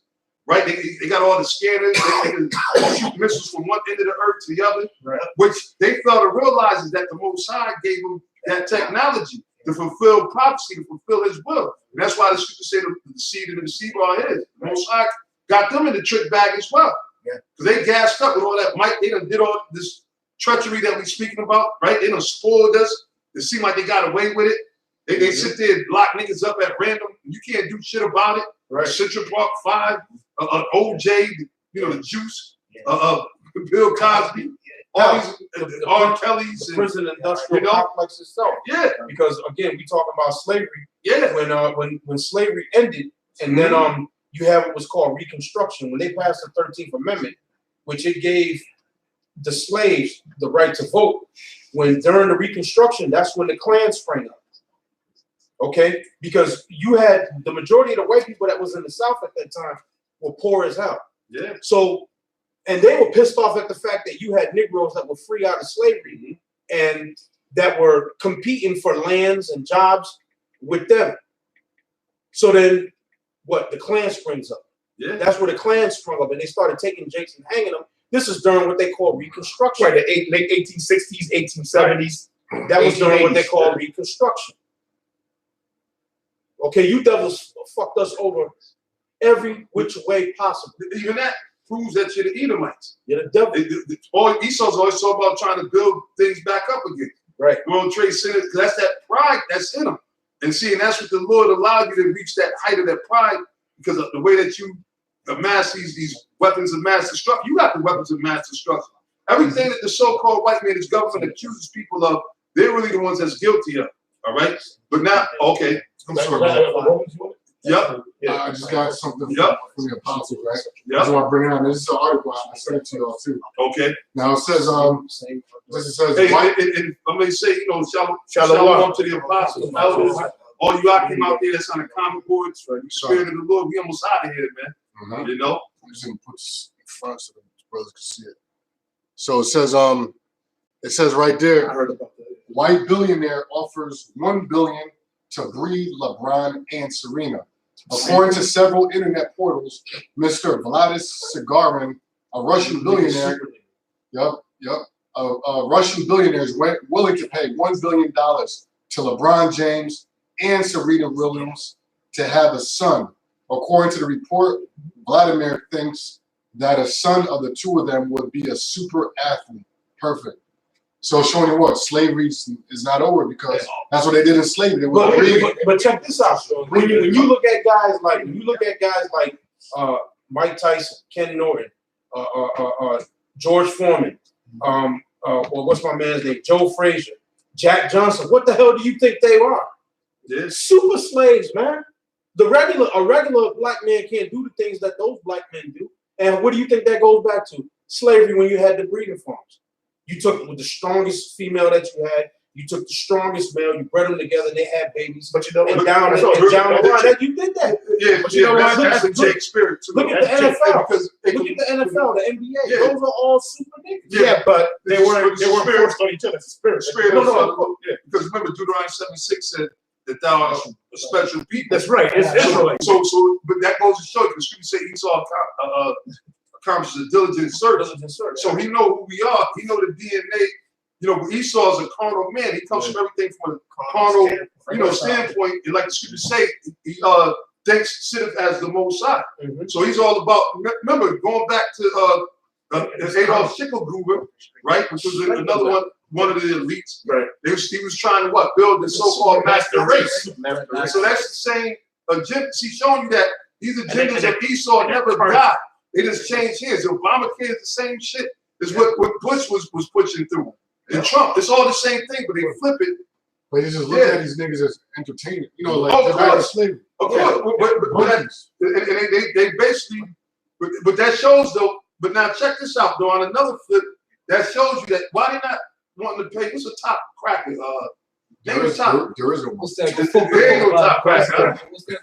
right? They got all the scanners. They can shoot missiles from one end of the earth to the other, right. Which they fail to realize is that the Most High gave them that technology to fulfill prophecy, to fulfill his will. And that's why the scripture say the seed and the deceiver are his. The Most High got them in the trick bag as well. Because they gassed up with all that might. They done did all this treachery that we're speaking about, right? They done spoiled us. It seemed like they got away with it. They sit there and lock niggas up at random. You can't do shit about it. Right. Central Park 5, OJ, the Juice, Bill Cosby, all these R. Kelly's, the prison industrial complex itself. Yeah. Because again, we talking about slavery. Yeah. When slavery ended, and then you have what was called Reconstruction. When they passed the 13th Amendment, which it gave the slaves the right to vote. When during the Reconstruction, that's when the Klan sprang up. Okay, because you had the majority of the white people that was in the South at that time were poor as hell. Yeah. So, and they were pissed off at the fact that you had Negroes that were free out of slavery and that were competing for lands and jobs with them. So then, what? The Klan springs up. Yeah. That's where the Klan sprung up, and they started taking Jakes and hanging them. This is during what they call Reconstruction. Right, the late 1860s, 1870s. Right. That was during what they call Reconstruction. Okay, you devils fucked us over every which way possible. Even that proves that you're the Edomites. You're the devil. Esau's always talking about trying to build things back up again. Right. World Trade Center, because that's that pride that's in them. And see, and that's what the Lord allowed you to reach that height of that pride because of the way that you amass these weapons of mass destruction. You got the weapons of mass destruction. Everything that the so-called white man's government accuses people of, they're really the ones that's guilty of. All right? But now, okay. I'm sorry. Yep. I just got something from the apostles, right? Yep. That's why I bring it on. This is an article I sent it to y'all too. Okay. Now it says, Hey, and I'm going to say, shalom to the apostles, elders, all you out came out there that's on the comment boards, the Spirit of the Lord, we almost out of here, man. I'm You know? just gonna put this in front so the brothers can see it. So it says right there, I heard about that. white billionaire offers $1 billion to breed LeBron and Serena. According to several internet portals, Mr. Vladis Sigarin, a Russian billionaire, a Russian billionaire is willing to pay $1 billion to LeBron James and Serena Williams to have a son. According to the report, Vladimir thinks that a son of the two of them would be a super athlete. Perfect. So showing you what slavery is not over because that's what they did in slavery. They but check this out. When you look at guys like Mike Tyson, Ken Norton, George Foreman, what's my man's name? Joe Frazier, Jack Johnson. What the hell do you think they are? Yeah. Super slaves, man. A regular black man can't do the things that those black men do. And what do you think that goes back to? Slavery when you had the breeding farms. You took the strongest female that you had. You took the strongest male. You bred them together. They had babies. But you know, and down the line, you did that. Yeah, but you know what? That's the Jake spirit too. Look at the NFL. Look at the NFL, the NBA. Yeah. Those are all super niggas. Yeah, but they weren't forced on each other. Spirit. No. Because remember, Deuteronomy 7:6 said that thou art a special people. That's right. It's Israelite. So, but that goes to show you. The scripture say Esau accomplishes a diligent search. So he know who we are. He know the DNA. You know, Esau is a carnal man. He comes from everything from a carnal, standpoint. And like the scripture say, he thinks sitteth as the Most High. So he's all about. Remember, going back to Adolf Schicklgruber, right, which was another one of the elites. Right. He was trying to build the so-called master race. So that's the same agenda. He's showing you that these agendas of Esau never died. They just changed hands. Obamacare is the same shit. It's what Bush was pushing through. And Trump, it's all the same thing, but they flip it. But you just look at these niggas as entertainment. You know, like of course. slavery. Of course. But they basically, but that shows though, but now check this out though, on another flip, that shows you that why they not wanting to pay, what's the top cracker? Name the top. There is a one. What's that? There ain't no top crack. What's that?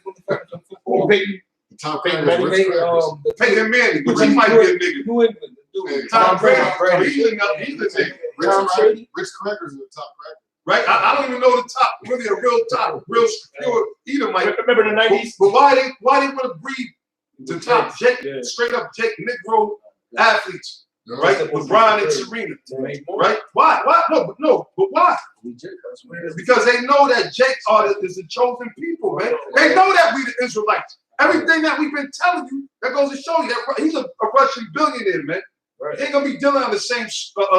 Football? Peyton, The top crack Peyton is Rich Crackers. Peyton Manning, but he might be a nigga. New England. Hey, Tom Brady, Brady. he's a nigga. Rich Crackers is the top cracker. Right? I don't even know the top, really a real top, real pure Edomite. remember the 90s? But why they want to breed the top Jake, Yeah. straight up Jake Negro athletes, Yeah. right? LeBron and Serena, right? Why? But why? Because they know that Jake is the chosen people, man. They know that we the Israelites. Everything that we've been telling you, that goes to show you that he's a Russian billionaire, man. Right. He ain't gonna be dealing on the same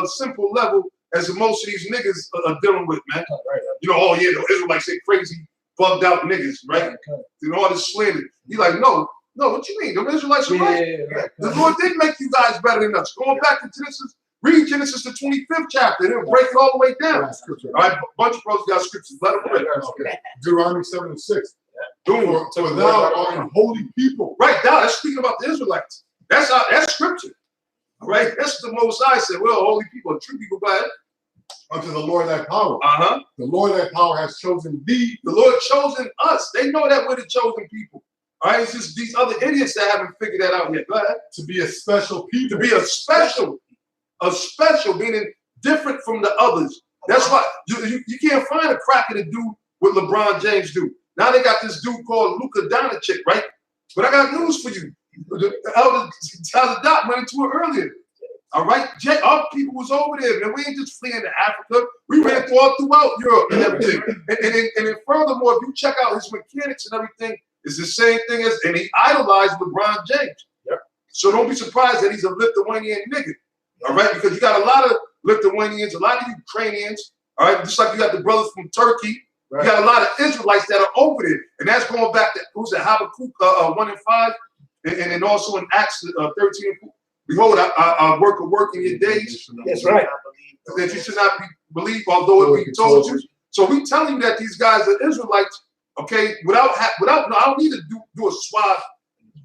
simple level as most of these niggas are dealing with, man. Right. You know, oh yeah, the Israelites say crazy, bugged out niggas, right? And all this slander. He's like, no, what you mean? The Israelites are right. The Lord did make you guys better than us. Going back to Genesis, read Genesis the 25th chapter. It'll break it all the way down. Yeah, scripture. All right, a bunch of brothers got scriptures. Let them break. Okay. Deuteronomy 7:6. Boom. For thou art a holy people. Right now, that's speaking about the Israelites. That's scripture. All right, that's the Most High said. Well, holy people, true people, go ahead. Unto the Lord thy power. Uh-huh. The Lord thy power has chosen thee. The Lord chosen us. They know that we're the chosen people. All right, it's just these other idiots that haven't figured that out yet. Go ahead. To be a special people. To be a special, meaning different from the others. That's why you can't find a cracker to do what LeBron James do. Now they got this dude called Luka Doncic, right? But I got news for you. The elder Doc went into it earlier. All right, our people was over there, man. We ain't just fleeing to Africa. We ran all throughout Europe and everything. And then furthermore, if you check out his mechanics and everything, it's the same thing as, and he idolized LeBron James. Yep. So don't be surprised that he's a Lithuanian nigga. All right, because you got a lot of Lithuanians, a lot of Ukrainians. All right, just like you got the brothers from Turkey. Right. You got a lot of Israelites that are over there, and that's going back to who's it, Habakkuk 1:5, and then also in Acts 13. Behold, I work in your days. That's right. That you should not believe, although it be told you. So we telling you that these guys are Israelites, okay? Without I don't need to do a swab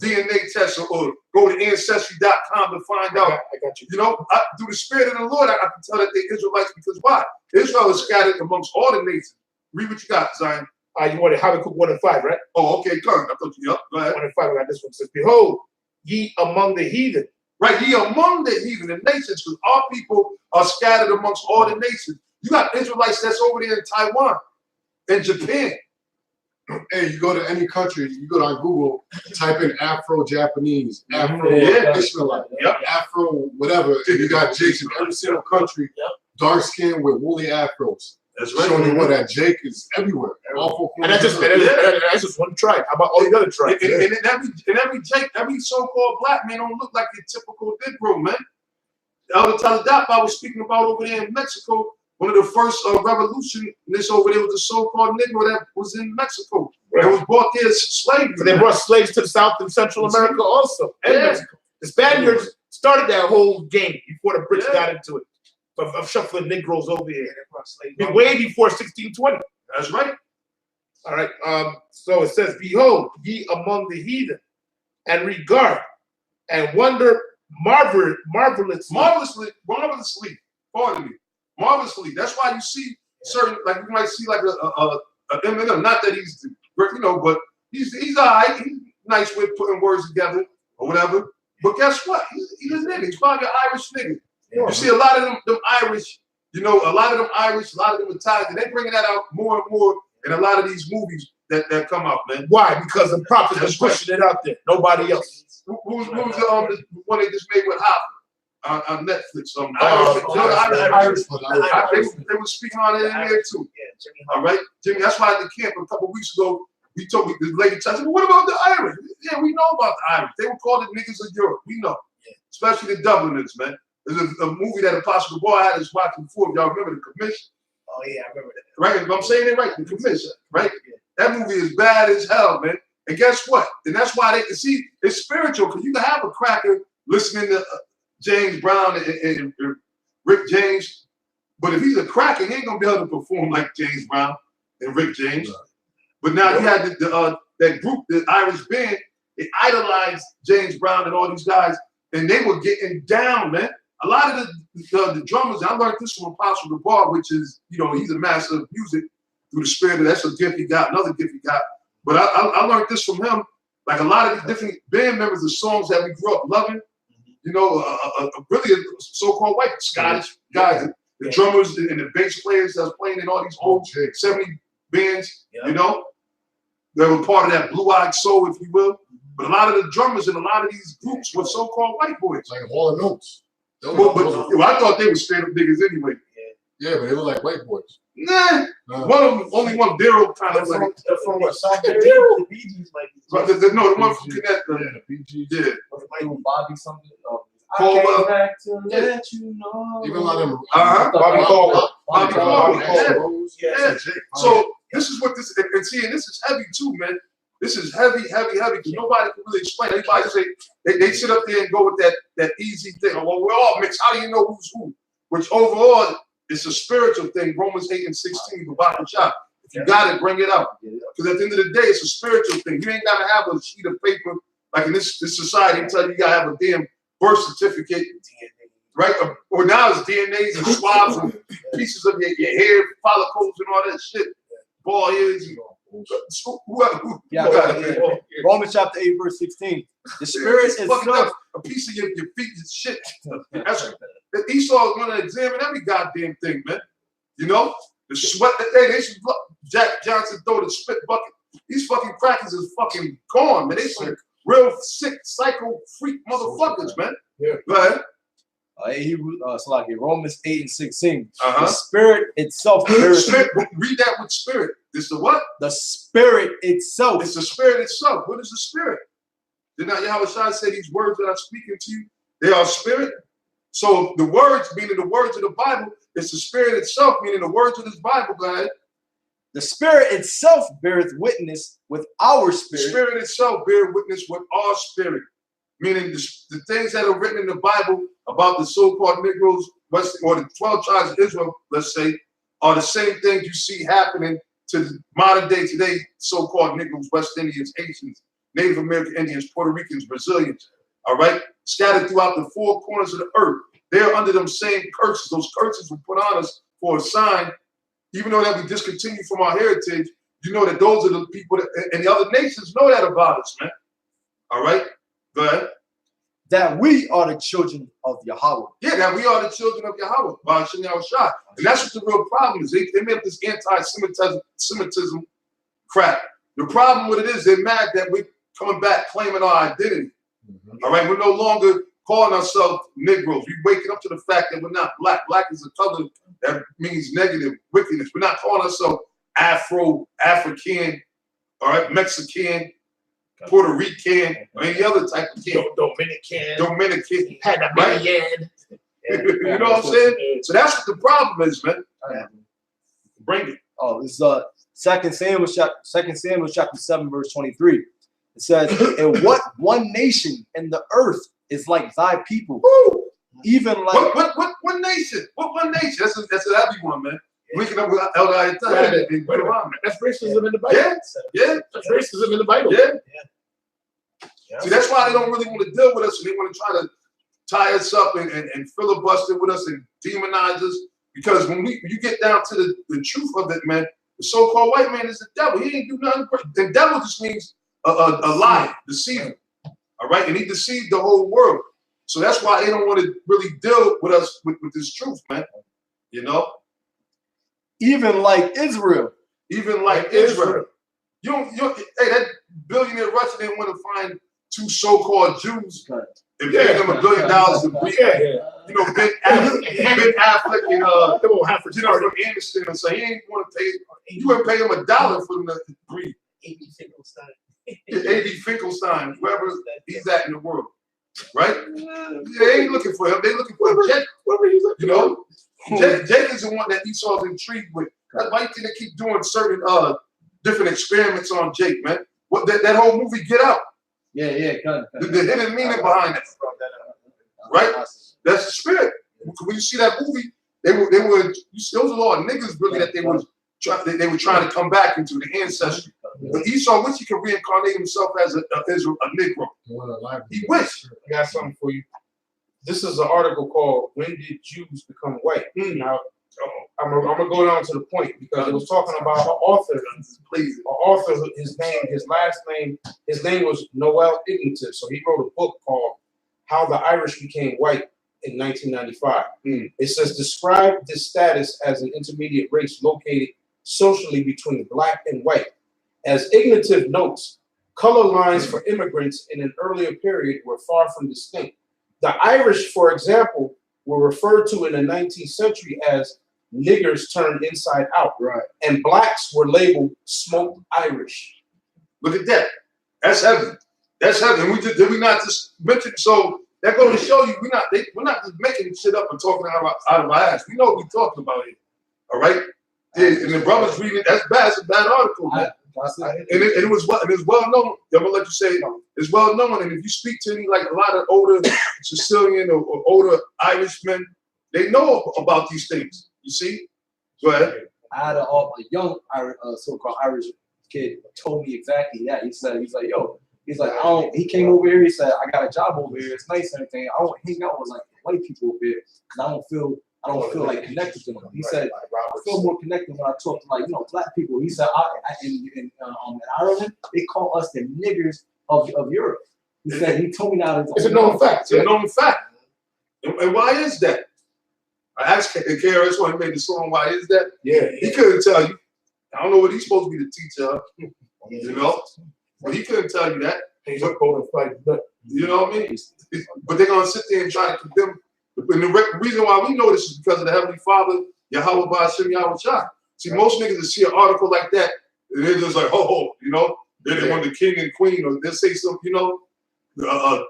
DNA test or go to ancestry.com to find out. I got you. You know, through the Spirit of the Lord, I can tell that they're Israelites because why? Israel is scattered amongst all the nations. Read what you got, Zion. You wanted Habakkuk 1:5, right? Oh, okay, come. I thought you. Yep, go ahead. 1:5. I got this one. It says, "Behold, ye among the heathen." Right, ye among the heathen, the nations, because our people are scattered amongst all the nations. You got Israelites that's over there in Taiwan, and Japan. Hey, you go to any country, you go on Google, type in Afro-Japanese, Afro Yeah. Ishmaelite, Yep. Afro whatever, and you got Jakes in every single country, dark skin with woolly afros. That's Showing you what that Jake is everywhere. All four And that's just one tribe. How about all the other tribes? And every Jake, every so-called black man don't look like your typical Negro, man. Elder Taladap I was speaking about over there in Mexico. One of the first revolutionists over there was the so-called Negro that was in Mexico. That was brought there as slavery. So they brought slaves to South and Central America also, and Yeah. Mexico. The Spaniards started that whole game before the Brits got into it. Of shuffling Negroes over here. Way before 1620. That's right. All right. So it says, "Behold, ye among the heathen, and regard and wonder marvelously." Pardon me. Marvelously. That's why you see certain, like you might see like a Eminem. Not that he's, you know, but he's alright. He's nice with putting words together or whatever. But guess what? He's a nigga. He's probably an Irish nigga. You see a lot of them Irish, you know, a lot of them Italians, they bringing that out more and more in a lot of these movies that come out, man. Why? Because the prophets are pushing it out there. Nobody else. Who was the one they just made with Hopper on Netflix? They were speaking on it in there too. All right, Jimmy. That's why at the camp a couple weeks ago, we told me the lady said, "What about the Irish?" Yeah, we know about the Irish. They were called the niggas of Europe. We know, especially the Dubliners, man. There's a movie that Apostle Dubois had us watching before. Y'all remember The Commission? Oh yeah, I remember that. Right? If I'm saying it right, The Commission, right? That movie is bad as hell, man. And guess what? And that's why they can see it's spiritual, because you can have a cracker listening to James Brown and Rick James, but if he's a cracker, he ain't gonna be able to perform like James Brown and Rick James. But now you had that group, the Irish band, they idolized James Brown and all these guys, and they were getting down, man. A lot of the drummers, I learned this from Apostle Dubois, which is, you know, he's a master of music. through the spirit. That's a gift he got, another gift he got. But I learned this from him. Like a lot of these different band members, the songs that we grew up loving, you know, really so-called white Scottish guys, the drummers and the bass players that was playing in all these old 70 bands, you know, they were part of that blue-eyed soul, if you will. But a lot of the drummers in a lot of these groups were so-called white boys. Like Hall and Oates. Well, I thought they were straight up niggas anyway. Yeah, but they were like white boys. Nah, one of them, only one Daryl kind of like. From what South The Daryl? Bee Gees might be. But no, the one from Connecticut. The BG. Yeah. Michael Bobby something. Caldwell. I came back to let you know. Even a lot of them. Bobby Caldwell. Bobby Caldwell. Yeah. Yeah. So this is what this and see, and this is heavy too, man. This is heavy, because nobody can really explain. Everybody say they sit up there and go with that easy thing. Well, we're all mixed. How do you know who's who? Which overall, it's a spiritual thing. Romans 8 and 16, the bottom shop. If you got it, bring it out. Because at the end of the day, it's a spiritual thing. You ain't got to have a sheet of paper like in this society tell you gotta have a damn birth certificate, right? Or now it's DNAs and swabs and pieces of your hair follicles and all that shit. Ball ears. Romans chapter 8, verse 16. The spirit is fucking a piece of your feet is shit. That's Esau is going to examine every goddamn thing, man. You know, the sweat that they should Jack Johnson throw the spit bucket. These fucking crackers is fucking gone, man. They some real sick, psycho freak motherfuckers, man. Yeah. Go ahead. Romans 8 and 16. Uh-huh. The spirit itself. Spirit, read that with spirit. It's the what? The spirit itself. It's the spirit itself. What is the spirit? Did not Yahweh Shai say these words that I'm speaking to you, they are spirit? So the words, meaning the words of the Bible, it's the spirit itself, meaning the words of this Bible, go ahead. The spirit itself beareth witness with our The spirit. spirit itself bear witness with our spirit, meaning the things that are written in the Bible about the so-called Negroes, or the 12 tribes of Israel, let's say, are the same things you see happening to the modern day today, so-called Negroes, West Indians, Haitians, Native American Indians, Puerto Ricans, Brazilians, all right? Scattered throughout the four corners of the earth. They're under them same curses. Those curses were put on us for a sign. Even though that we discontinue from our heritage, you know that those are the people that, and the other nations know that about us, man. All right? Go ahead. That we are the children of Yahweh. Yeah, that we are the children of Yahweh, by Hashem Yahweh Shai. And that's what the real problem is. They made up this anti-Semitism crap. The problem with it is they're mad that we're coming back claiming our identity. All right? We're no longer calling ourselves Negroes. We're waking up to the fact that we're not black. Black is a color that means negative, wickedness. We're not calling ourselves African, all right, Mexican, Puerto Rican, or any other type of kid. Dominican. Panamanian. You know what I'm saying? So that's what the problem is, man. Bring it. Oh, this is 2 Samuel chapter 7, verse 23. It says, and what one nation in the earth is like thy people? Woo! Even like What nation? What one nation? That's an heavy one, man. Linking up with Elder Ayatollah and Deuteronomy. That's racism in the Bible. Yeah. That's racism in the Bible. Yeah. See, that's why they don't really want to deal with us, and they want to try to tie us up and filibuster with us and demonize us. Because when you get down to the truth of it, man, the so-called white man is the devil. He ain't do nothing. The devil just means a lie, deceiver. All right, and he deceived the whole world. So that's why they don't want to really deal with us with this truth, man. You know. even like Israel. Even like Israel. Hey, that billionaire Russian didn't want to find two so-called Jews and pay them $1 billion to breed. You know, Ben Affleck and you know, from Anderson, and so he ain't want to pay. You wouldn't pay him $1 for them to breed. A.B. Finkelstein. A.B. Finkelstein, wherever he's at in the world, right? They ain't looking for him. They looking for Jake. You know, Jake is the one that Esau's intrigued with. That's why you think they keep doing certain different experiments on Jake, man. What that whole movie Get Out? Yeah. The hidden meaning behind it, right? That's the spirit. When you see that movie, they were those are a lot of niggas really that they were trying to come back into the ancestry. But Esau wished he could reincarnate himself as a Negro. He wished. I got something for you. This is an article called "When Did Jews Become White?" Now, I'm gonna go down to the point because it was talking about an author. Please. An author, his name was Noel Ignativ. So he wrote a book called "How the Irish Became White" in 1995. It says describe this status as an intermediate race located socially between black and white. As Ignativ notes, color lines for immigrants in an earlier period were far from distinct. The Irish, for example, were referred to in the 19th century as niggers turned inside out. Right. And blacks were labeled smoked Irish. Look at that. That's heaven. That's heaven. Did we not just mention? So that goes to show you we're not just making shit up and talking out of our ass. We know what we're talking about here. All right. And the brothers reading that's bad. It's a bad article, man. And it was well known. I'm gonna let you say it. It's well known. And if you speak to any like a lot of older Sicilian or older Irishmen, they know about these things. You see? Go ahead. I had a young so-called Irish kid told me exactly that. He's like, yo, he came over here. He said, I got a job over here. It's nice and everything. I don't hang out with like white people over here because I don't feel like connected to them. He said, I feel more connected when I talk to like black people. He said, in Ireland they call us the niggers of Europe. He said he told me that it's a known fact. It's a known fact. And why is that? I asked KRS when he made the song, why is that? Yeah. He couldn't tell you. I don't know what he's supposed to be the teacher of, you know? But he couldn't tell you that. He's a cold and fight. You know what I mean? But they're going to sit there and try to condemn. And the reason why we know this is because of the Heavenly Father, Yahweh Ba'ashem Yahushua. See, most niggas that see an article like that, and they're just like, you know? They want the king and queen, or they'll say something, you know,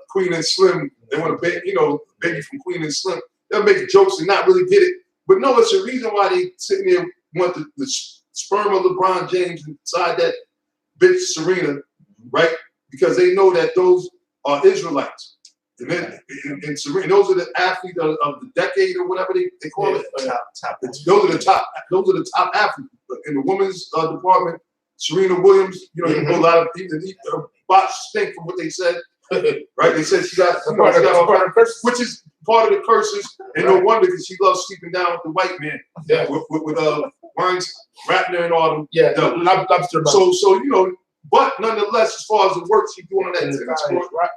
Queen and Slim. They want to, baby from Queen and Slim. They'll make jokes and not really get it. But no, it's a reason why they sitting there want the sperm of LeBron James inside that bitch Serena, right? Because they know that those are Israelites. And then and Serena, those are the athletes of the decade or whatever they call it. Those are the top athletes. In the women's department, Serena Williams, you know a lot of people botched stink from what they said. Right? They said she got which is part of the curses, and no wonder because she loves sleeping down with the white man. Yeah. With Wines, Ratner and all them. Yeah. Lobster. So you know, but nonetheless, as far as the work she's doing on that tennis court, right?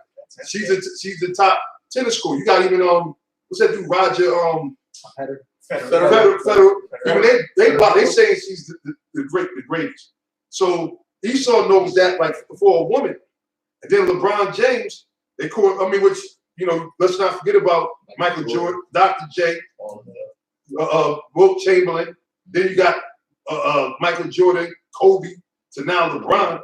She's the top tennis court. You got even what's that dude, Roger Federer. I mean, they saying she's the greatest. So Esau knows that like for a woman. And then LeBron James, which, you know, let's not forget about Michael Jordan, Dr. J, Wilt Chamberlain. Then you got Michael Jordan, Kobe, to now LeBron.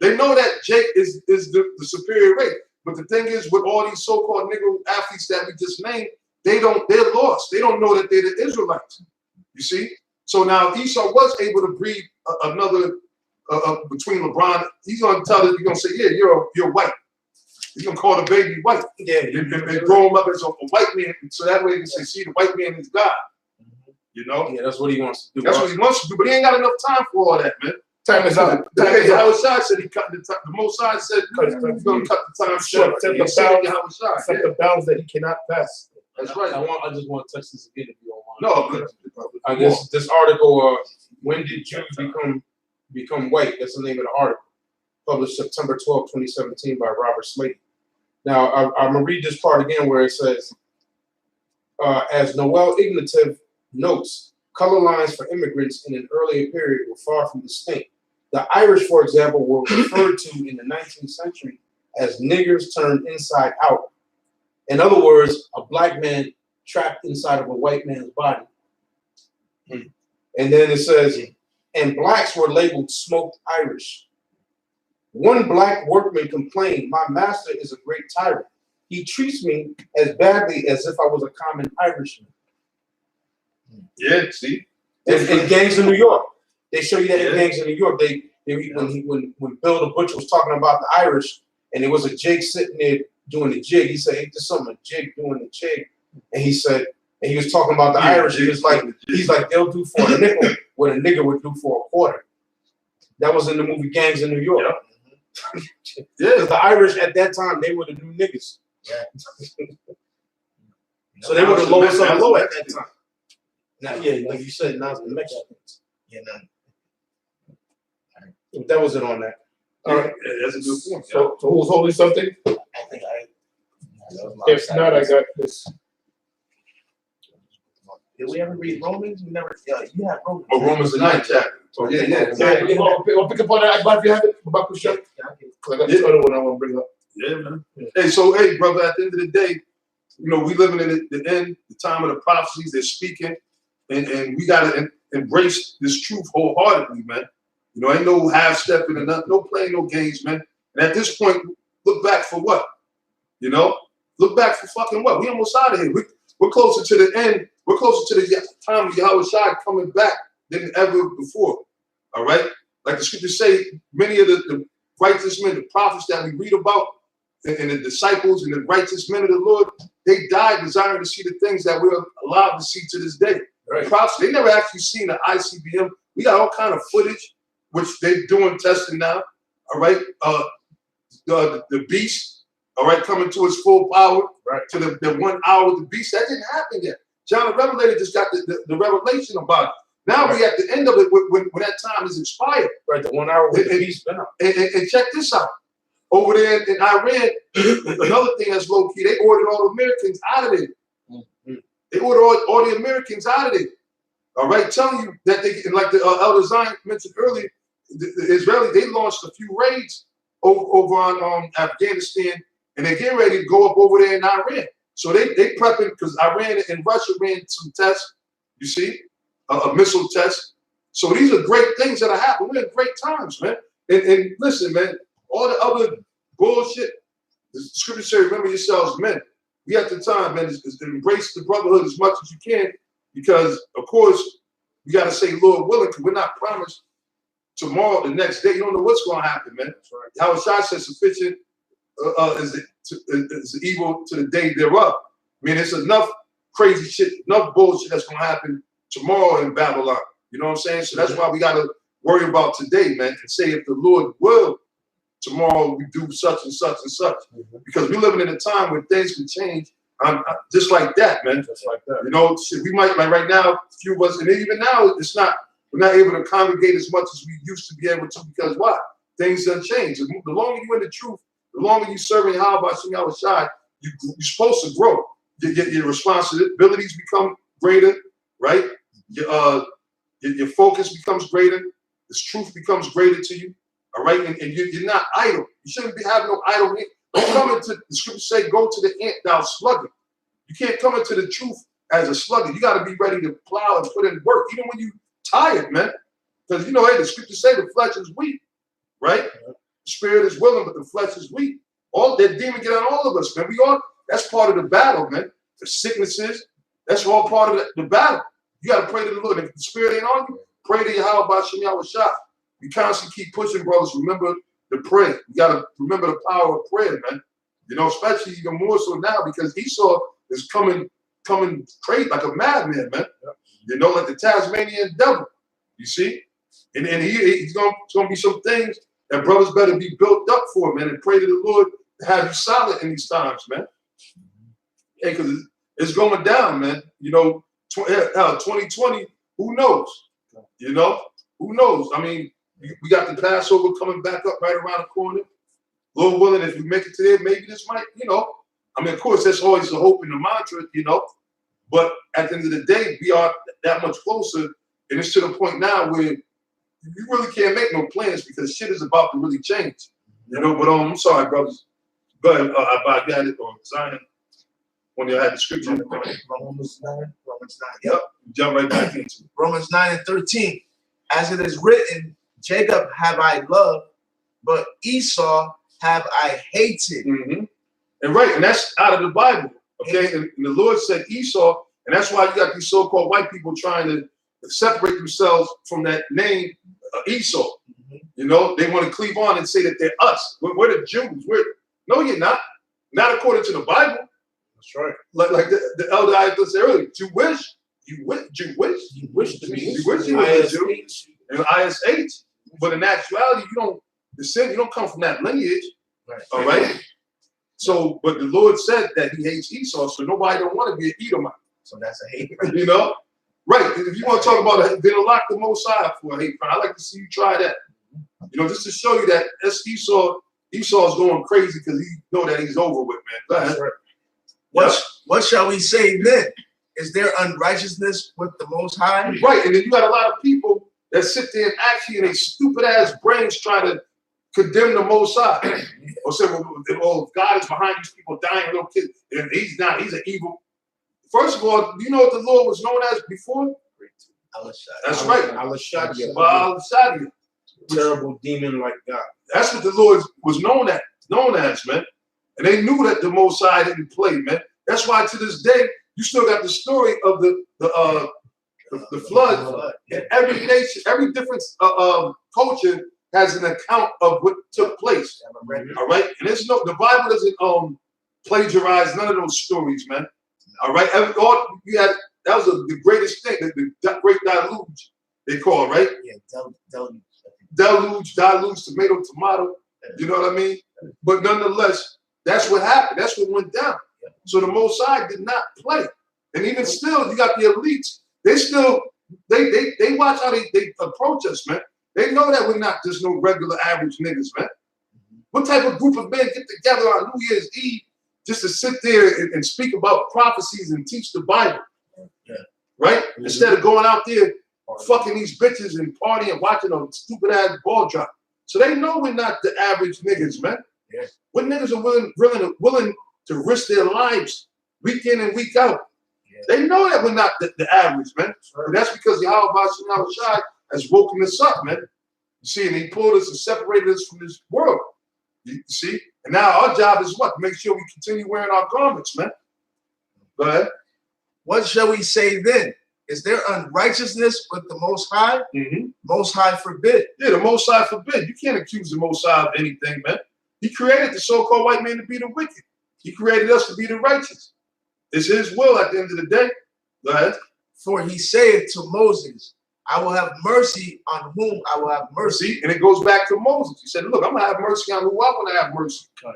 They know that Jake is the superior race. But the thing is, with all these so-called Negro athletes that we just named, they're lost. They don't know that they're the Israelites. You see? So now Esau was able to breed another between LeBron. He's gonna tell us, he's gonna say, yeah, you're white. He's gonna call the baby white. Yeah, and grow him up as a white man, so that way he can say, see, the white man is God. You know? Yeah, that's what he wants to do. That's what he wants to do, but he ain't got enough time for all that, man. Time is up. Howard Shah said he cut the time. The Mosai said he's gonna cut the time short. Set the bounds that he cannot pass. That's right. I just want to touch this again if you don't mind. No, this article, when did Jews become white? That's the name of the article. Published September 12, 2017 by Robert Slater. Now, I'm going to read this part again where it says, as Noel Ignativ notes, color lines for immigrants in an earlier period were far from distinct. The Irish, for example, were referred to in the 19th century as niggers turned inside out. In other words, a black man trapped inside of a white man's body. And then it says, and blacks were labeled smoked Irish. One black workman complained, my master is a great tyrant. He treats me as badly as if I was a common Irishman. Yeah, see? In Gangs of New York. They show you that in Gangs of New York. When Bill the Butcher was talking about the Irish, and there was a jig sitting there doing the jig, he said, ain't there something a jig doing the jig? And he said, and he was talking about the Irish, he's like, they'll do for a nickel what a nigger would do for a quarter. That was in the movie Gangs of New York. Yeah. The Irish at that time, they were the new niggas. So they were the lowest of the low at that time. Now, yeah, like you said, now it's the Mexicans. Yeah, no. That was it on that. All right. Yeah, that's a good point. So who's holding something? I think If not, I got this. Did we ever read Romans? We never. Yeah, you had Romans. Oh, Romans the 9th chapter. Oh, yeah. I'll pick up on that. If you have it, about to shut. Because I got this other one I want to bring up. Yeah, man. Hey, so hey, brother, at the end of the day, you know, we living in the end, the time of the prophecies. They're speaking, and we gotta embrace this truth wholeheartedly, man. You know, ain't no half stepping and no playing no games, man. And at this point, look back for what? You know, look back for fucking what? We almost out of here. We're closer to the end. We're closer to the time of Yahweh Shai coming back than ever before. All right, like the scriptures say, many of the righteous men, the prophets that we read about, and the disciples and the righteous men of the Lord, they died desiring to see the things that we're allowed to see to this day. Right. The prophets, they never actually seen the ICBM. We got all kind of footage, which they're doing testing now. All right, the beast, all right, coming to its full power, right, to the 1 hour with the beast. That didn't happen yet. John the Revelator just got the revelation about it. Now we at the end of it when that time is expired. Right, the 1 hour with the beast. And check this out. Over there in Iran, another thing that's low key, they ordered all the Americans out of there. Mm-hmm. They ordered all the Americans out of there. All right, telling you that they, like the Elder Zion mentioned earlier, the Israelis, they launched a few raids over on Afghanistan, and they're getting ready to go up over there in Iran. So they prepping, because Iran and Russia ran some tests, you see, a missile test. So these are great things that are happening. We're in great times, man. And listen, man, all the other bullshit, the scripture says, remember yourselves, men. We at the time, man, is to embrace the brotherhood as much as you can, because, of course, we got to say, Lord willing, because we're not promised tomorrow, the next day. You don't know what's going to happen, man. That's right. Yahweh Shai says sufficient is the evil to the day thereof. I mean, it's enough crazy shit, enough bullshit that's going to happen tomorrow in Babylon. You know what I'm saying? So that's why we got to worry about today, man, and say, if the Lord will, tomorrow we do such and such and such. Mm-hmm. Because we're living in a time where things can change just like that, man. Just like that. You know, we might, like right now, a few of us, and even now, we're not able to congregate as much as we used to be able to, because why? Things have changed. The longer you're in the truth, the longer you serving Yahweh Shai, you're supposed to grow. Your responsibilities become greater, right? Your focus becomes greater. This truth becomes greater to you, all right? And you're not idle. You shouldn't be having no idle. Don't come into the scripture say, go to the ant, thou sluggard. You can't come into the truth as a sluggard. You got to be ready to plow and put in work, even when you're tired, man. Because, you know, hey, the scripture say the flesh is weak, right? The spirit is willing, but the flesh is weak. All that demon get on all of us, man. That's part of the battle, man. The sicknesses, that's all part of the battle. You got to pray to the Lord. If the spirit ain't on you, pray to Yahweh Yahweh Shai. We constantly keep pushing, brothers. Remember to pray. You got to remember the power of prayer, man. You know, especially even more so now, because Esau is coming crazy like a madman, man. You know, like the Tasmanian devil. You see? And he's going to be some things that brothers better be built up for, man, and pray to the Lord to have you solid in these times, man. Hey, because it's going down, man. You know, 2020, who knows? You know, who knows? I mean, we got the Passover coming back up right around the corner. Lord willing, if we make it to there, maybe this might, you know. I mean, of course, there's always the hope and the mantra, you know. But at the end of the day, we are that much closer. And it's to the point now where you really can't make no plans, because shit is about to really change. You know, but I'm sorry, brothers. Go ahead, I got it on Zion. When you had the scripture. Romans 9. Yep. Jump right back into it. Romans 9:13. As it is written, Jacob have I loved, but Esau have I hated. Mm-hmm. And right, and that's out of the Bible. Okay, and the Lord said Esau, and that's why you got these so-called white people trying to separate themselves from that name, Esau. Mm-hmm. You know, they want to cleave on and say that they're us. We're the Jews. No, you're not. Not according to the Bible. That's right. Like the elder Ayatollah said earlier, Jewish to be. You wish you were a Jew. And ISH. But in actuality, you don't come from that lineage. Right. All right. So, but the Lord said that he hates Esau, so nobody don't want to be an Edomite. So that's a hate. You know? Right. If you want to talk about it, then unlock the Most High for a hate crime. I'd like to see you try that. You know, just to show you that Esau's going crazy because he know that he's over with, man. Go ahead. Right. What shall we say then? Is there unrighteousness with the Most High? Right. And then you got a lot of people that sit there and actually in their stupid ass brains try to condemn the Most High. Or say, well, God is behind these people dying, little kids. And he's not. He's an evil. First of all, do you know what the Lord was known as before? That's right. Al-Shadia. Al-Shadia. Terrible demon like God. That's what the Lord was known as, man. And they knew that the Most High didn't play, man. That's why to this day, you still got the story of the flood. And every nation, every different culture has an account of what took place. All right, and the Bible doesn't plagiarize none of those stories, man. All right, that was the greatest thing, the great deluge they call, right? Yeah, deluge, tomato. You know what I mean? But nonetheless, that's what happened. That's what went down. So the Most High did not play, and even still, you got the elites. They watch how they approach us, man. They know that we're not just no regular average niggas, man. What type of group of men get together on New Year's Eve just to sit there and speak about prophecies and teach the Bible? Right? Instead of going out there fucking these bitches and partying and watching a stupid ass ball drop. So they know we're not the average niggas, man. What niggas are willing to risk their lives week in and week out? They know that we're not the average, man. And that's because Yahweh Shai has woken us up, man. You see, and he pulled us and separated us from this world. You see? And now our job is what? To make sure we continue wearing our garments, man. Go ahead. What shall we say then? Is there unrighteousness with the Most High? Most High forbid. Yeah, the Most High forbid. You can't accuse the Most High of anything, man. He created the so-called white man to be the wicked. He created us to be the righteous. It's his will at the end of the day. Go ahead. For he saith to Moses, I will have mercy on whom I will have mercy. And it goes back to Moses. He said, look, I'm going to have mercy on who I want to have mercy on.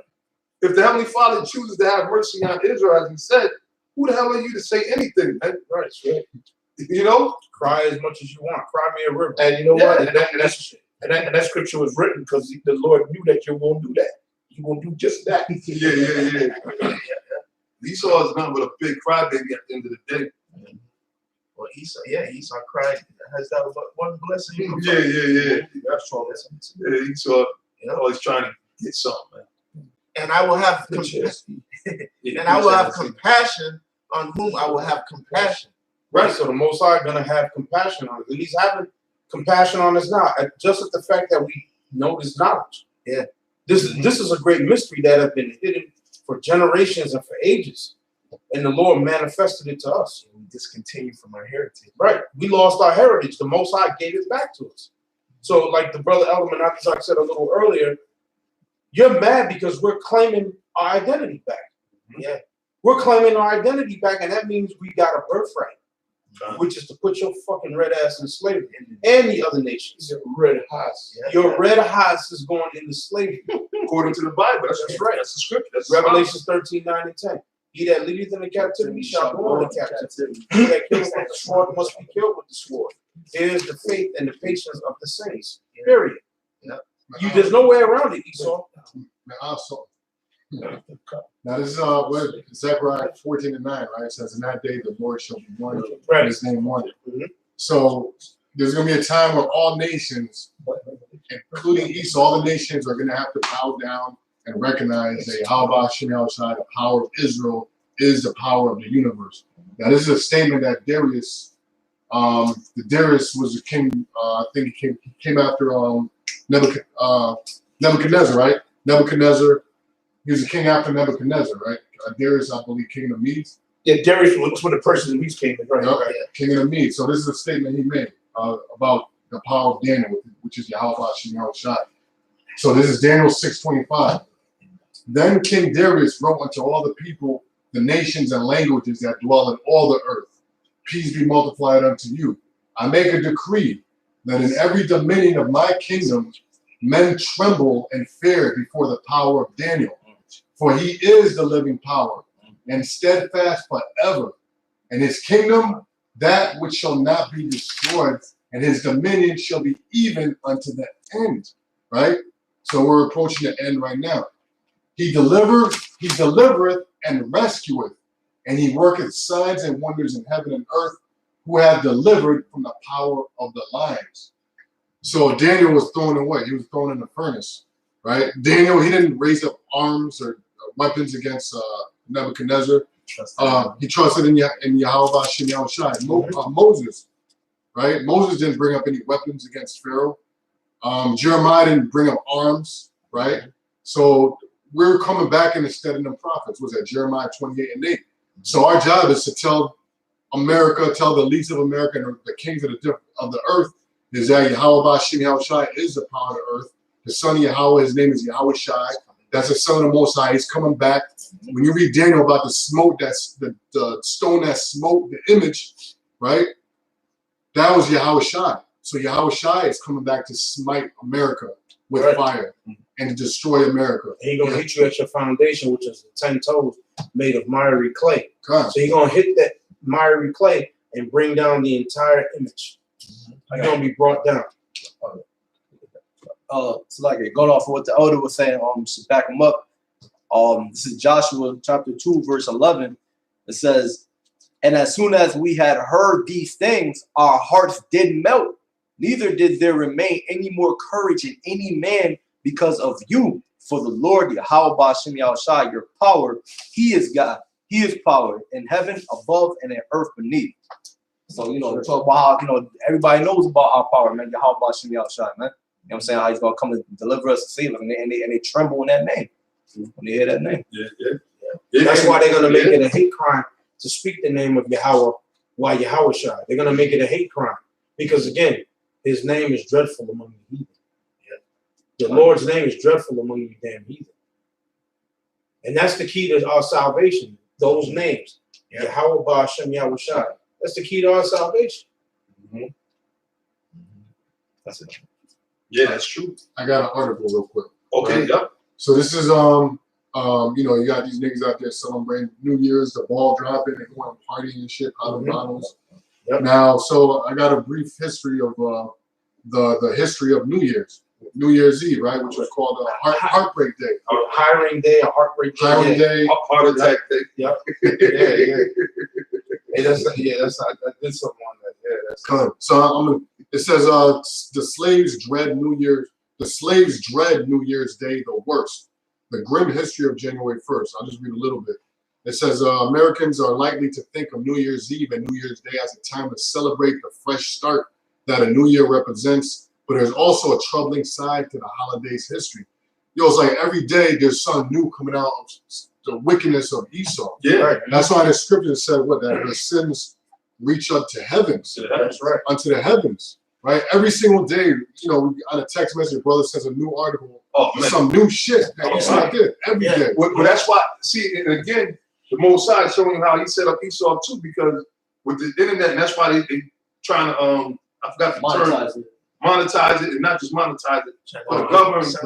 If the Heavenly Father chooses to have mercy on Israel, as he said, who the hell are you to say anything, man? Right. You know? Cry as much as you want. Cry me a river. And you know what? And that scripture was written because the Lord knew that you won't do that. You won't do just that. Yeah. Esau is nothing but a big crybaby at the end of the day. Well, Esau cried. Has that one blessing? Yeah. That's all. Yeah, Esau, always trying to get something, man. And I will have compassion on whom I will have compassion. Right. So the Most High gonna have compassion on us, and He's having compassion on us now. Just at the fact that we know this knowledge. Yeah. This is a great mystery that has been hidden for generations and for ages, and the Lord manifested it to us. We discontinued from our heritage. Right. We lost our heritage. The Most High gave it back to us. So, like the brother Elder Menachie said a little earlier, you're mad because we're claiming our identity back. Yeah. We're claiming our identity back, and that means we got a birthright, which is to put your fucking red ass in slavery, and the other nations. Red house. Your red house is going into slavery. According to the Bible. That's right. That's the scripture. That's Revelation 13:9 and 10. He that leadeth in the captivity shall go into captivity. He that killeth with the sword must be killed with the sword. Here's the faith and the patience of the saints. Period. There's no way around it, Esau. Now this is what Zechariah 14:9, right? It says, in that day the Lord shall be one, and his name one. So there's gonna be a time where all nations, including Esau, all the nations are gonna have to bow down and recognize that Yahweh Shem Shai, the power of Israel, is the power of the universe. Now this is a statement that Darius, Darius was a king. I think he came after Nebuchadnezzar, right? Nebuchadnezzar. He was a king after Nebuchadnezzar, right? Darius, I believe, king of the Medes. Yeah, Darius was when the person of Medes came in, right? Okay. King of the Medes. So this is a statement he made about the power of Daniel, which is Yahweh Shem Shai. So this is Daniel 6:25. Then King Darius wrote unto all the people, the nations and languages that dwell in all the earth, peace be multiplied unto you. I make a decree that in every dominion of my kingdom, men tremble and fear before the power of Daniel. For he is the living power and steadfast forever, and his kingdom that which shall not be destroyed, and his dominion shall be even unto the end. Right? So we're approaching the end right now. He delivereth, and rescueth, and he worketh signs and wonders in heaven and earth, who have delivered from the power of the lions. So Daniel was thrown away. He was thrown in the furnace, right? Daniel, he didn't raise up arms or weapons against Nebuchadnezzar. He trusted in Yahweh Shem Yahushai. Moses, right? Moses didn't bring up any weapons against Pharaoh. Jeremiah didn't bring up arms, right? So we're coming back in the stead of the prophets. Was that Jeremiah 28:8? So our job is to tell America, tell the elites of America and the kings of the earth, is that Yahweh Shem Yahushai is the power of the earth. The son of Yahweh, his name is Yahweh Shai. That's the son of the Most High. He's coming back. When you read Daniel about the smoke, that's the stone that smote the image, right? That was Yahweh Shai. So Yahweh Shai is coming back to smite America with fire and to destroy America. And he's gonna hit you at your foundation, which is the 10 toes made of miry clay. God. So he's gonna hit that miry clay and bring down the entire image. You're gonna be brought down. So like going off of what the elder was saying, to back him up. This is Joshua chapter 2, verse 11. It says, "And as soon as we had heard these things, our hearts did melt. Neither did there remain any more courage in any man because of you. For the Lord, Yahweh Shem Yahushai, your power, he is God. He is power in heaven above and in earth beneath." So, you know, talk about how, everybody knows about our power, man. Yahweh Shem Yahushai, man. You know what I'm saying? How he's going to come and deliver us and save us. And they tremble in that name when they hear that name. Yeah. That's why they're going to make it a hate crime to speak the name of Yahweh while Yahweh Shai. They're going to make it a hate crime. Because, again, his name is dreadful among the heathen. The Lord's name is dreadful among you damn heathen. And that's the key to our salvation. Those names. Yahweh Ba'ashem Yahushai. That's the key to our salvation. That's it. Yeah, that's true. I got an article real quick. Okay, yeah. So this is you got these niggas out there celebrating New Year's, the ball dropping and going partying and shit, out of bottles. Now, so I got a brief history of the history of New Year's Eve, right, which was called a heartbreak day. Hiring day, a heartbreak day. Hiring day. Heart attack day. Yeah. Hey, I did something on that. Yeah, that's Good. So it says the slaves dread New Year's Day the worst. The grim history of January 1st. I'll just read a little bit. It says Americans are likely to think of New Year's Eve and New Year's Day as a time to celebrate the fresh start that a new year represents, but there's also a troubling side to the holiday's history. It's like every day there's something new coming out of the wickedness of Esau. Yeah. Right. And that's why the scripture said that the sins reach up to heavens. That's right. Unto the heavens. Right? Every single day, on a text message, brother says a new article, some new shit that Esau did every day. Well, that's why, see, and again, the Most High is showing you how he set up Esau too, because with the internet, and that's why they trying to, I forgot the term, monetize it, and not just monetize it, but the government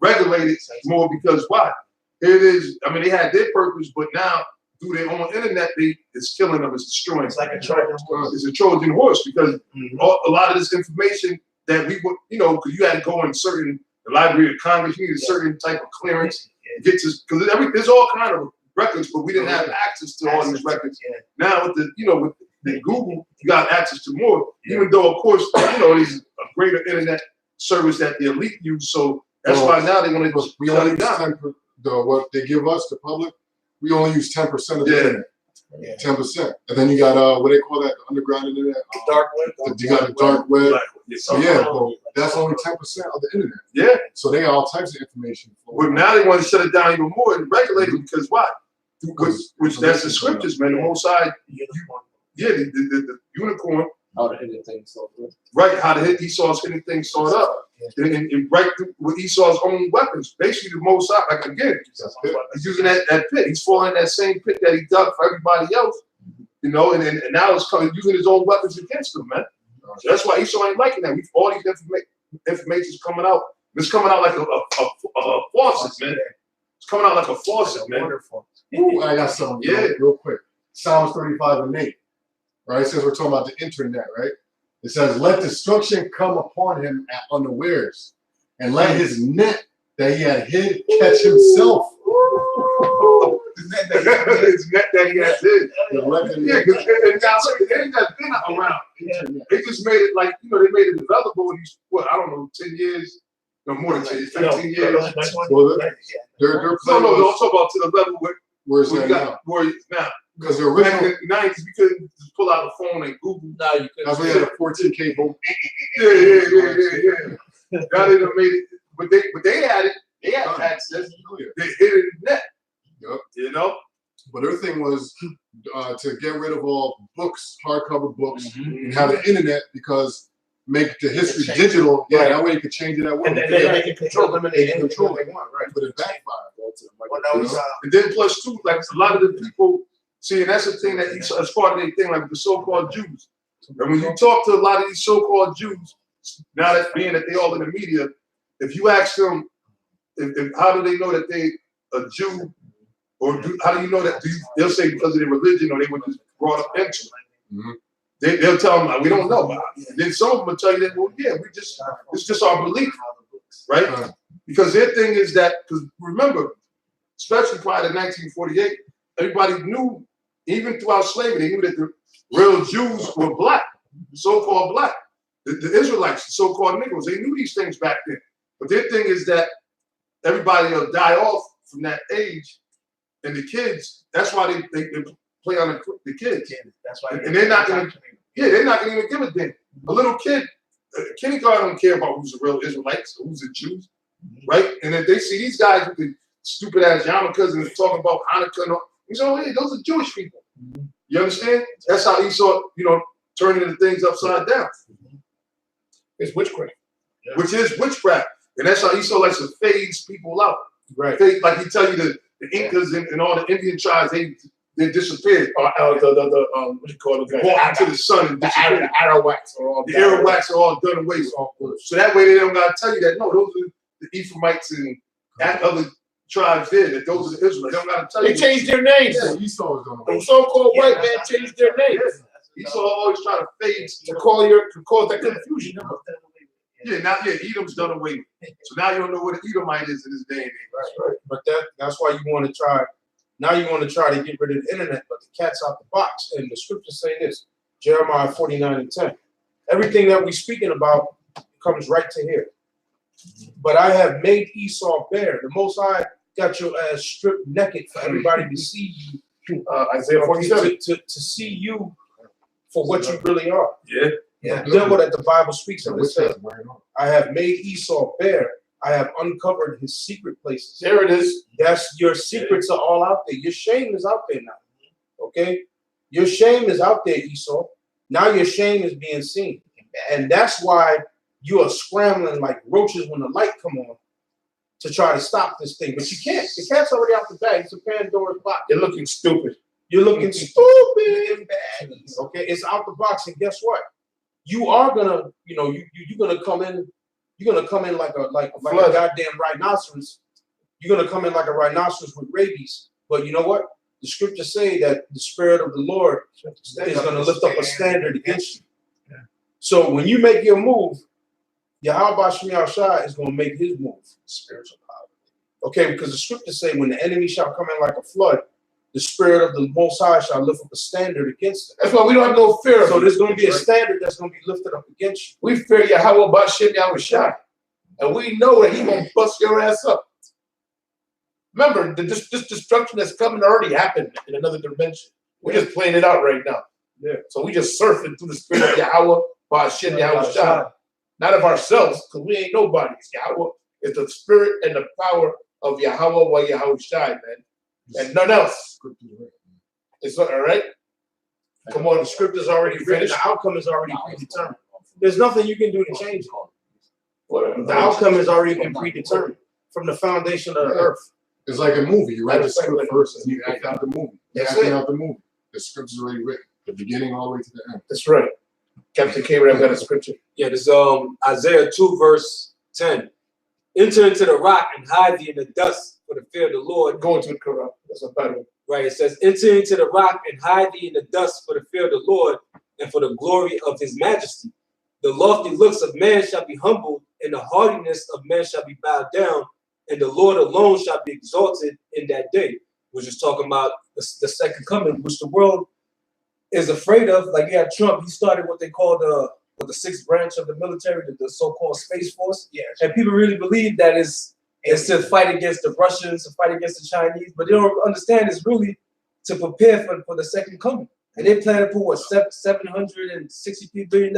regulate it more, because why? Here it is, they had their purpose, but now, through their own internet, it's killing them, it's destroying. It's like a Trojan horse. It's a Trojan horse, because a lot of this information that we would, because you had to go in the Library of Congress, you need a certain type of clearance, get to, because there's all kind of records, but we didn't have access to all these records. Now with with the Google, you got access to more, even though, of course, there's a greater internet service that the elite use, so that's why now they want to we only use what they give us, the public. We only use 10% of the internet. 10%. And then you got what they call that, the underground internet. The dark web. You got the dark web. So but that's only 10% of the internet. Yeah. So they got all types of information. But now they want to shut it down even more and regulate it, because why? Which that's the scriptures, man. The whole side. The unicorn. How to hit things so good. Right, how to hit Esau's hitting things start up. And right with Esau's own weapons. Basically, the Most High, like again, he's using that pit. He's falling in that same pit that he dug for everybody else. And now it's coming, using his own weapons against them, man. So that's why Esau ain't liking that. All these information is coming out. It's coming out like a faucet, man. It's coming out like a faucet, man. Ooh, I got something real quick. Psalms 35:8. right? Since we're talking about the internet, right? It says, "Let destruction come upon him at unawares, and let his net that he had hid catch himself." It's net that he has hid. Yeah, because it ain't that been around. They just made it like, they made it available in these, I don't know, 10 years, no more than 10 years, 15 years. Well, they're No, playing I'm talking about to the level where it's where at you now. got where it's now. Because the Back in original, the 90s, we couldn't just pull out the phone and Google. Now you could. that's why you had a 14K boom. Yeah. Now they done made it, but they had it. They had access. They hid it in the net. Yep. But their thing was to get rid of all books, hardcover books, and have the internet, because make the history digital. Yeah, that way you could change it at will. And then they can control them and they can control they want, right? But it backfired. And then plus two, like a lot of the people, see, and that's the thing that as part of their thing, like the so-called Jews. And when you talk to a lot of these so-called Jews, now that being that they all in the media, if you ask them, how do they know that they a Jew, or how do you know that? They'll say because of their religion, or they were just brought up into it. They'll tell them, we don't know. And then some of them will tell you that, well, yeah, it's just our belief, right? Because their thing is that, because remember, especially prior to 1948, everybody knew, even throughout slavery, they knew that the real Jews were black, so-called black. The Israelites, the so-called Negroes, they knew these things back then. But their thing is that everybody will die off from that age, and the kids, that's why they play on the kids. That's why. And they're not going to, they're not going to even give a damn. A little kid, kindergarten don't care about who's the real Israelites or who's the Jews, right? And if they see these guys with the stupid ass yarmulkes and talking about Hanukkah, and all, you say, oh, hey, those are Jewish people. You understand? That's how Esau, turning the things upside down. It's witchcraft. Which is witchcraft. And that's how Esau likes to phase people out. Right. Like he tell you the Incas and all the Indian tribes, they disappeared. What do you call it? Walked into the sun and disappeared. The Arawaks are all The Arawaks are all done away with. So that way they don't gotta tell you that. No, those are the Ephraimites and other tribes there. That those are the Israelites. They don't gotta tell you. They changed their names. Yeah, Esau was going The so-called white man changed their names. Esau always try to phase to cause that confusion. Edom's done away with. So now you don't know what an Edomite is in this day and age. Right. But that's why you want to try. Now you want to try to get rid of the internet, but the cat's out the box. And the scriptures say this, Jeremiah 49:10. Everything that we're speaking about comes right to here. But I have made Esau bare. The Most High got your ass stripped naked for everybody to see you. Isaiah 47. To see you for what you really are. Yeah. The devil that the Bible speaks of, it says, I have made Esau bare. I have uncovered his secret places. There it is. That's your secrets are all out there. Your shame is out there now. Okay? Your shame is out there, Esau. Now your shame is being seen. And that's why you are scrambling like roaches when the light come on to try to stop this thing. But you can't. The cat's already out the bag. It's a Pandora's box. You're looking stupid. You're looking stupid. Okay? It's out the box. And guess what? You are gonna, you're gonna come in. You're gonna come in like a goddamn rhinoceros. You're gonna come in like a rhinoceros with rabies. But you know what? The scriptures say that the Spirit of the Lord is gonna lift up a standard against you. Yeah. So when you make your move, Yahweh Shemi Shai is gonna make his move. Spiritual power. Okay, because the scriptures say when the enemy shall come in like a flood, the Spirit of the Most High shall lift up a standard against them. That's why we don't have no fear. So there's going to be a standard that's going to be lifted up against you. We fear Yahweh Ba'Shem Yahushua. And we know that he going to bust your ass up. Remember, this destruction that's coming already happened in another dimension. We're just playing it out right now. Yeah. So we just surfing through the Spirit of Yahweh Ba'Shem Yahushua. Not of ourselves, because we ain't nobodies. Yahweh is the spirit and the power of Yahweh wa Yahushua, man. And none else. It's all right. Come on, the script is already written. The outcome is already predetermined. There's nothing you can do to change it. The outcome has already been predetermined from the foundation of the earth. It's like a movie. You write the script first and you act out the movie. That's Acting it. out the movie. The script is already written. The beginning all the way to the end. That's right. Captain K-Ram got a scripture. Yeah, this Isaiah 2 verse 10. Enter into the rock and hide thee in the dust for the fear of the Lord. Go into the Quran. That's a better one. Right, it says, enter into the rock and hide thee in the dust for the fear of the Lord. and for the glory of his majesty. The lofty looks of man shall be humbled, and the haughtiness of man shall be bowed down, and the Lord alone shall be exalted in that day, which is talking about the second coming, which the world is afraid of. Like you had Trump, he started what they call the sixth branch of the military, the so-called Space Force. Yes. And people really believe that it's to fight against the Russians, to fight against the Chinese, but they don't understand it's really to prepare for the second coming. And they plan to put what, $763 billion,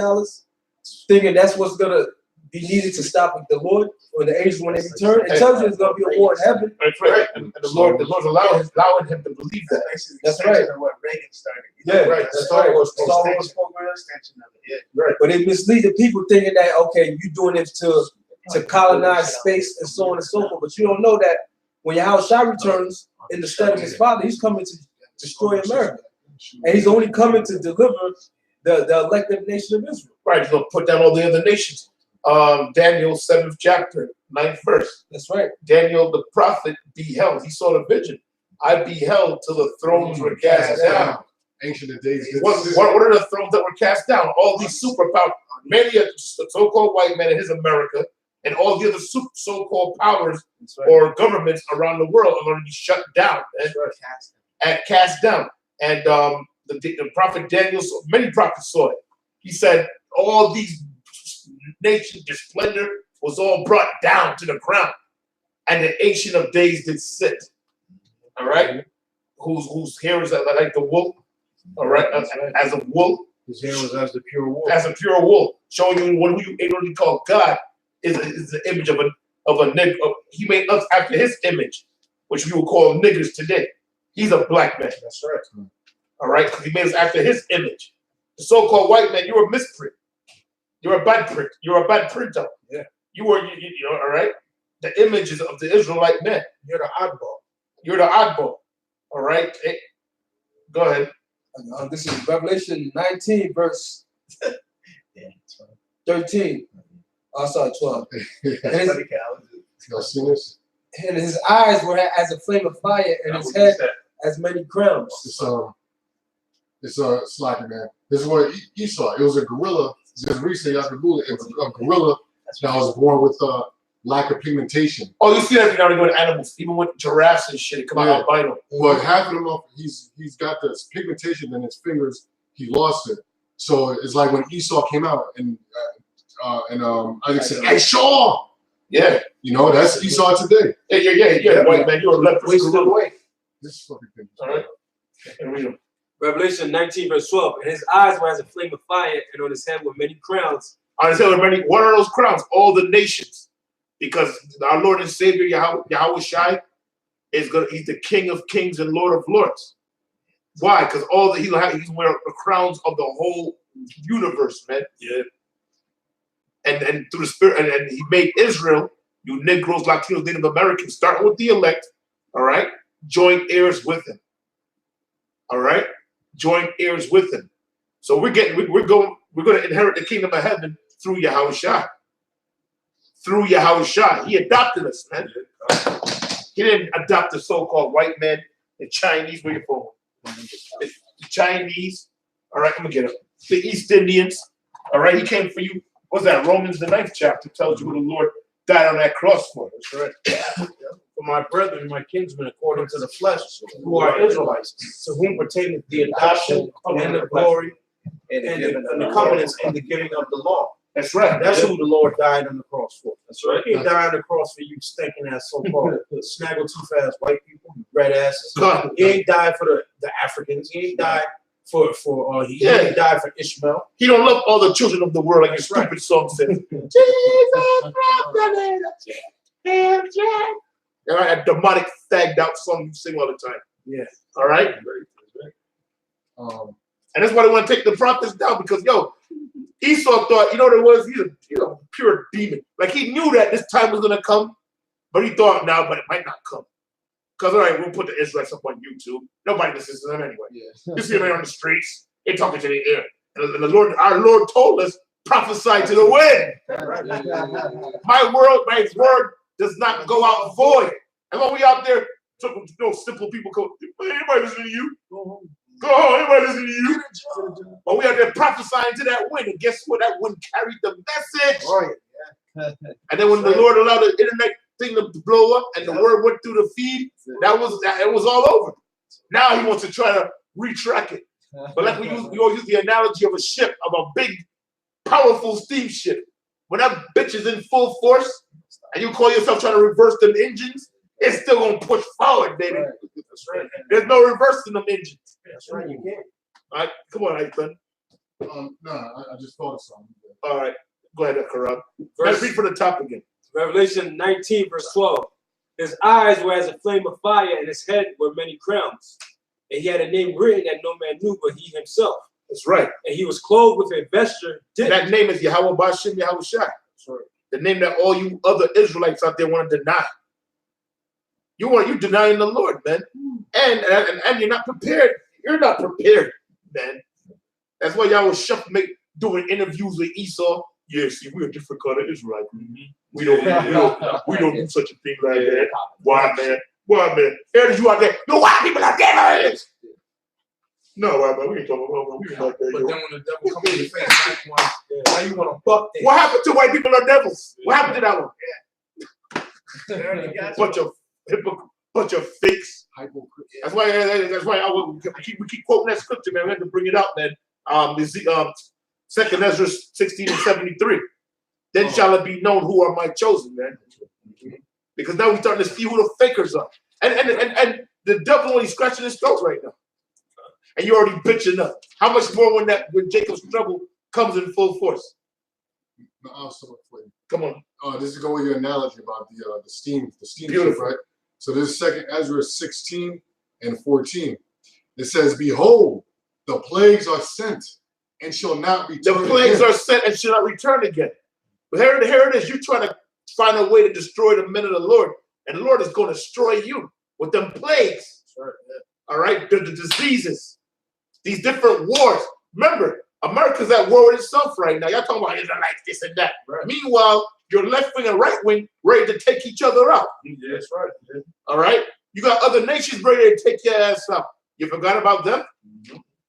thinking that's what's gonna be needed to stop the Lord or the angels when they return. It tells you it's gonna be a war in heaven. That's right. And the Lord's allowing him to believe that. That's right. What Reagan started. Yeah, Right. that's Star right. Wars Star Wars program. Extension of it. Right. But it misleads the people thinking that, okay, you're doing it to colonize space and so on and so forth. But you don't know that when Yahushua returns in the stead of his father, he's coming to destroy America. And he's only coming to deliver the elected nation of Israel. Right. He's going to put down all the other nations. Daniel 7th chapter, 9th verse. That's right. Daniel the prophet beheld. He saw the vision. I beheld till the thrones were cast down. Ancient of days. What are the thrones that were cast down? All these superpowers, many of the so-called white men in his America, and all the other so-called powers or governments around the world are going to be shut down and cast down. And the prophet Daniel, many prophets saw it. He said, all these nations, their splendor was all brought down to the ground, and the Ancient of Days did sit. All right, whose hair is like the wool. All right, as a wool. His hair was as the pure wool. As a pure wool, showing you who you ignorantly call God is the image of a nigger. He made us after his image, which we would call niggers today. He's a black man. That's right. All right, because he made us after his image. The so-called white man, you're a misprint. You're a bad print. You're a bad printer. Yeah. You know, all right? The images of the Israelite men. You're the oddball. You're the oddball. All right? Hey, go ahead. This is Revelation 19, verse 13. Oh, sorry, 12. And his eyes were as a flame of fire, and his head as many crowns. It's slacking, man. This is what Esau. It was a gorilla. Just recently, after Google, it was a gorilla that was born with lack of pigmentation. Oh, you see that every now and then with animals, even with giraffes and shit, it come out albino. But half of them, he's got this pigmentation in his fingers. He lost it. So it's like when Esau came out and I said, "Hey, Shaw." Yeah. You know, that's Esau today. Yeah. White man, you're a leprous gorilla. This fucking thing. All right. And read them. Revelation 19, verse 12. And his eyes were as a flame of fire, and on his head were many crowns. On his head were many. What are those crowns? All the nations. Because our Lord and Savior Yahweh Shai he's the King of Kings and Lord of Lords. Why? Because he's wearing the crowns of the whole universe, man. Yeah. And through the Spirit, and he made Israel, you Negroes, Latinos, Native Americans, starting with the elect, all right, joint heirs with him. All right, joint heirs with him. So we're going to inherit the kingdom of heaven through Yahweh Shai. Through Yahweh Shai. He adopted us, man. He didn't adopt the so-called white man, the Chinese, where you from? The Chinese, all right, I'm gonna get it. The East Indians, all right, he came for you. What's that? Romans the 9th chapter tells you what the Lord died on that cross for. That's right. For my brethren, my kinsmen, according to the flesh, who are Israelites, to whom pertaineth the adoption and the glory and the covenants and the giving of the law. That's right. That's who the Lord died on the cross for. That's right. He didn't die on the cross for you stinking ass so-called snaggle too fast white people, red asses. He ain't died for the Africans. He ain't died he didn't die for Ishmael. He don't love all the children of the world like your stupid song says. Jesus, all right, a demonic, fagged out song you sing all the time. Yeah. All right. And that's why they want to take the prophets down because Esau thought, you know what it was? He's a pure demon. Like he knew that this time was gonna come, but he thought now, but it might not come. Because all right, we'll put the Israelites up on YouTube. Nobody listens to them anyway. Yeah. You see them on the streets, they're talking to the air. And our Lord told us, prophesy to the wind. My word does not go out void. And when we out there, simple people go, anybody listening to you? Go home, everybody listen to you. But we out there prophesying to that wind, and guess what? That wind carried the message. Right. And then when the Lord allowed the internet thing to blow up and the word went through the feed, it was all over. Now he wants to try to retrack it. But like we always use the analogy of a ship, of a big, powerful steamship. When that bitch is in full force and you call yourself trying to reverse them engines, it's still gonna push forward, baby. Right. That's right. There's no reversing them engines. That's right. You can't. All right, come on, Ethan. No, I just thought of something. All right, go ahead, Karab. Let's read from the top again. Revelation 19, verse 12. His eyes were as a flame of fire, and his head were many crowns. And he had a name written that no man knew but he himself. That's right. And he was clothed with a vesture dipped. That name is Yahweh Bashim Yahweh Shai. The name that all you other Israelites out there want to deny. You denying the Lord, man. And you're not prepared. You're not prepared, man. That's why y'all was doing interviews with Esau. Yeah, see, we're a different kind of Israelite. We don't do such a thing like that. Why, man? Why, man? Here's you out there. You white people are devils. No, why, man? We ain't talking about we ain't like that. But then when the devil comes in your face, now you want to buck them. What happened to white people are devils? What happened to that one? Bunch of fakes. That's why we keep quoting that scripture, man. We have to bring it out, man. Second Ezra 16 and 73. Then shall it be known who are my chosen, man. Because now we're starting to see who the fakers are. And the devil only scratching his throat right now. And you're already bitching up. How much more when Jacob's trouble comes in full force? Come on. This is going with your analogy about the steam ship, right? So this is 2 Ezra 16 and 14. It says, "Behold, the plagues are sent and shall not return." The plagues are sent and shall not return again. But here it is. You trying to find a way to destroy the men of the Lord, and the Lord is going to destroy you with them plagues. All right, the diseases, these different wars. Remember, America's at war with itself right now. Y'all talking about Israelites, this and that. Right. Meanwhile, your left wing and right wing ready to take each other out. Yeah, that's right. Yeah. All right, you got other nations ready to take your ass out. You forgot about them?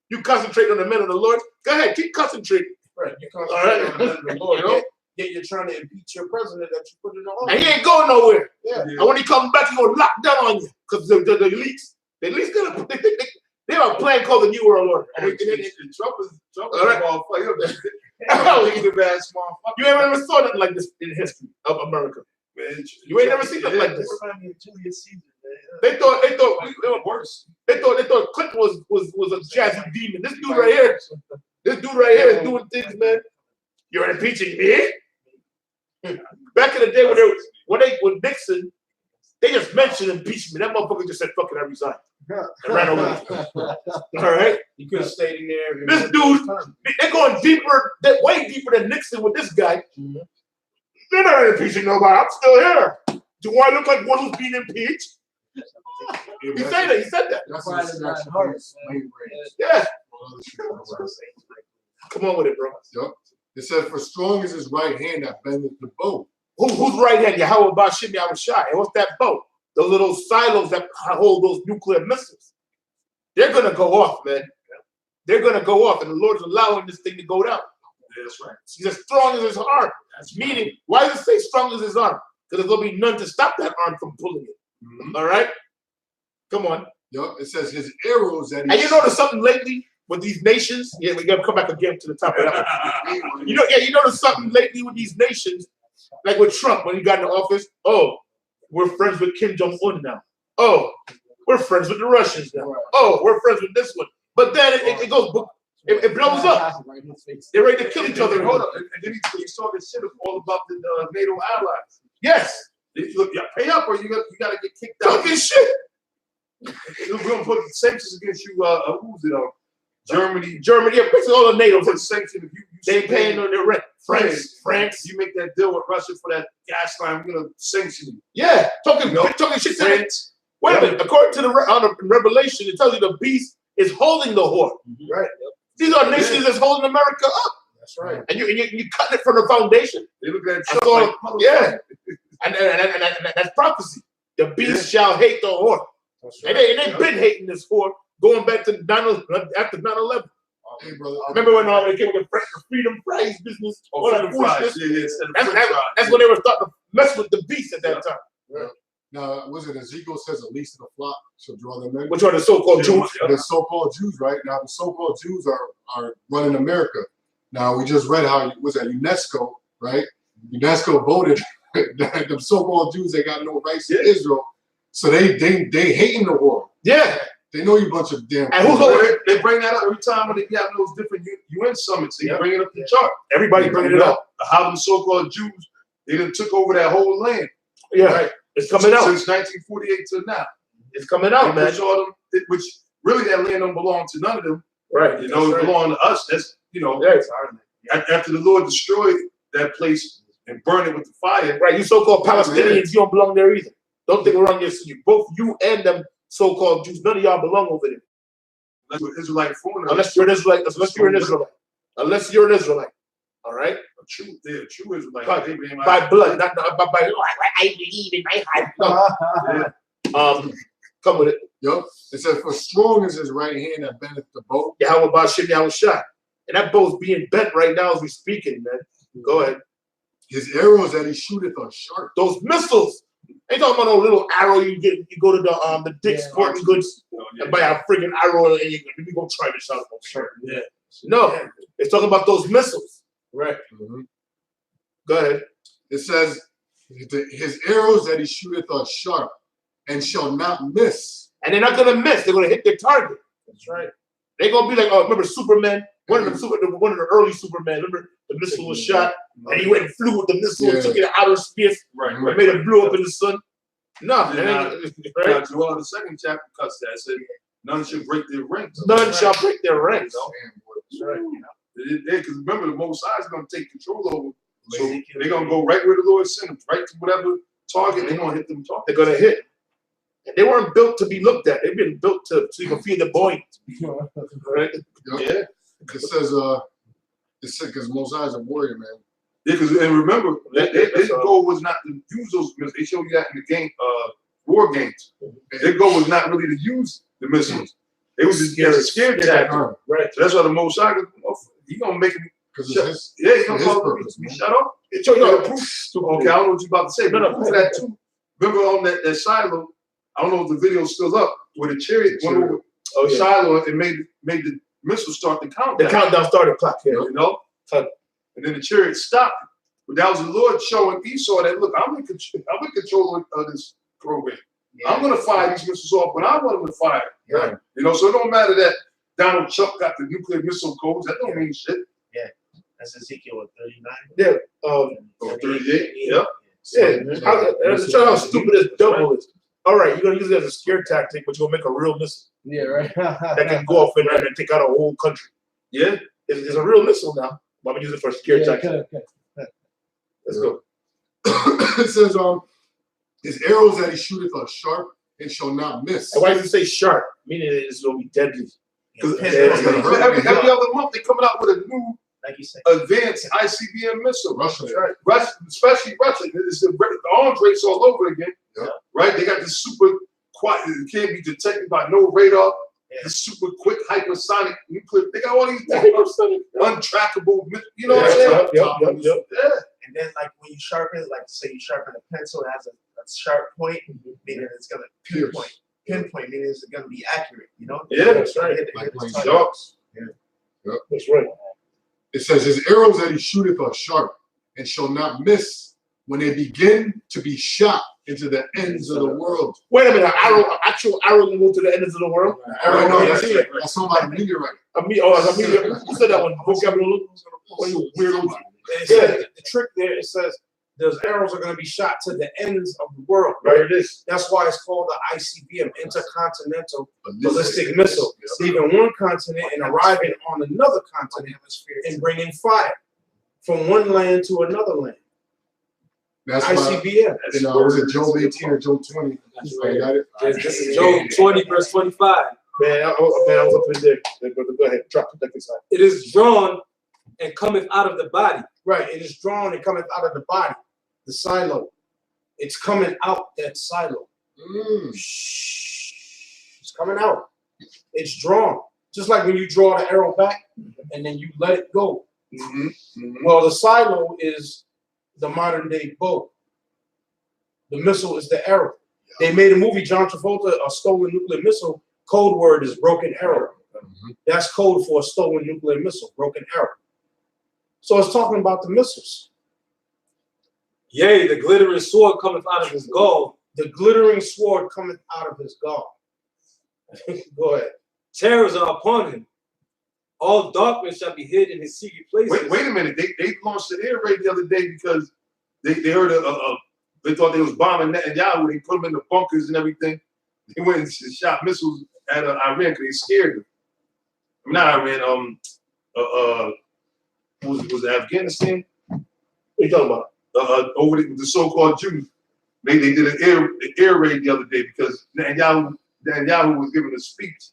You concentrate on the men of the Lord. Go ahead, keep concentrating. Right, you concentrate on the men of the Lord. You know? Yet you're trying to impeach your president that you put in the office. And he ain't going nowhere. Yeah. And when he comes back, he's going to lock down on you. Because the elites, going to, they have a plan called the New World Order. Trump is all right. You ain't never saw nothing like this in history of America. Man, you ain't never seen nothing like this. They thought it was worse. They thought Clinton was a jazzy demon. This dude right here is doing things, man. You're impeaching me? Back in the day when Nixon, they just mentioned impeachment. That motherfucker just said, "Fuck it, I resign." And ran away. All right? You could have stayed in there. This dude, they're going deeper, way deeper than Nixon with this guy. They're not impeaching nobody. I'm still here. Do I look like one who's being impeached? He said that. He said that. That's yeah. Come on with it, bro. Yep. It says, "For strong is his right hand that bendeth the bow." Who's right hand? Yahweh Bashim Yahweh Shai. And what's that boat? Those little silos that hold those nuclear missiles. They're going to go off, man. They're going to go off, and the Lord's allowing this thing to go down. That's right. He's as strong as his arm. Meaning, why does it say strong as his arm? Because there's going to be none to stop that arm from pulling it. All right? Come on. Yep. It says his arrows that And you notice something lately with these nations? Yeah, we got to come back again to the top of that one. You notice something lately with these nations, like with Trump when he got in the office? Oh, we're friends with Kim Jong-un now. Oh, we're friends with the Russians now. Oh, we're friends with this one. But then it goes, it blows up. They're ready to kill each other. Hold up. And then he saw this shit all about the NATO allies. Yes. Look, pay up or you got to get kicked out. Talking shit. We're going to put sanctions against you. Who's it on? Germany, yeah, basically all the NATO put sanctions. They paying on their rent. France. You make that deal with Russia for that gas line, we're gonna sanction you. Yeah, talking shit. France. Wait a minute. According to the Revelation, it tells you the beast is holding the whore. Right. These are nations that's holding America up. That's right. And you cutting it from the foundation. They look at Trump like, yeah. And that's prophecy. The beast shall hate the whore. Right. And they've been hating this whore going back to after 9/11. Hey, brother. Remember when they came with the freedom fries business? Oh, freedom fries. Yeah, That's when they were starting to mess with the beast at that time. Yeah. Now, was it Ezekiel says the least of the flock shall draw them in? Which are the so-called Jews? The so-called Jews, right? Now, the so-called Jews are running America. Now, we just read how, was that UNESCO, right? UNESCO voted that the so-called Jews, they got no rights in Israel. So they hating the war. Yeah. They know you bunch of damn. And who's over They bring that up every time when they have those different UN summits. They bring it up the chart. Everybody bringing it up. How them so-called Jews, they done took over that whole land. Yeah. Right? It's coming out. Since 1948 to now. It's coming out, man. Which really that land don't belong to none of them. Right. You know, it belong to us. That's, you know, after the Lord destroyed that place and burned it with the fire. Right. You so-called Palestinians, you don't belong there either. Don't think around both you and them so-called Jews, none of y'all belong over there. Unless you're Israelite foreigner. Unless you're an Israelite. Unless you're an Israelite. Unless you're an Israelite. All right? True Israelite. By blood, not by I believe in my heart. No. Come with it. Yup. It says, for strong is his right hand that bendeth the bow. Yahweh Bashim Yahweh shot. And that bow's being bent right now as we're speaking, man. Go ahead. His arrows that he shooteth are sharp. Those missiles. Ain't talking about no little arrow you get. You go to the Dick's Sporting Goods and buy a friggin' arrow and you go try this out. Sure. Yeah. No, it's talking about those missiles. Right. Mm-hmm. Go ahead. It says, his arrows that he shooteth are sharp and shall not miss. And they're not gonna miss. They're gonna hit their target. That's right. They're gonna be like, oh, remember Superman? One of the early Superman. Remember the missile was shot and he went and flew with the missile, took it to outer space, and made it blow up in the sun. No, right? Well, the second chapter cuts that. It said, none should break their rings. None shall break their rings. That's right. Because remember, the Most High is going to take control over. So they're going to go right where the Lord sent them, right to whatever target they're going to hit them target. They're going to hit. And they weren't built to be looked at. They've been built so you can feed the Boeing. Right? Yeah. It says, because Most High is a warrior, man. Yeah, and remember, their goal was not to use those missiles. They showed you that in the game, war games. Their goal was not really to use the missiles. It was just a scare tactic. Right. So that's why the Most High, he gonna make him. He's gonna call him to shut up. Okay, I don't know what you're about to say, but proof of that too. Remember on that Shiloh, I don't know if the video's still up, where the chariot went over Shiloh and made the missile start the countdown. The countdown started clock, you know? And then the chariot stopped. But that was the Lord showing Esau that, look, I'm in control of this program. Yeah. I'm going to fire these missiles off when I want them to fire. Yeah. You know, so it don't matter that Donald Trump got the nuclear missile codes. That don't mean shit. Yeah. That's Ezekiel 39. Yeah. 38. Yeah. Show how stupid this double is. All right, you're going to use it as a scare tactic, but you're going to make a real missile. Yeah, right. That can go off in there and take out a whole country. Yeah. It's a real missile now. I'm going to use it for a scare tactic. Okay. Let's go. It says, his arrows that he shooteth are sharp and shall not miss. And why does it say sharp? Meaning it's going to be deadly. Because every other month they're coming out with a new, like you said, advanced ICBM missile. Russia, right? Especially Russia. The arms race all over again. Yep. Right? They got this super quiet. It can't be detected by no radar. This super quick hypersonic nuclear. They got all these untrackable. You know what I'm saying? Yep. Yeah. And then, like when you sharpen, like say you sharpen a pencil, it has a sharp point, meaning it's gonna pinpoint. Meaning it's gonna be accurate. You know? Yeah, that's right. Like playing sharks. Yeah. Yep. That's right. It says, his arrows that he shooteth are sharp and shall not miss when they begin to be shot into the ends of the world. Wait a minute, an actual arrow can go to the ends of the world? Arrow, no, that's talking about a meteorite. A meteorite. You said that one. Vocabulary. Weird. The trick there, it says those arrows are going to be shot to the ends of the world. Right. It is. That's why it's called the ICBM, Intercontinental Ballistic Missile. Leaving one continent and arriving on another continent and bringing fire from one land to another land. That's ICBM. Was it Job 18 or Job 20? Right. Got it? This is Job 20, verse 25. Man, I was up in there. Go ahead. Drop it like this. It is drawn and cometh out of the body. Right. It is drawn and cometh out of the body, the silo. It's coming out that silo. It's coming out. It's drawn. Just like when you draw the arrow back and then you let it go. Well, the silo is the modern day bow. The missile is the arrow. They made a movie, John Travolta, a stolen nuclear missile. Code word is broken arrow. That's code for a stolen nuclear missile, broken arrow. So it's talking about the missiles. Yea, the glittering sword cometh out of his gall. The glittering sword cometh out of his gall. Go ahead. Terrors are upon him. All darkness shall be hid in his secret places. Wait a minute. They launched an air raid the other day because they heard they thought they was bombing Netanyahu. They put them in the bunkers and everything. They went and shot missiles at Iran because they scared them. Not Iran. Was it Afghanistan? What are you talking about? Over the so-called Jews. They did an air raid the other day because Netanyahu was giving a speech.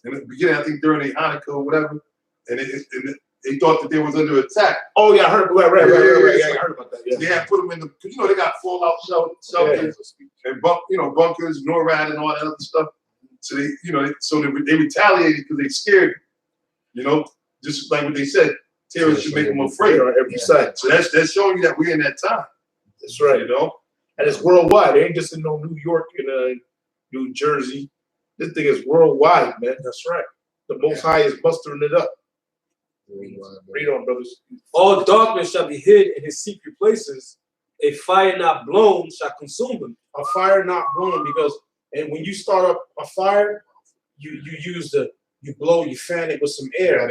In the beginning, I think during the Hanukkah or whatever, and they thought that they was under attack. Oh yeah, I heard. Right. Yeah, I heard about that. Yeah. They had put them in because they got fallout shelters and bunkers, NORAD, and all that other stuff. So they retaliated because they scared them. Just like what they said, terrorists should make them afraid on every side. So that's showing you that we're in that time. That's right. And it's worldwide. It ain't just in New York and New Jersey. This thing is worldwide, man. That's right. The Most High is mustering it up. Read on, brothers. All darkness shall be hid in his secret places. A fire not blown shall consume them. A fire not blown because, and when you start up a fire, you blow, you fan it with some air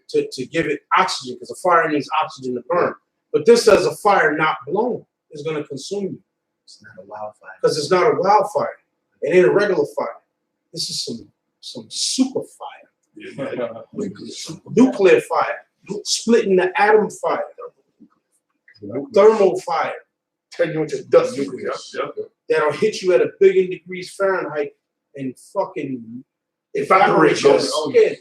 to give it oxygen because a fire needs oxygen to burn. But this says a fire not blown is going to consume you. It's not a wildfire. Because it's not a wildfire. It ain't a regular fire. This is some super fire. Nuclear fire. Splitting the atom fire. Thermal fire. Turn you into dust. That'll hit you at 1 billion degrees Fahrenheit and fucking evaporate your skin.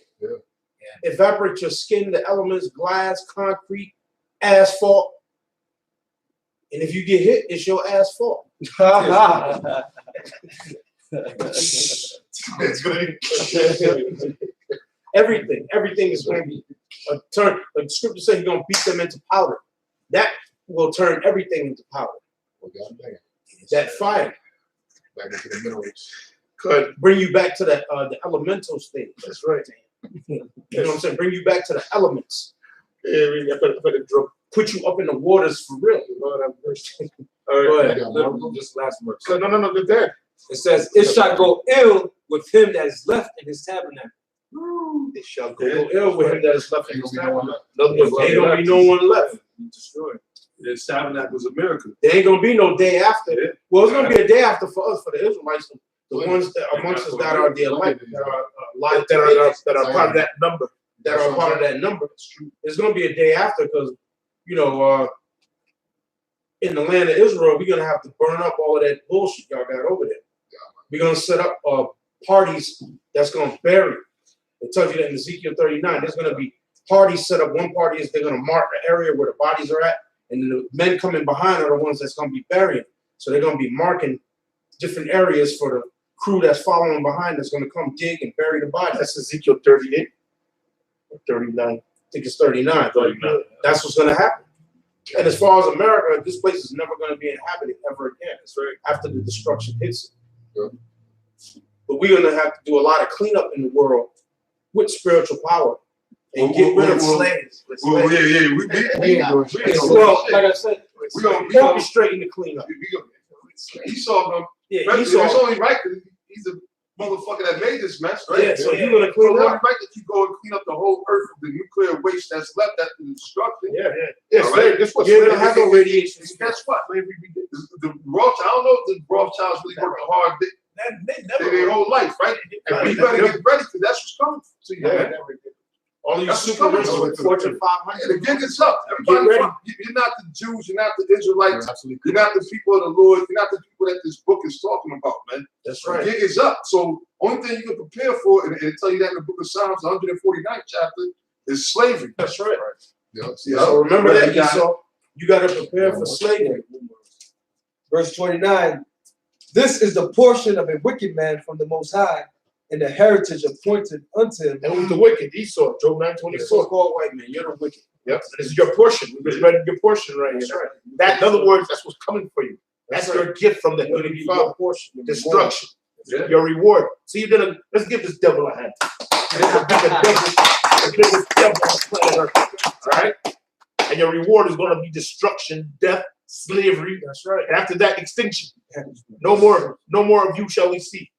Evaporate your skin, the elements, glass, concrete, asphalt. And if you get hit, it's your asphalt. Everything is going to be a turn. The scripture says you're going to beat them into powder. That will turn everything into powder. That fire. Back into the minerals. Could bring you back to the elemental state. That's right. You know what I'm saying? Bring you back to the elements. Put you up in the waters for real. Lord have mercy. All right. Just last verse. No, good there. It says, it shall go ill with him that is left in his tabernacle. It shall go ill with him that is left in his tabernacle. Ain't gonna be no one left. Destroyed. This tabernacle was a miracle. There ain't gonna be no day after. Well, it's gonna be a day after for us, for the Israelites, the ones that amongst us that are the elect, that are part of that number, that are part of that number. It's gonna be a day after because, in the land of Israel, we're gonna have to burn up all of that bullshit y'all got over there. We're gonna set up parties that's gonna bury. It tells you that in Ezekiel 39. There's gonna be parties set up. One party is they're gonna mark the area where the bodies are at, and then the men coming behind are the ones that's gonna be burying. So they're gonna be marking different areas for the crew that's following behind that's gonna come dig and bury the bodies. That's Ezekiel 38 or 39. I think it's 39. That's what's gonna happen. And as far as America, this place is never going to be inhabited ever again. It's right after the destruction hits it. But we're going to have to do a lot of cleanup in the world with spiritual power and get rid of slaves. Well, like I said, we're going to orchestrating the cleanup. Esau them. Yeah, Esau. It's only right because he's a motherfucker that made this mess, right? Yeah, so you're going to clean it up. It's right that you go and clean up the whole earth of the nuclear waste that's left after the destruction. Yeah. Right? You're going to have no radiation. Guess what? The Rothschild, I don't know if the Rothschilds really worked hard their whole life, right? And you better get ready because that's what's coming to you. All these super rich Fortune 500. The gig is up. Everybody, you're not the Jews, you're not the Israelites, you're not the people of the Lord, you're not the people that this book is talking about, man. That's right. The gig is up. So only thing you can prepare for, and it tell you that in the book of Psalms, 149th chapter, is slavery. That's right. So remember that, Esau. You got to prepare for slavery. Verse 29. This is the portion of a wicked man from the Most High, and the heritage appointed unto him. And who's the wicked? Esau, Job 9:24. The so-called white man, you're the wicked. Yep. This is your portion. We just read your portion right here. That's right. That, in other words, that's what's coming for you. That's That's your gift from the You're Heavenly your Father. portion. Your Destruction. Yeah. Your reward. See, you're gonna let's give this devil a hand. Let's be the biggest devil on planet Earth. All right? And your reward is gonna be destruction, death, slavery. That's right. And after that, extinction. No more of you shall we see.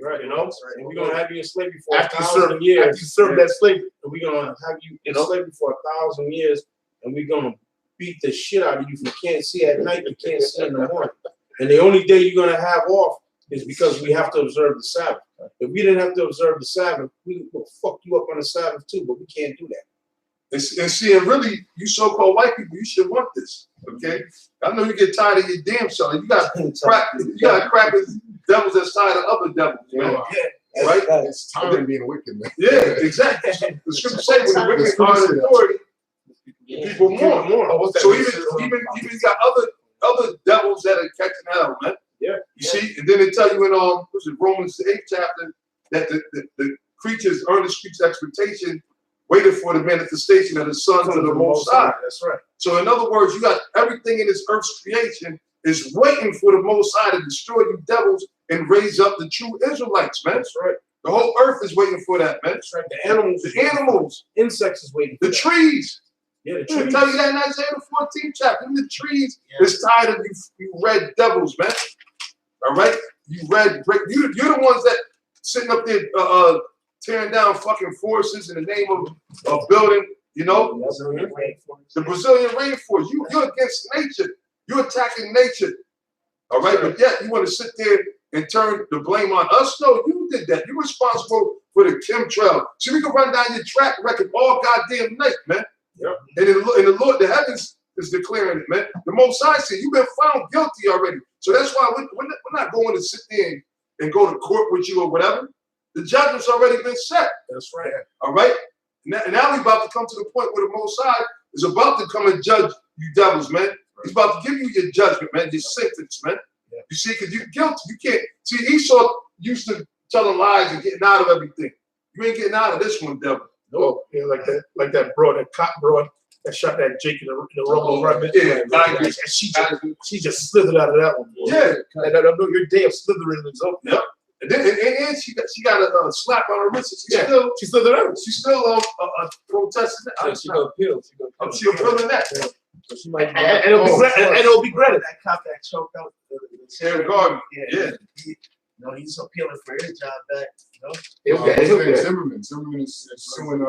Right. You know? That's right. And we're gonna have you in slavery for After you 1,000 serve, years. after you serve that slavery. And we're gonna have you in know? slavery for 1,000 years, and we're gonna beat the shit out of you. If you can't see at night, you can't see in the morning. And the only day you're gonna have off is because we have to observe the Sabbath. If we didn't have to observe the Sabbath, we will fuck you up on the Sabbath too, but we can't do that. And see, and really, you so-called white people, you should want this. Okay, I know you get tired of your damn self. You got crackers, devils that side of other devils, man. Yeah. Right? It's tiring being wicked, man. Yeah, exactly. The scripture say when the wicked are in authority, people more. Oh, what's that? So even you got other devils that are catching hell, man. Yeah. You see, and then they tell you in what's it, Romans the 8th chapter that the creatures earnest creatures expectation waited for the manifestation of the sons of the Most High. That's right. So in other words, you got everything in this earth's creation is waiting for the Most High to destroy you devils and raise up the true Israelites, man. That's right. The whole earth is waiting for that, man. That's right. The animals, Insects, is waiting. the trees. Yeah, the I trees. tell you that in Isaiah the 14th chapter. The trees is tired of you red devils, man. All right, you're the ones that sitting up there tearing down fucking forests in the name of building. You know, the Brazilian rainforest. You're against nature. You're attacking nature. All right, but yet you want to sit there and turn the blame on us. No, you did that. You're responsible for the chemtrail. So we can run down your track record all goddamn night, man. Yep. And the Lord, the heavens is declaring it, man. The Most High said, you've been found guilty already. So that's why we're not going to sit there and go to court with you or whatever. The judgment's already been set. That's right. All right? Now we're about to come to the point where the Most High is about to come and judge you devils, man. He's about to give you your judgment, man, your sentence, man. Yeah. You see, because you're guilty. You can't. See, Esau used to telling lies and getting out of everything. You ain't getting out of this one, devil. No, yeah, like that broad, that cop broad that shot that Jake in the rubble run. Yeah, and she just slithered out of that one. Boy. Yeah. And I know your day of slithering is over. Yep. And then and she got a slap on her wrist. And she slithered out. She's still protesting. She gonna appeal. She appealing that. So she might. And it'll be granted. That cop that choked out Sarah Gardner. Yeah. He's appealing for his job back. Zimmerman is suing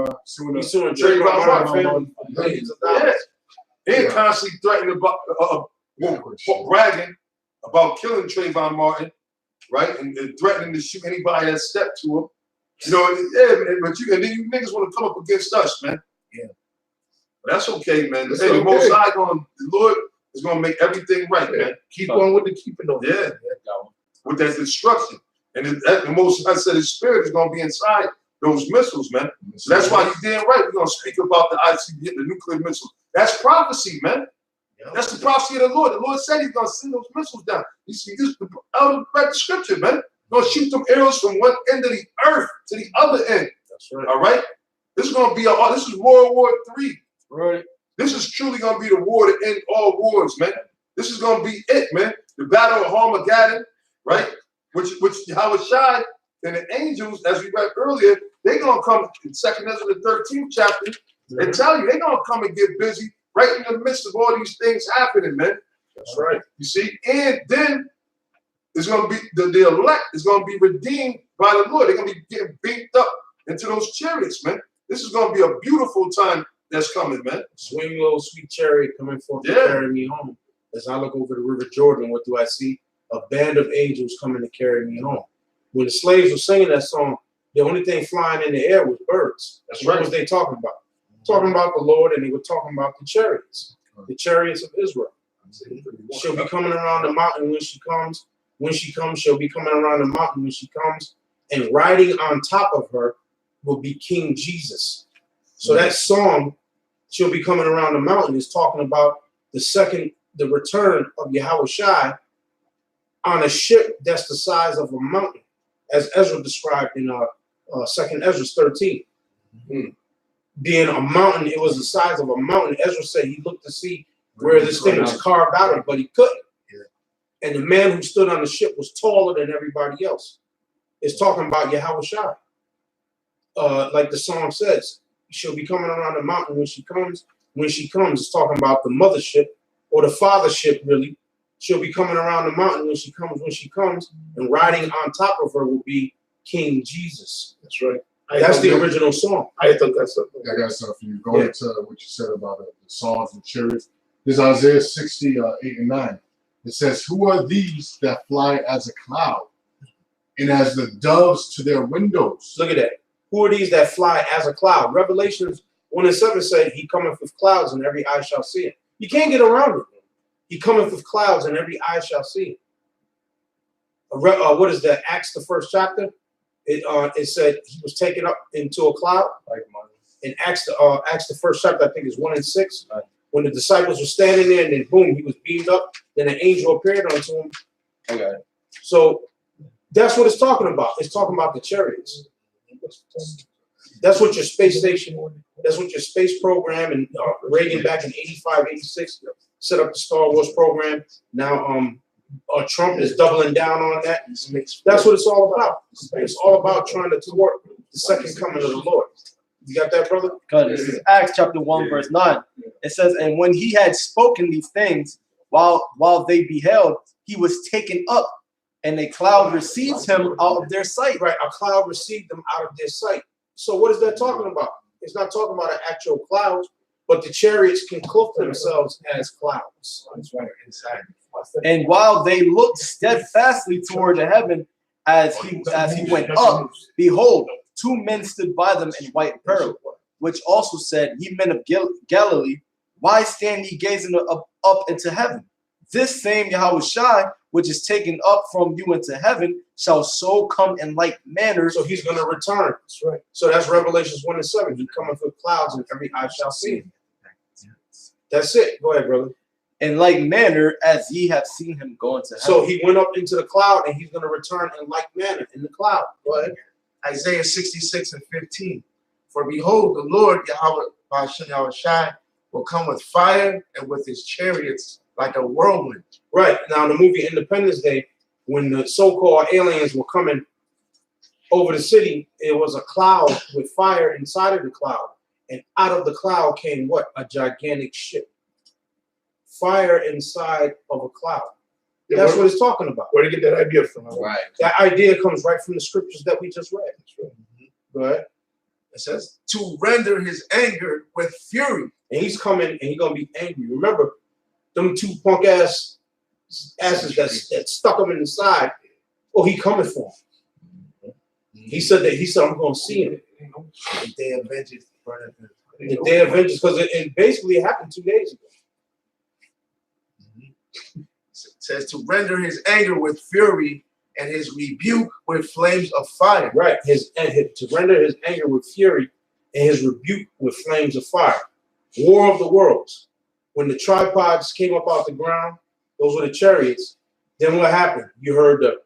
He's suing Trayvon Martin. millions of Yeah. And constantly threatening about bragging about killing Trayvon Martin, right? And threatening to shoot anybody that stepped to him. You know, and then you niggas want to come up against us, man. Yeah. But that's okay, man. That's The okay. Most High the Lord is gonna make everything right, man. Keep on with the keeping on. Yeah. With that destruction. And the Most High said his spirit is gonna be inside those missiles, man. So that's why you damn right we're gonna speak about the ICBM, the nuclear missiles. That's prophecy, man. Yeah. That's the prophecy of the Lord. The Lord said he's gonna send those missiles down. You see this out of the scripture, man. He's gonna shoot them arrows from one end of the earth to the other end. That's right. All right? This is gonna be this is World War III. Right. This is truly gonna be the war to end all wars, man. This is gonna be it, man. The battle of Armageddon, right? Which Howard Shai and the angels, as we read earlier, they're gonna come in 2nd Ezra the 13th chapter and tell you they're gonna come and get busy right in the midst of all these things happening, man. That's right. You see, and then it's gonna be the elect is gonna be redeemed by the Lord. They're gonna be getting beat up into those chariots, man. This is gonna be a beautiful time that's coming, man. Swing low, sweet chariot coming forth to Yeah. carry me home. As I look over the River Jordan, what do I see? A band of angels coming to carry me home. When the slaves were singing that song, the only thing flying in the air was birds. That's What right. was they talking about? Talking about the Lord, and they were talking about the chariots of Israel. She'll be coming around the mountain when she comes. When she comes, she'll be coming around the mountain when she comes. And riding on top of her will be King Jesus. So that song, she'll be coming around the mountain, is talking about the return of Yahweh Shai on a ship that's the size of a mountain. as Ezra described in 2nd Ezra 13. Being a mountain, it was the size of a mountain. Ezra said he looked to see where this thing was carved out of, but he couldn't. And the man who stood on the ship was taller than everybody else. It's talking about Yahweh Shai. Like the song says, she'll be coming around the mountain when she comes. When she comes, it's talking about the mothership or the fathership, really. She'll be coming around the mountain when she comes, and riding on top of her will be King Jesus. That's right. That's the original song. I thought that's something. I got stuff for you. Going to what you said about the songs and chariots. This is Isaiah 60, 8 and 9. It says, "Who are these that fly as a cloud, and as the doves to their windows?" Look at that. Who are these that fly as a cloud? Revelations 1 and 7 said, "He cometh with clouds, and every eye shall see it." You can't get around it. He cometh with clouds, and every eye shall see it. What is that? Acts, the 1st chapter. It said he was taken up into a cloud. In Acts, the 1st chapter, I think is 1 and 6. When the disciples were standing there, and then boom, he was beamed up. Then an angel appeared unto him. Okay. So that's what it's talking about. It's talking about the chariots. That's what your space station, that's what your space program, and Reagan back in 85, 86 set up the Star Wars program. Now Trump is doubling down on that. That's what it's all about. It's all about trying to thwart the second coming of the Lord. You got that, brother? Good. This is Acts chapter 1, verse 9. It says, "And when he had spoken these things, while they beheld, he was taken up, and a cloud received him out of their sight." Right, a cloud received them out of their sight. So what is that talking about? It's not talking about an actual cloud, but the chariots can cloak themselves as clouds. That's right, inside. And while they looked steadfastly toward the heaven as he went up, behold, 2 men stood by them in white apparel, which also said, "Ye men of Galilee, why stand ye gazing up into heaven? This same Yahweh Shai, which is taken up from you into heaven, shall so come in like manner." So he's going to return. That's right. So that's Revelations 1 and 7. He cometh with clouds, and every eye shall see him. That's it. Go ahead, brother. "In like manner as ye have seen him go into heaven." So he went up into the cloud, and he's going to return in like manner in the cloud. Go ahead. Isaiah 66 and 15. "For behold, the Lord Yahweh Shai will come with fire and with his chariots like a whirlwind." Right. Now, the movie Independence Day, when the so-called aliens were coming over the city, it was a cloud with fire inside of the cloud. And out of the cloud came what? A gigantic ship. Fire inside of a cloud. Yeah, That's what it's talking about. Where did you get that idea from? Right. That idea comes right from the scriptures that we just read. Go ahead. It says, "To render his anger with fury." And he's coming, and he's going to be angry. Remember, them 2 punk asses that stuck him in the side. Oh, he coming for him. He said, I'm going to see him. The day of vengeance. The day of vengeance, because it basically happened 2 days ago. It says, "To render his anger with fury and his rebuke with flames of fire." Right. To render his anger with fury and his rebuke with flames of fire. War of the worlds. When the tripods came up out the ground, those were the chariots. Then what happened? You heard the,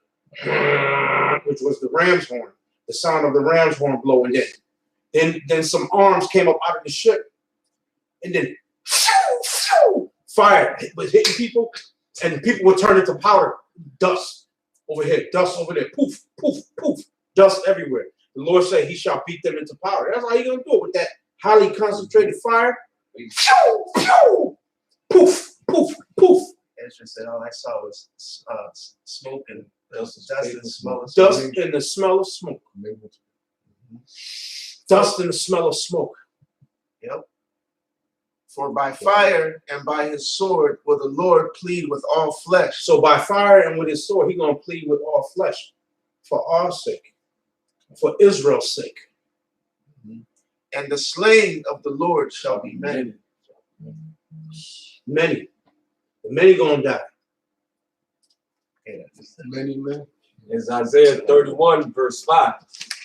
which was the ram's horn, the sound of the ram's horn blowing in. Then some arms came up out of the ship, and then fire was hitting people, and the people would turn into powder, dust over here, dust over there, poof, poof, poof, dust everywhere. The Lord said he shall beat them into powder. That's how you're going to do it with that highly concentrated fire. Poof, poof, poof. Ezra said, "All I saw was smoke and dust and the smell of Dust smoke." and the smell of smoke. Dust and the smell of smoke. Yep. "For by fire and by his sword will the Lord plead with all flesh." So by fire and with his sword, he's going to plead with all flesh for our sake, for Israel's sake. "And the slain of the Lord shall be many." Many. The many going to die. Many men. It's Isaiah 31, verse 5.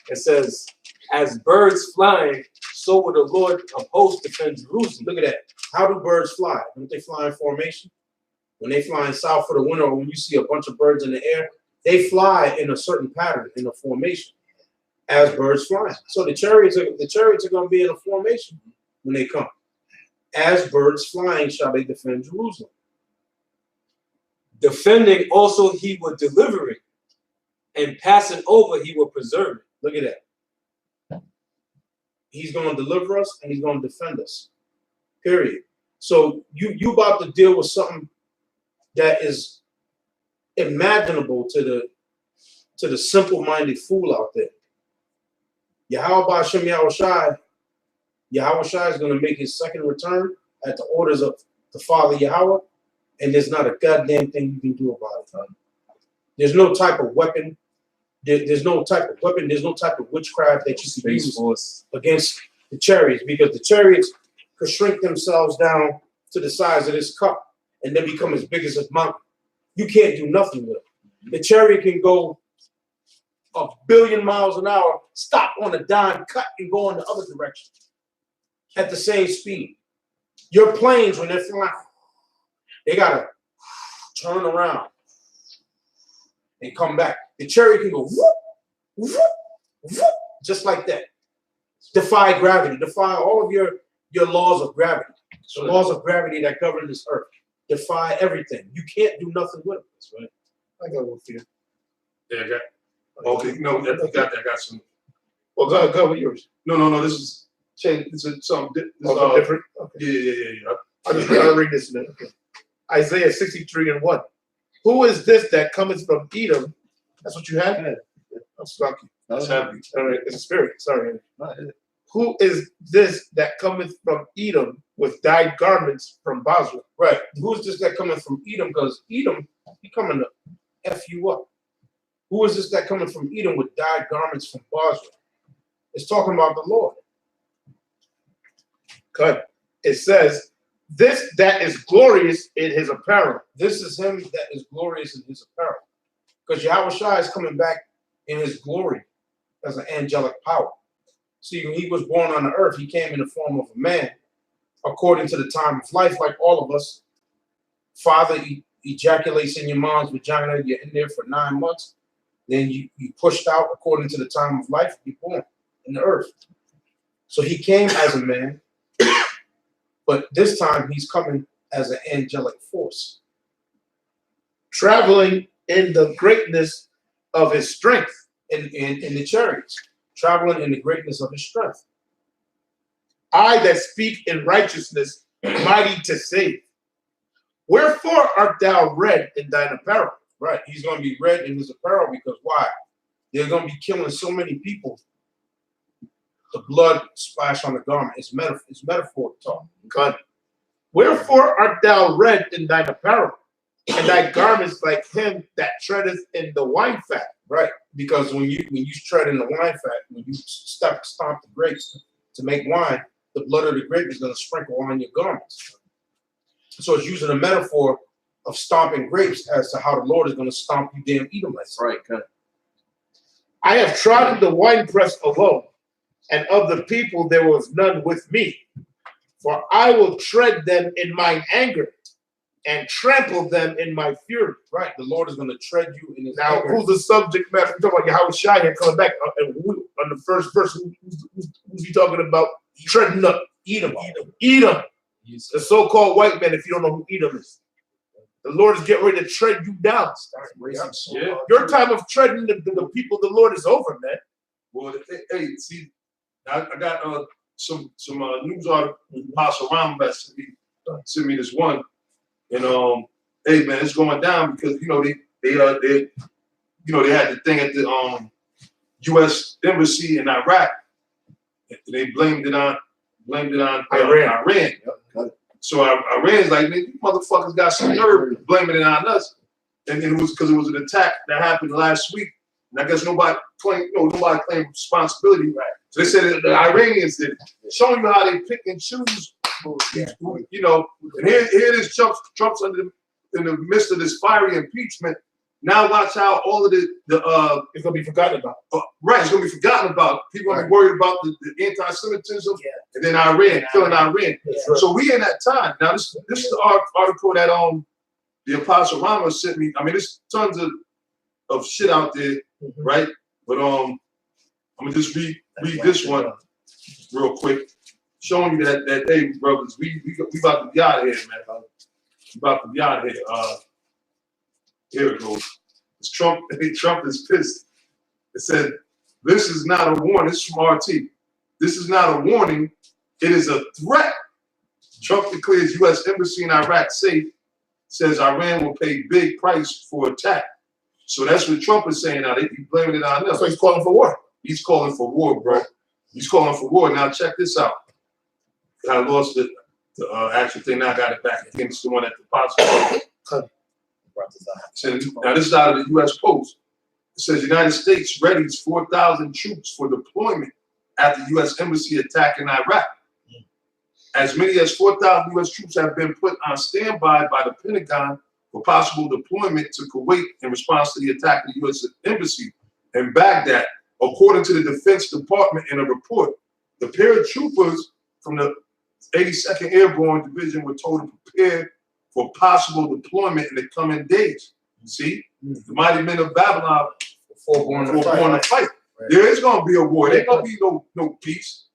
It says, "As birds flying, so will the Lord of hosts defend Jerusalem." Look at that. How do birds fly? Don't they fly in formation? When they fly in south for the winter, or when you see a bunch of birds in the air They fly in a certain pattern, in a formation, as birds flying. So the chariots are going to be in a formation when they come. As birds flying shall they defend Jerusalem. Defending also he will deliver it, and passing over he will preserve it. Look at that. He's going to deliver us and he's going to defend us. Period. So you about to deal with something that is imaginable to the simple-minded fool out there. Yahweh Hashem Yahushai is going to make his second return at the orders of the Father Yahweh, and there's not a goddamn thing you can do about it. There's no type of weapon. There's no type of weapon. There's no type of witchcraft that you can use against the chariots, because the chariots could shrink themselves down to the size of this cup and then become as big as a mountain. You can't do nothing with it. The chariot can go 1 billion miles an hour, stop on a dime, cut, and go in the other direction at the same speed. Your planes, when they're flying, they gotta turn around and come back. The chariot can go whoop, whoop, whoop, just like that. Defy gravity, defy all of your laws of gravity, the laws of gravity that govern this earth. Defy everything. You can't do nothing with it. That's right. I got one for you. Yeah, I got. Okay, no, I got that. I got some. Well, go with yours. No. This is change. This is something. Something different. Okay. Yeah. I'm just gonna read this in it. Okay. Isaiah 63:1. Who is this that cometh from Edom? That's what you have? Yeah. I'm stuck. That's happy. All right, it's a spirit. Sorry. Who is this that cometh from Edom with dyed garments from Basra? Right. Who is this that coming from Edom? Because Edom, he coming to F you up. Who is this that coming from Edom with dyed garments from Basra? It's talking about the Lord. Cut. It says, this that is glorious in his apparel. This is him that is glorious in his apparel. Because Yahushua is coming back in his glory as an angelic power. See, when he was born on the earth, he came in the form of a man, according to the time of life, like all of us. Father ejaculates in your mom's vagina, you're in there for 9 months. Then you pushed out according to the time of life, you're born in the earth. So he came as a man, but this time he's coming as an angelic force. Traveling in the greatness of his strength. In the chariots. Traveling in the greatness of his strength. I that speak in righteousness, mighty to save. Wherefore art thou red in thine apparel? Right, he's going to be red in his apparel because why? They're going to be killing so many people. The blood splash on the garment. It's metaphor talk. God. Wherefore art thou red in thine apparel, and thy garments like him that treadeth in the wine fat? Right, because when you tread in the wine fat, when you stomp the grapes to make wine, the blood of the grape is going to sprinkle on your garments. So it's using a metaphor of stomping grapes as to how the Lord is going to stomp you damn Edomites. Right, good. I have trodden the winepress alone, and of the people there was none with me. For I will tread them in mine anger, and trample them in my fury. Right, the Lord is going to tread you in his now, anger. who's the subject matter? We're talking about Yahushua here coming back. And who, on the first verse, who's he talking about? Treading up Edom. Edom. The so-called white man, if you don't know who Edom is. The Lord is getting ready to tread you down. Yeah. Your time of treading the people, the Lord is over, man. Well, hey, see, I got some news article. Apostle Rambam sent me this one, and hey man, it's going down because they had the thing at the U.S. embassy in Iraq. They blamed it on Iran. Yep. So Iran's like, man, you motherfuckers got some nerve blaming it on us. And it was because it was an attack that happened last week. And I guess nobody claimed responsibility. Right. So they said the Iranians did it. Showing you how they pick and choose. And here it is, Trump's in the midst of this fiery impeachment. Now watch how all of it's gonna be forgotten about. Right, it's gonna be forgotten about. People are worried about the anti-Semitism, and then Iran, killing Iran. Right. So we in that time. Now this is the article that the Apostle Rama sent me. I mean, there's tons of of shit out there, right? But I'm gonna just read this one real quick, showing you that hey, brothers, we about to be out of here, man. We about to be out of here. Here it goes. It's Trump. Trump is pissed. It said, "This is not a warning." This is from RT. "This is not a warning. It is a threat." Trump declares U.S. embassy in Iraq safe. Says Iran will pay big price for attack. So that's what Trump is saying now. He's blaming it on them. So he's calling for war. He's calling for war, bro. He's calling for war. Now check this out. I lost the actual thing. Now I got it back. I think it's the one at the possible. Now this is out of the U.S. Post. It says United States readies 4,000 troops for deployment at the U.S. embassy attack in Iraq. As many as 4,000 U.S. troops have been put on standby by the Pentagon for possible deployment to Kuwait in response to the attack of the U.S. embassy in Baghdad, according to the Defense Department in a report. The paratroopers from the 82nd Airborne Division were told to prepare for possible deployment in the coming days. See, the mighty men of Babylon were born to fight. Right. There is going to be a war. There ain't going to be no peace.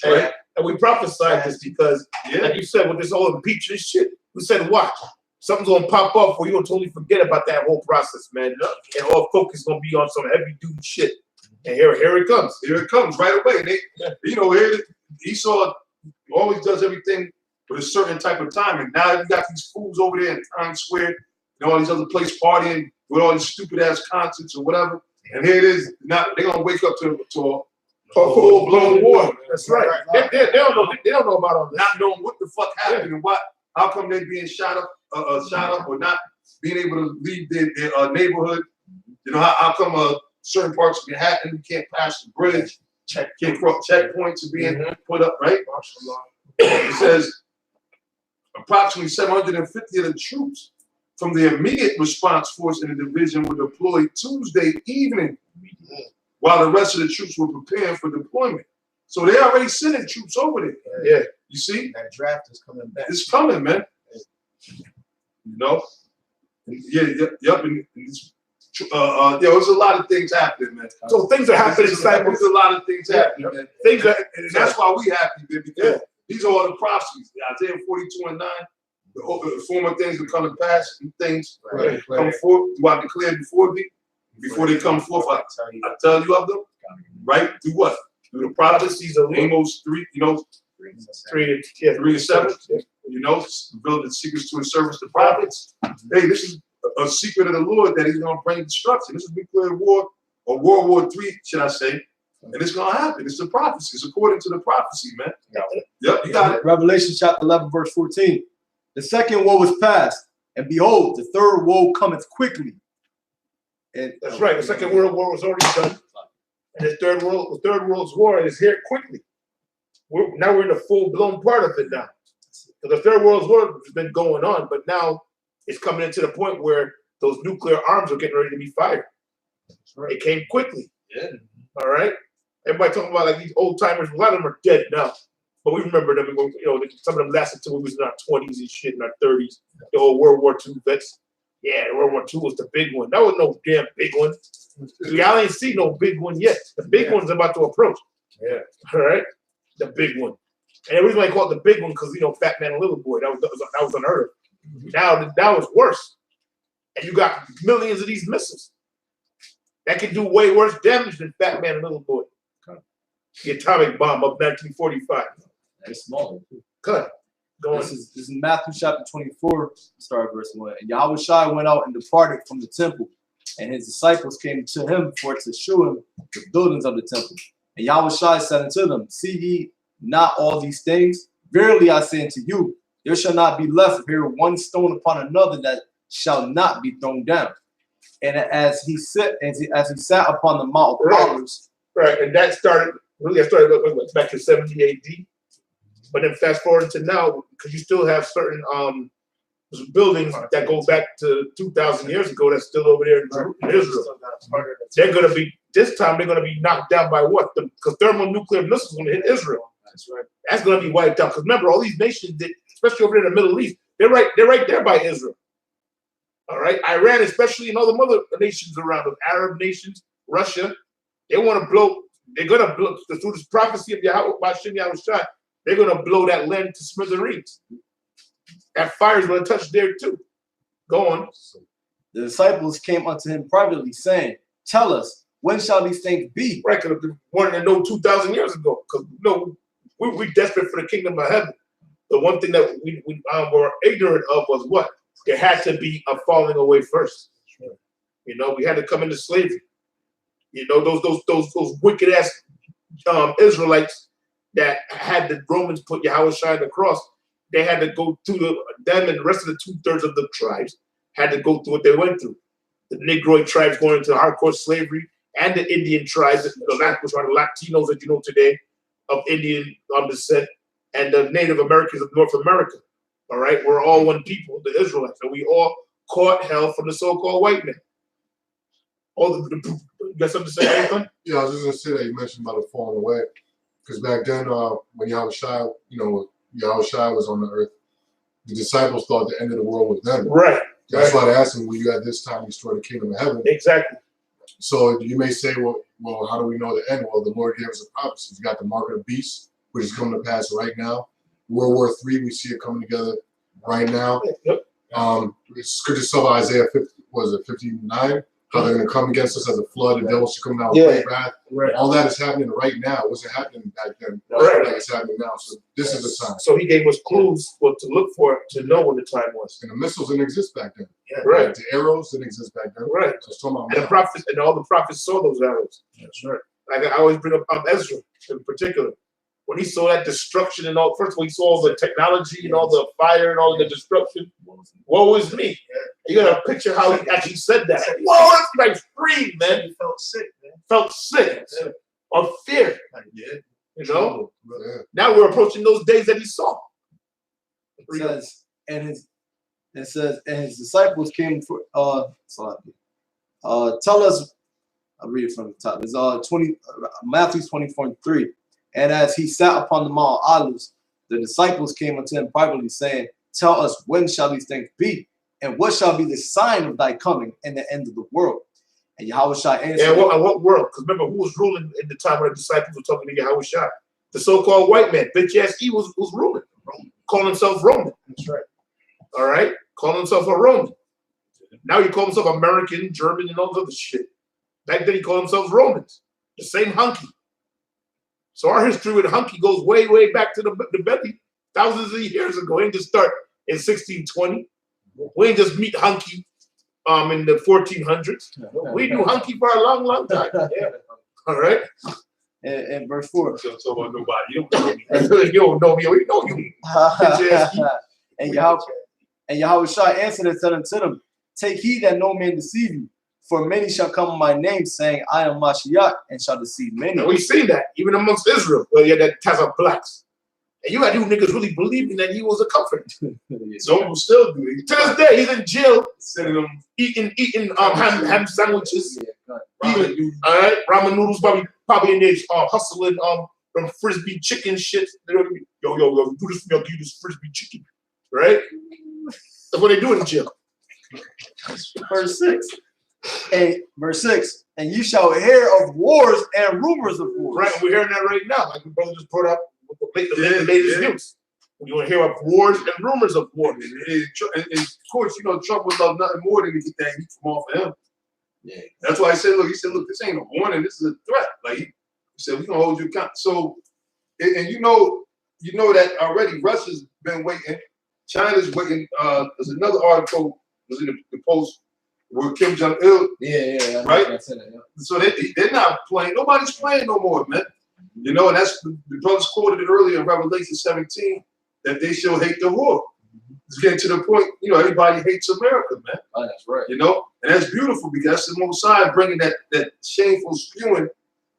Right? And we prophesied this because, like you said, with this whole impeachment shit, we said, watch, something's going to pop up where you're going to totally forget about that whole process, man. And all focus is going to be on some heavy duty shit. And here it comes. Here it comes right away. They, here Esau always does everything with a certain type of timing. Now you got these fools over there in Times Square and all these other places partying with all these stupid ass concerts or whatever. And here it is. Now they're gonna wake up to a full-blown war. That's right. They don't know about all this. Not knowing what the fuck happened and how come they're being shot up or not being able to leave their neighborhood. You know, how come certain parts of Manhattan you can't pass the bridge, can't cross checkpoints are being put up, right? It says approximately 750 of the troops from the immediate response force in the division were deployed Tuesday evening, while the rest of the troops were preparing for deployment. So they already sending troops over there. Yeah. You see? That draft is coming back. It's coming, man. You know? Yep. And there's a lot of things happening, man. So things are happening. There's a lot of things happening, man. And that's why we happy, man, because these are all the prophecies. Isaiah 42:9. The former things will come to pass, and things come forth. Do I declare before thee? Before they come forth, I tell you of them. Right? Do what? Do the prophecies of Amos 3, 3 and 7. You know, reveal the secrets to his servants, the prophets. Hey, this is a secret of the Lord that he's going to bring destruction. This is nuclear war, or World War III, should I say. And it's going to happen. It's the prophecy. It's according to the prophecy, man. Yep, you got it. Revelation chapter 11, verse 14. The second woe is past, and behold, the third woe cometh quickly. And that's right. The Second World War was already done, and the Third World War is here quickly. Now we're in a full-blown part of it now. So the Third World War has been going on, but now it's coming into the point where those nuclear arms are getting ready to be fired. Right. It came quickly. Yeah. All right. Everybody talking about like these old timers. A lot of them are dead now, but we remember them. Some of them lasted until we was in our 20s and shit, in our 30s. The old World War II vets. Yeah, World War II was the big one. That was no damn big one. Y'all ain't see no big one yet. The big one's about to approach. Yeah. All right. The big one. And the reason I call it the big one because Fat Man and Little Boy. That was unheard of. Now that was worse. And you got millions of these missiles that can do way worse damage than Fat Man and Little Boy. The atomic bomb of 1945. That's smaller too. Cut. This is Matthew chapter 24, start verse 1. And Yahweh Shai went out and departed from the temple, and his disciples came to him for to show him the buildings of the temple. And Yahweh Shai said unto them, See ye not all these things? Verily I say unto you, there shall not be left here one stone upon another that shall not be thrown down. And as he sat upon the Mount of Olives, right, and that started back to 70 AD. But then fast forward to now, because you still have certain buildings that go back to 2,000 years ago that's still over there in Israel. They're going to be, this time they're going to be knocked down by what? Because thermonuclear missiles are going to hit Israel. That's right. That's going to be wiped out. Because remember, all these nations, especially over there in the Middle East, they're right there by Israel. All right, Iran, especially, and all the other nations around, the Arab nations, Russia, they want to blow. They're gonna blow through this prophecy of Yahweh Bashim Yahushua. They're gonna blow that land to smithereens. That fire is gonna touch there too. Go on. The disciples came unto him privately, saying, "Tell us, when shall these things be?" Right, could have been wanting to know 2,000 years ago, because we're desperate for the kingdom of heaven. The one thing that we were ignorant of was what? There had to be a falling away first. You know, we had to come into slavery. You know, those wicked ass Israelites that had the Romans put Yahushua on the cross. They had to go through them and the rest of the 2/3 of the tribes had to go through what they went through. The Negroid tribes going into hardcore slavery, and the Indian tribes, which are the Latinos that you know today of Indian descent, and the Native Americans of North America. All right, we're all one people, the Israelites, and we all caught hell from the so-called white man. You got something to say, anything? Yeah, I was just gonna say that you mentioned about it falling away, because back then, when Yahushua, Yahushua was on the earth, the disciples thought the end of the world was them. Right. That's why they asked him, "Will you at this time restore the kingdom of heaven?" Exactly. So you may say, well, how do we know the end? Well, the Lord gave us a prophecy. You got the mark of the beast, which is coming to pass right now. World War III, we see it coming together right now. Scripture saw Isaiah 59. How they're going to come against us as a flood, the devil should come down with great wrath. Right. All that is happening right now. It wasn't happening back then. Right. Like it's happening now. So this is the time. So he gave us clues what to look for to know when the time was. And the missiles didn't exist back then. Yeah. Right. The arrows didn't exist back then. Right. So it's talking about and the prophets and all the prophets saw those arrows. That's right. Like I always bring up Ezra in particular. When he saw that destruction and all, first of all, he saw all the technology and all the fire and all the destruction. Woe is me. You got to picture how he actually said that. Whoa, it's like free, man. He felt sick, man. Felt sick of fear. Yeah. You know? Yeah. Now we're approaching those days that he saw. It says, and his disciples came for tell us, I'll read it from the top. It's Matthew 24:3. And as he sat upon the Mount Olives, the disciples came unto him privately, saying, "Tell us, when shall these things be? And what shall be the sign of thy coming and the end of the world?" And Yahushua answered. Yeah, what world? Because remember, who was ruling in the time when the disciples were talking to Yahushua? The so-called white man, bitch ass E was ruling, calling himself Roman. That's right. All right, calling himself a Roman. Now he calls himself American, German, and all this other shit. Back then he called himself Romans, the same hunky. So our history with hunky goes way, way back to the belly, thousands of years ago. We didn't just start in 1620. We didn't just meet hunky in the 1400s. We knew hunky for a long, long time. Yeah. All right. And verse 4. Don't talk about nobody. You don't know me. You don't know me. We know you. And Yahushua answered and said unto them, "Take heed that no man deceive you. For many shall come in my name, saying, I am Mashiach, and shall deceive many." And we've seen that, even amongst Israel, where you had that task of blacks. And you had you niggas really believing that he was a comforter. Some of them still do. To this day, he's in jail, eating ham sandwiches. All right, ramen noodles, probably in there hustling from frisbee chicken shit. Yo, do this for me, I'll give you this frisbee chicken. Right? That's what they do in jail. Verse 6. And you shall hear of wars and rumors of wars. Right, we're hearing that right now. Like the brother just brought up with the latest news. You're going to hear of wars and rumors of wars. And of course, Trump would love nothing more than to get that heat from off of him. Yeah. That's why he said, look, this ain't a warning, this is a threat. Like he said, we're gonna hold you accountable. So, and you know that already Russia's been waiting, China's waiting. There's another article was in the Post where Kim Jong-il, right? So they're not playing, nobody's playing no more, man. And that's the brothers quoted it earlier in Revelation 17 that they shall hate the war. It's getting to the point, everybody hates America, man. Oh, that's right. And that's beautiful because that's the Most High bringing that shameful spewing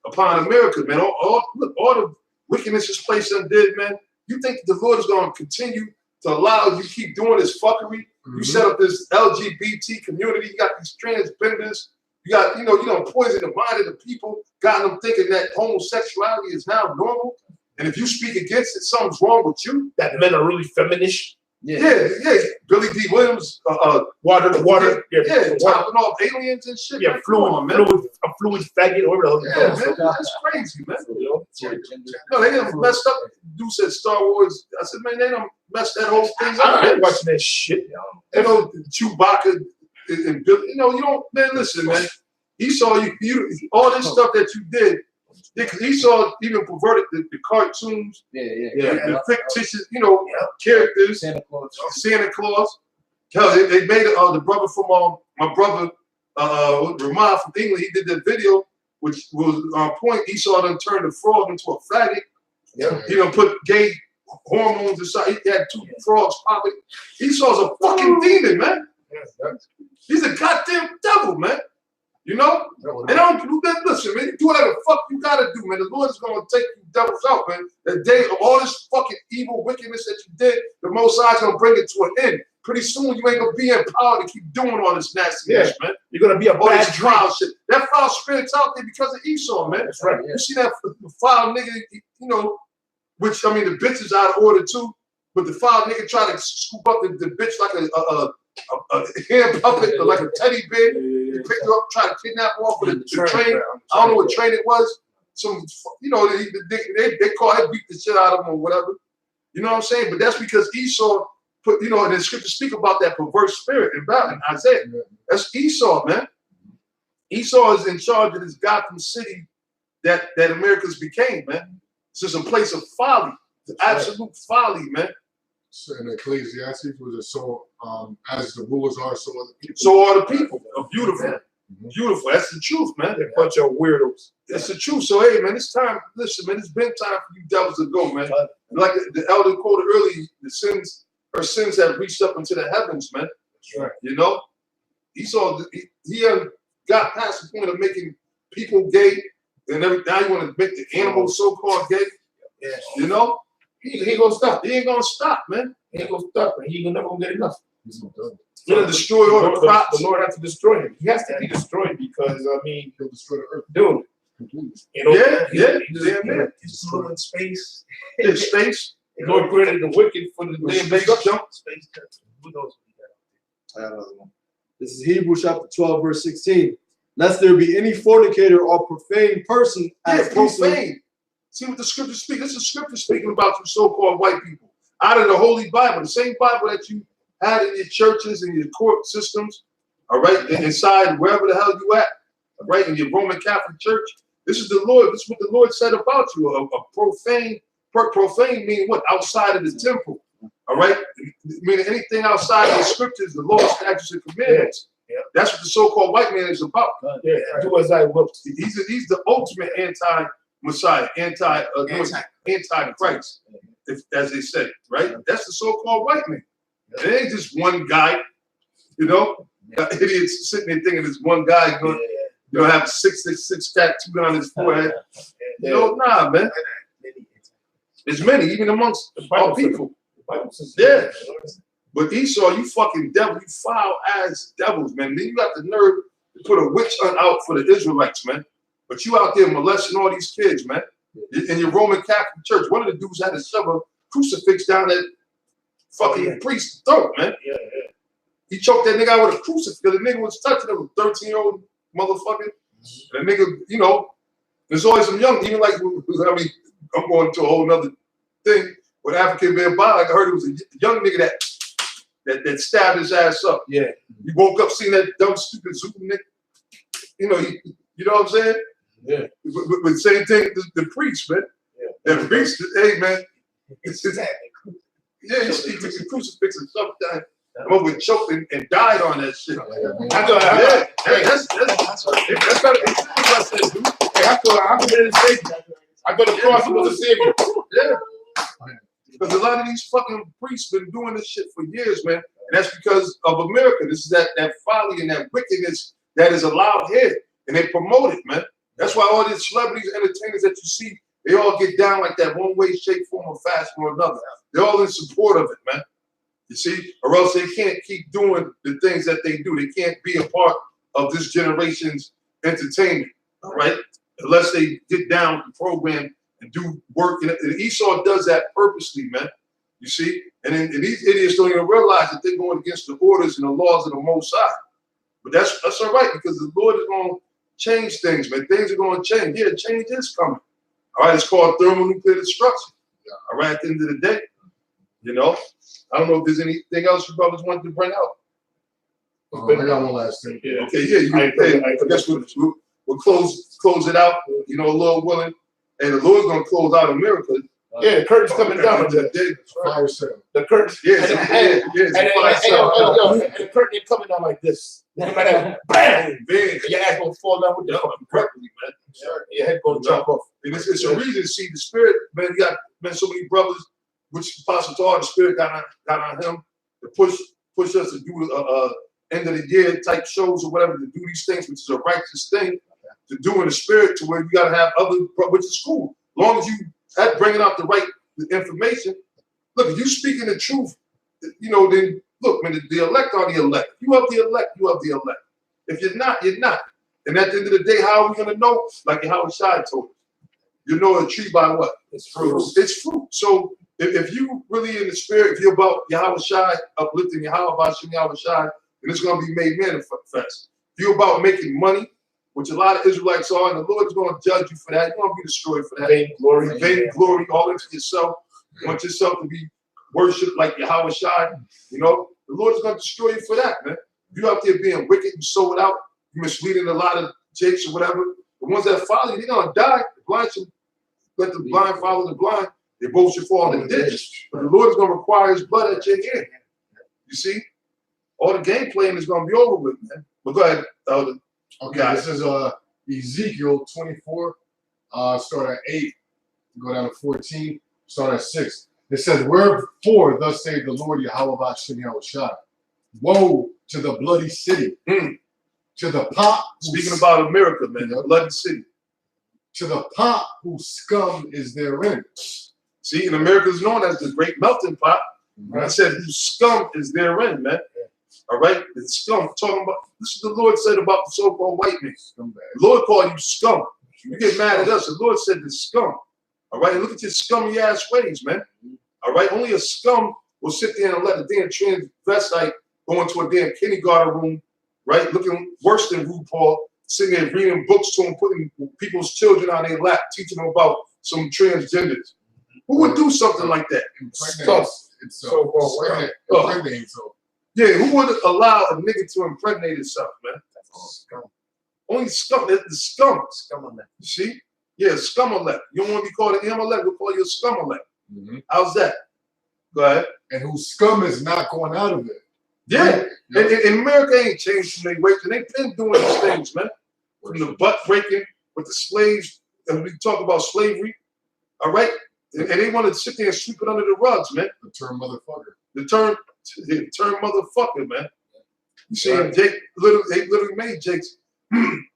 upon America, man. All the wickedness this place undid, man. You think the Lord is going to continue to allow you keep doing this fuckery? You set up this LGBT community. You got these transgenders. You got, you're going to poison the mind of the people, got them thinking that homosexuality is now normal. And if you speak against it, something's wrong with you. That men are really feminist. Yeah. Billy D. Williams, water, chopping off aliens and shit. Yeah, man. Come on, man. a fluid faggot, whatever the hell. Yeah, man, that's crazy, man. No, they done messed up. Dude said Star Wars. I said, man, they done messed that whole thing up. I ain't watching that shit. You know, Chewbacca and Billy. You know, you don't, man. Listen, man. He saw you all this stuff that you did. He saw even perverted the cartoons, the fictitious, you know, characters. Santa Claus. Hell, they made the brother from my brother Ramon from England. He did that video, which was on point. Esau done turned the frog into a faggot. Yeah. He done put gay hormones inside. He had 2 frogs popping. Esau's a fucking demon, man. He's a goddamn devil, man. You know? And don't listen, man. Do whatever the fuck you gotta do, man. The Lord is gonna take you devils out, man. The day of all this fucking evil wickedness that you did, the Most High is gonna bring it to an end. Pretty soon you ain't gonna be empowered to keep doing all this nastiness, man. You're gonna be a all bad this foul shit. That foul spirit's out there because of Esau, man. That's right. You see that foul nigga, you know, which I mean the bitch is out of order too, but the foul nigga try to scoop up the bitch like a hand puppet or like a teddy bear. He picked her up, tried to kidnap her off of the train. I don't know what train it was. Some, you know, they call it, beat the shit out of him or whatever. You know what I'm saying? But that's because Esau put, you know, and the scripture speak about that perverse spirit in Isaiah. That's Esau, man. Esau is in charge of this Gotham City that America's became, man. It's just a place of folly, absolute folly, man. So in Ecclesiastes was it so as the rulers are, so are the people. So are the people. Beautiful. Beautiful. That's the truth, man. They're a bunch of weirdos. That's the truth. So hey man, it's time. Listen, man, it's been time for you devils to go, man. Like the elder quoted earlier, her sins have reached up into the heavens, man. That's right. You know? He got past the point of making people gay, and now you want to make the animals so-called gay. Yeah. You know? He ain't gonna stop. He ain't gonna stop, man. He ain't gonna stop, and he never gonna get enough. He's done. He's gonna destroy all the crops. The Lord has to destroy him. He has to be destroyed because I mean He'll destroy the earth. dude. Completely. You know, man. He's flew in space. In space. The Lord created the wicked for the day of Space destruction. jump. Space. Who knows? I got another one. This is Hebrews chapter 12, verse 16. Lest there be any fornicator or profane person as profane. See what the scripture speaks. This is scripture speaking about you so-called white people. Out of the Holy Bible, the same Bible that you had in your churches and your court systems, all right, inside wherever the hell you at, all right, in your Roman Catholic Church. This is the Lord. This is what the Lord said about you. A profane meaning what? Outside of the temple. All right? Meaning anything outside of the scriptures, the law, statutes, and commandments. Yeah. That's what the so-called white man is about. Yeah, do as I will. He's the ultimate anti-Messiah, anti-Christ, as they say, right? That's the so-called white man. It ain't just one guy, you know? Idiots sitting there thinking it's one guy going to have 666 tattooed on his forehead. You know, nah, man. There's many, even amongst our people. Yeah. But Esau, you fucking devil, you foul ass devils, man. Then you got the nerve to put a witch hunt out for the Israelites, man. But you out there molesting all these kids, man. In your Roman Catholic Church, one of the dudes had to shove a crucifix down that fucking priest's throat, man. He choked that nigga out with a crucifix. The nigga was touching him, a 13-year-old motherfucker. And the nigga, you know, there's always some young, even like, I mean, I'm going to a whole nother thing with African man by. Like I heard it was a young nigga that stabbed his ass up. Yeah. He woke up seeing that dumb, stupid Zoom nigga. You know, you know what I'm saying? Yeah. But same thing, the priest, man. Yeah. That priest, hey, man. It's he took the crucifix and shoved down. Over choked and died on that shit. That's what I said, dude. I committed a Savior. I go to cross him as a Savior. Yeah. Because a lot of these fucking priests been doing this shit for years, man. And that's because of America. This is that folly and that wickedness that is allowed here. And they promote it, man. That's why all these celebrities, entertainers that you see, they all get down like that one way, shape, form, or fashion or another. They're all in support of it, man. You see? Or else they can't keep doing the things that they do. They can't be a part of this generation's entertainment, all right? Unless they get down with the program and do work. And Esau does that purposely, man. You see? And these idiots don't even realize that they're going against the orders and the laws of the Most High. But that's all right, because the Lord is going to change things, man. Things are going to change. Yeah, change is coming. All right, it's called thermonuclear destruction. All right, at the end of the day, you know, I don't know if there's anything else you brothers wanted to bring out. I got one last thing. Yeah. Okay, yeah, I guess we'll close it out, you know, Lord willing. And the Lord's going to close out America. Yeah, the curtain's coming down. That's right. Fire sale. The curtain. Yeah, and the curtain is coming down like this. Bam! man, Your ass gonna fall down with the fucking curtain. perfectly, man. Your head gonna jump off. And it's a reason to see the Spirit, man. You got, man, so many brothers, which Apostle Tar, the Spirit got on him to push us to do end of the year type shows or whatever, to do these things, which is a righteous thing to do in the Spirit, to where you got to have other, which is cool. As long as you had bringing out the right information. Look, if you speaking the truth, you know, then look, man, the elect are the elect. You have the elect, you have the elect. If you're not, you're not. And at the end of the day, how are we going to know? Like Howard Shai told us, you know a tree by what? It's fruit. It's fruit. So if you really in the Spirit, if you're about Yahweh Shai, uplifting Yahweh Bashim Yahweh Shai, then it's going to be made manifest. If you're about making money, which a lot of Israelites are, and the Lord is going to judge you for that. You're going to be destroyed for that. Vain glory, all into yourself. You want yourself to be worshipped like Yahweh Shai. You know, the Lord is going to destroy you for that, man. If you're out there being wicked, you sow it out, you're misleading a lot of jakes or whatever. The ones that follow you, they're going to die. The blind should let the blind follow the blind. They both should fall in the ditch. But the Lord is going to require his blood at your hand. You see? All the game playing is going to be over with, man. But go ahead, Elder. Okay, this is Ezekiel 24, start at 8, go down to 14, start at 6. It says, wherefore thus saith the Lord Yahweh Bashim Yahweh Shai, woe to the bloody city, to the pot. Speaking about America, man, the bloody city. To the pot whose scum is therein. See, and America is known as the great melting pot. And I said, whose scum is therein, man. All right, it's scum. Talking about this is the Lord said about the so-called white man. The Lord called you scum. You get mad at us. The Lord said the scum. All right, and look at your scummy ass ways, man. All right, only a scum will sit there and let a damn transvestite go into a damn kindergarten room, right, looking worse than RuPaul, sitting there reading books to them, putting people's children on their lap, teaching them about some transgenders. Who would do something like that? Yeah, who would allow a nigga to impregnate himself, man? Scum. Only scum. The scum. Scum-elect. You see? Yeah, scum-elect. You don't want to be called an Amalek, we'll call you a scum-elect. How's that? Go ahead. And whose scum is not going out of it. Yeah. And America ain't changed from their ways, and they've been doing these things, man. From the butt breaking with the slaves, and we talk about slavery, all right? And they want to sit there and sweep it under the rugs, man. The term motherfucker. The term motherfucker, man. You see, Jake they literally made Jake's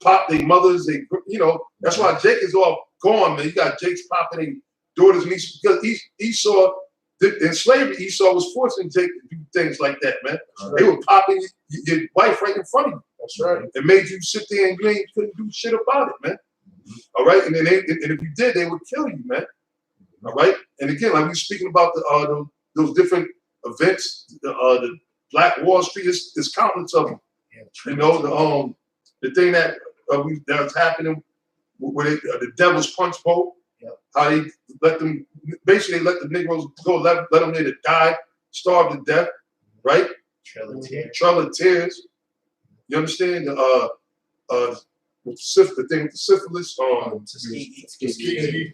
pop their mothers. They, you know, that's why Jake is all gone, man. You got Jake's popping their daughters and nieces because Esau in slavery. Esau was forcing Jake to do things like that, man. They were popping your wife right in front of you. That's right. It made you sit there and you couldn't do shit about it, man. All right, and then and if you did, they would kill you, man. All right, and again, like we speaking about those different events, the Black Wall Street is countless of them. You know, the thing that was happening with the Devil's Punch Bowl, how they let them basically let the Negroes go, let them there to die, starve to death, right? Trail of Tears. You understand the thing with the syphilis, Tuskegee.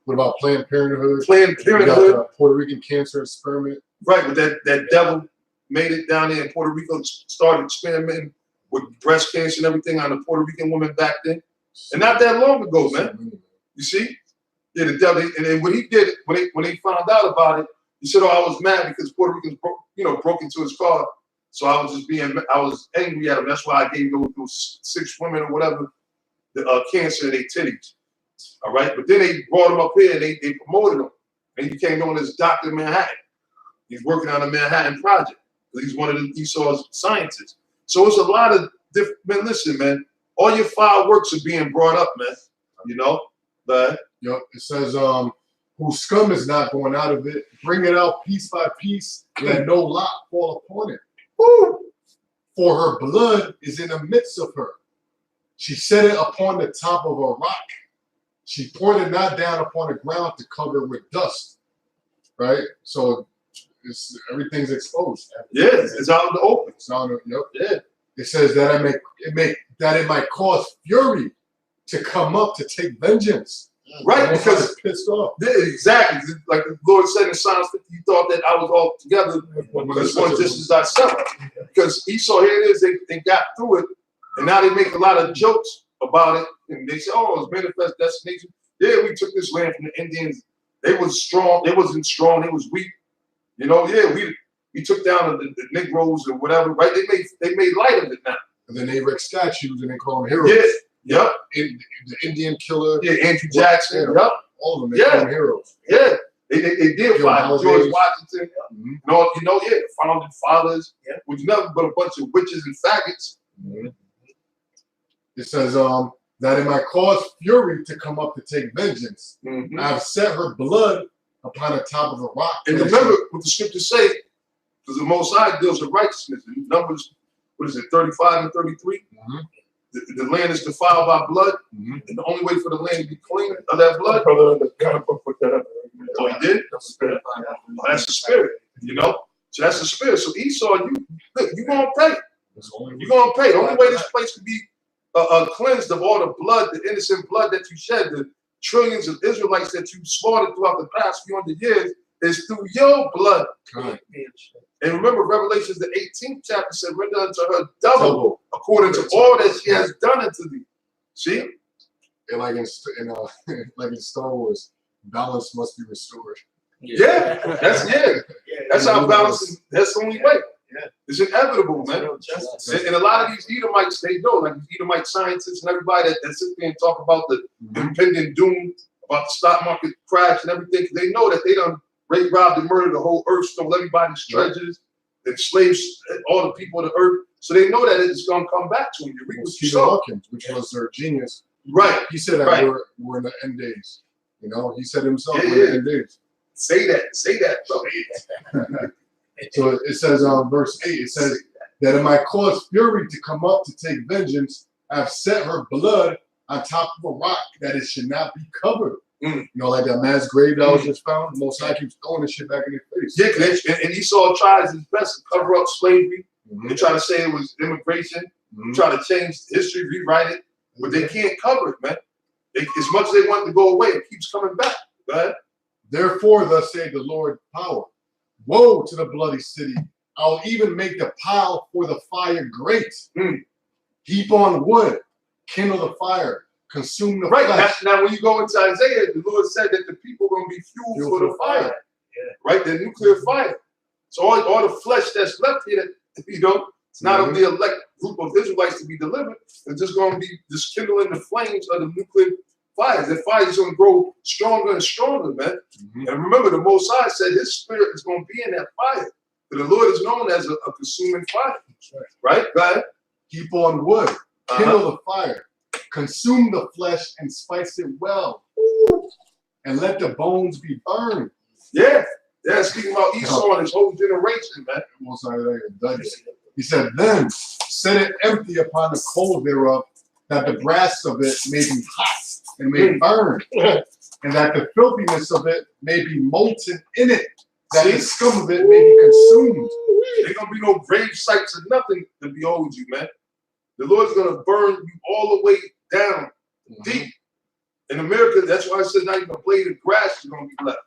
What about Planned Parenthood? Planned Parenthood. Got, Puerto Rican cancer experiment. Right, but that devil made it down there in Puerto Rico, started experimenting with breast cancer and everything on the Puerto Rican woman back then. And not that long ago, man. You see? Yeah, the devil, and then when he did it, when they found out about it, he said, "Oh, I was mad because Puerto Ricans broke into his car. So I was angry at him. That's why I gave those 6 women or whatever the cancer in their titties." All right, but then they brought him up here and they promoted him, and he became known as Dr. Manhattan. He's working on the Manhattan Project. He's one of the Esau's scientists. So it's a lot of different. Man, listen, man, all your fireworks are being brought up, man. You know, but it says, whose scum is not going out of it. Bring it out piece by piece. Let no lot fall upon it. Woo! For her blood is in the midst of her. She set it upon the top of a rock. She poured it not down upon the ground to cover it with dust. Right? So everything's exposed. Yeah, it's out in the open. It's out in the, yep. Yeah. It says that it might cause fury to come up to take vengeance. Right, because pissed off. Yeah, exactly. Like the Lord said in Psalms 50, he thought that I was all together because one just as thyself. Because Esau, here it is, they got through it, and now they make a lot of jokes about it, and they say, oh, it's manifest destination. Yeah, we took this land from the Indians. They was strong, they wasn't strong, they was weak. You know, yeah, we took down the Negroes or whatever, right? They made light of it now. And then they erect statues and they call them heroes. Yeah. Yep. The Indian killer. Yeah, Andrew Jackson. Yep. All of them. They call them heroes. Yeah. They did find George Washington. Mm-hmm. The founding fathers, which nothing but a bunch of witches and faggots. Mm-hmm. It says that it might cause fury to come up to take vengeance. Mm-hmm. I have set her blood upon the top of a rock. And remember what the scriptures say, because the Most High deals with righteousness. In Numbers, 35 and 33? Mm-hmm. The land is defiled by blood, mm-hmm. and the only way for the land to be clean of that blood. Oh, he did? That's the spirit, you know? So that's the spirit. So Esau, you're going to pay. You're going to pay. The only way this place can be cleansed of all the blood, the innocent blood that you shed, the trillions of Israelites that you slaughtered throughout the past few hundred years, is through your blood. Right. And remember, Revelations, the 18th chapter said, render unto her double according to all that she has done unto thee. See? And like in Star Wars, balance must be restored. Yeah, that's how balance. That's the only way. Yeah, it's inevitable, man. And a lot of these Edomites, they know, like these Edomite scientists and everybody that sit there and talk about the impending doom, about the stock market crash and everything. They know that they done raped, robbed, and murdered the whole earth, stole everybody's treasures, enslaved all the people of the earth. So they know that it's going to come back to them. You read what you saw. Hawkins, which was their genius. Right. He said that we're in the end days. You know, he said himself, we're in the end days. Say that, bro. So it says verse 8, it says that it might cause fury to come up to take vengeance. I have set her blood on top of a rock that it should not be covered. You know, like that mass grave that was just found. The Most High keeps throwing this shit back in their face. Yeah, and Esau tries his best to cover up slavery. They try to say it was immigration. Try to change history, rewrite it, but they can't cover it, man. As much as they want to go away, it keeps coming back. Go ahead. Therefore, thus saith the Lord power. Woe to the bloody city. I'll even make the pile for the fire great. Heap on wood, kindle the fire, consume the flesh. Now, when you go into Isaiah, the Lord said that the people are going to be fuel for the fire. Right? The nuclear fire. So all the flesh that's left here, you know, it's not of the elect group of Israelites to be delivered. It's just going to be just kindling the flames of the nuclear fire. The fire is going to grow stronger and stronger, man. And remember, the Most High said his spirit is going to be in that fire. The Lord is known as a consuming fire. Right? Go ahead. Heap on wood, kindle the fire, consume the flesh and spice it well, and let the bones be burned. Yeah, speaking about Esau and his whole generation, man. He said, then set it empty upon the coal thereof, that the brass of it may be hot and may burn, and that the filthiness of it may be molten in it, that the scum of it may be consumed. There ain't gonna be no grave sites or nothing to behold you, man. The Lord's gonna burn you all the way down deep. In America, that's why I said not even a blade of grass is gonna be left.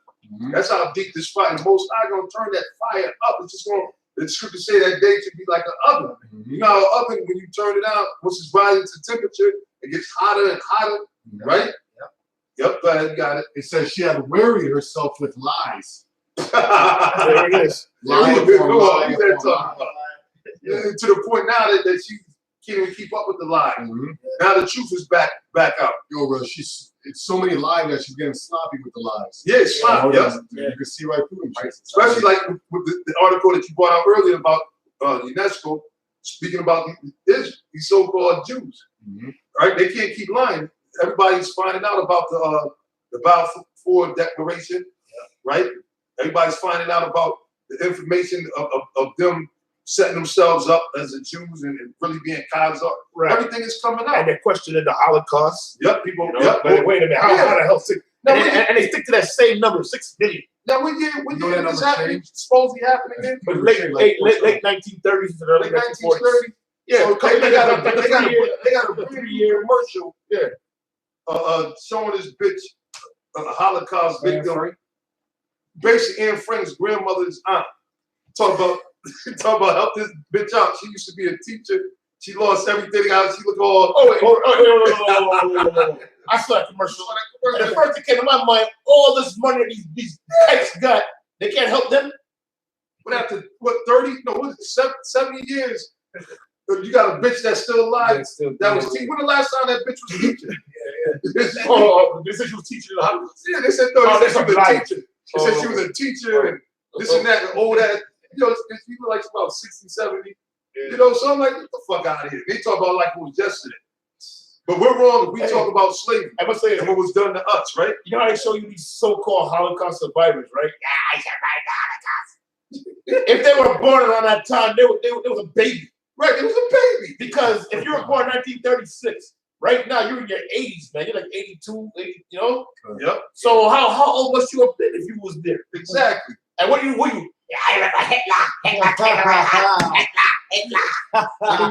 That's how deep this fire. The Most High gonna turn that fire up. It's just gonna. The scriptures say that day should be like an oven. You know, an oven, when you turn it out, once it's rising to temperature, it gets hotter and hotter, right? Yep, go ahead, you got it. It says she had wearied herself with lies. There it is. Lie To the point now that she can't even keep up with the lie. Now the truth is back out. Yo, bro, it's so many lies that she's getting sloppy with the lies. Yeah, it's sloppy. You can see right through them. Especially like with the article that you brought out earlier about UNESCO speaking about these so-called Jews. Right? They can't keep lying. Everybody's finding out about the 4 declaration, right? Everybody's finding out about the information of them setting themselves up as the Jews and really being Khazar. Right. Everything is coming out. And they're questioning the Holocaust. Yep, people. You know, wait a minute, how the hell 6? Now, And they stick to that same number, 6 billion. Now, when You know that this number happening, changed? supposedly happening again? But late 1930s to early Late 1940s. 1930s. Yeah, So they got a the 3-year 3-year commercial. Yeah. Showing this bitch, a Holocaust victim. Basically, Anne Frank's grandmother's aunt. Talk about help this bitch out. She used to be a teacher. She lost everything out. She looked all. Wait. I saw that commercial. And the first thing came to my mind, all this money these types got, they can't help them. But after 30? No, what is it, 70 years? You got a bitch that's still alive. That was teaching. When the last time that bitch was teaching? They said she was teaching in the hospital. Yeah, they said no. They said she was a teacher. They said she was okay. a teacher and this and that and all that. You know, it's people like about 60, 70. You know, so I'm like, get the fuck out of here. They talk about like it was yesterday. But we're wrong if we talk about slavery I must say, and what was done to us, right? you know how they show you these so-called Holocaust survivors, right? Yeah, I survived the Holocaust. If they were born around that time, they was a baby. Right, it was a baby. Because if you were born in 1936, right now you're in your 80s, man. You're like 82, 80, you know? Yep, So how old must you have been if you was there? exactly. And what you? Yeah, I remember Hitler.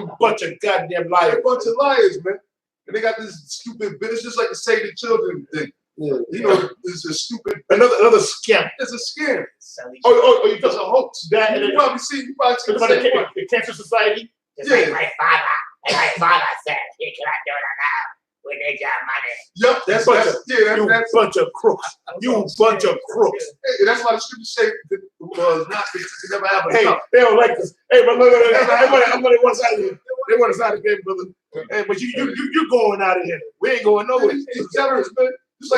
You bunch of goddamn They're liars. a bunch of liars, man. And they got this stupid bit. It's just like the Save the Children thing. You know, it's a stupid. Another scam. It's a scam. Oh, you It's a just hoax. that and You probably see the same one. the Cancer Society. It's like my father said, you cannot do it now. We need your money. Yep, that's You bunch of crooks. You bunch of crooks. Hey, that's why the scripture say was not to never have Hey, enough. they don't like this. Hey, but look, everybody wants out of here. They want us out of here, brother. Hey, but you going out of here. We ain't going nowhere. It's generous, man. Just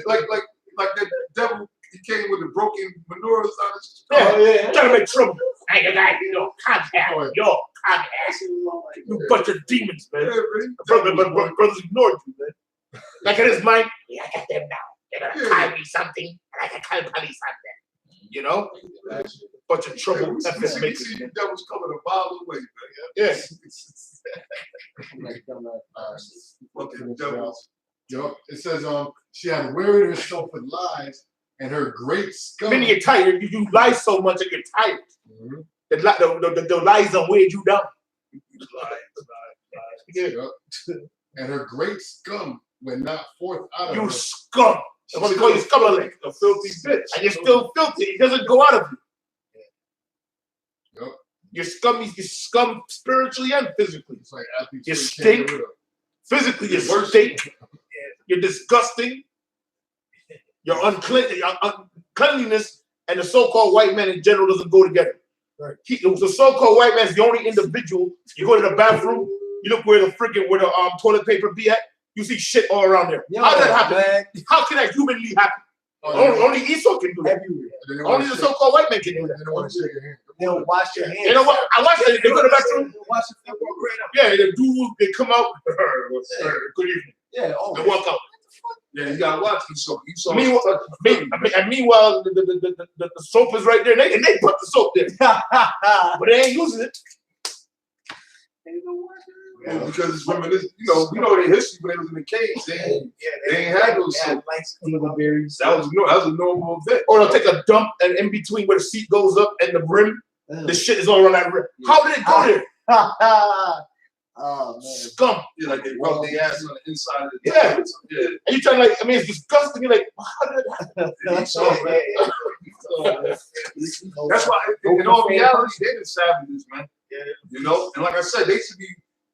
like that devil, he came with the broken menorahs on his. Yeah, trying to make trouble. Hey, you guys, you bunch of demons, man. But brothers ignored you, man. Like in his mind, yeah, I got them now. They're gonna tie me something, and I can tell police something. You know? Bunch of trouble. That's what makes it. The devil's coming a mile away, man. Yeah. Fucking devils. Yup. It says she had wearied herself with lies, and her great scum. Meaning you're tired. You lie so much and you're tired. Mhm. The lies done weighed you down. Yeah. Yup. And her great scum went not forth out of You her. scum. I'm gonna call you scum like A filthy bitch. and you're still filthy. It doesn't go out of you. Yup. You're scum spiritually and physically. It's like athletes. You really can't stink. get rid of. Physically, you're Worse. stink. You're disgusting. Your uncleanliness and the so-called white man in general doesn't go together. Right. The so-called white man is the only individual. You go to the bathroom, you look where the toilet paper be at. You see shit all around there. Yo, How did that happen? man. How can that humanly happen? Oh, Only Esau can do that. Everywhere. They don't Only wanna the shake- so-called white man can do that. They don't want to shake your hand. They don't wash your hands. You know what? I watched it. They go to the bathroom. Wash your hands. Yeah, the dude, they come out. Good evening. Yeah. Oh. They walk out. Yeah, you gotta watch Esau. Esau. Meanwhile, the soap is right there, and they put the soap there, but they ain't using it. Yeah, because it's reminiscent. You know, we know their history when they was in the caves. They ain't had those. Berries. That was a normal event. Or they'll take a dump, and in between where the seat goes up and the rim, the shit is all around that rim. How did it go there? Oh man. Scum. Yeah, like they rub their ass on the inside of the Yeah. Yeah. And you trying like, I mean, it's disgusting. You're like, how did it happen? Esau, man. That's why, in all reality, they're the savages, man. You know, and like I said, they should be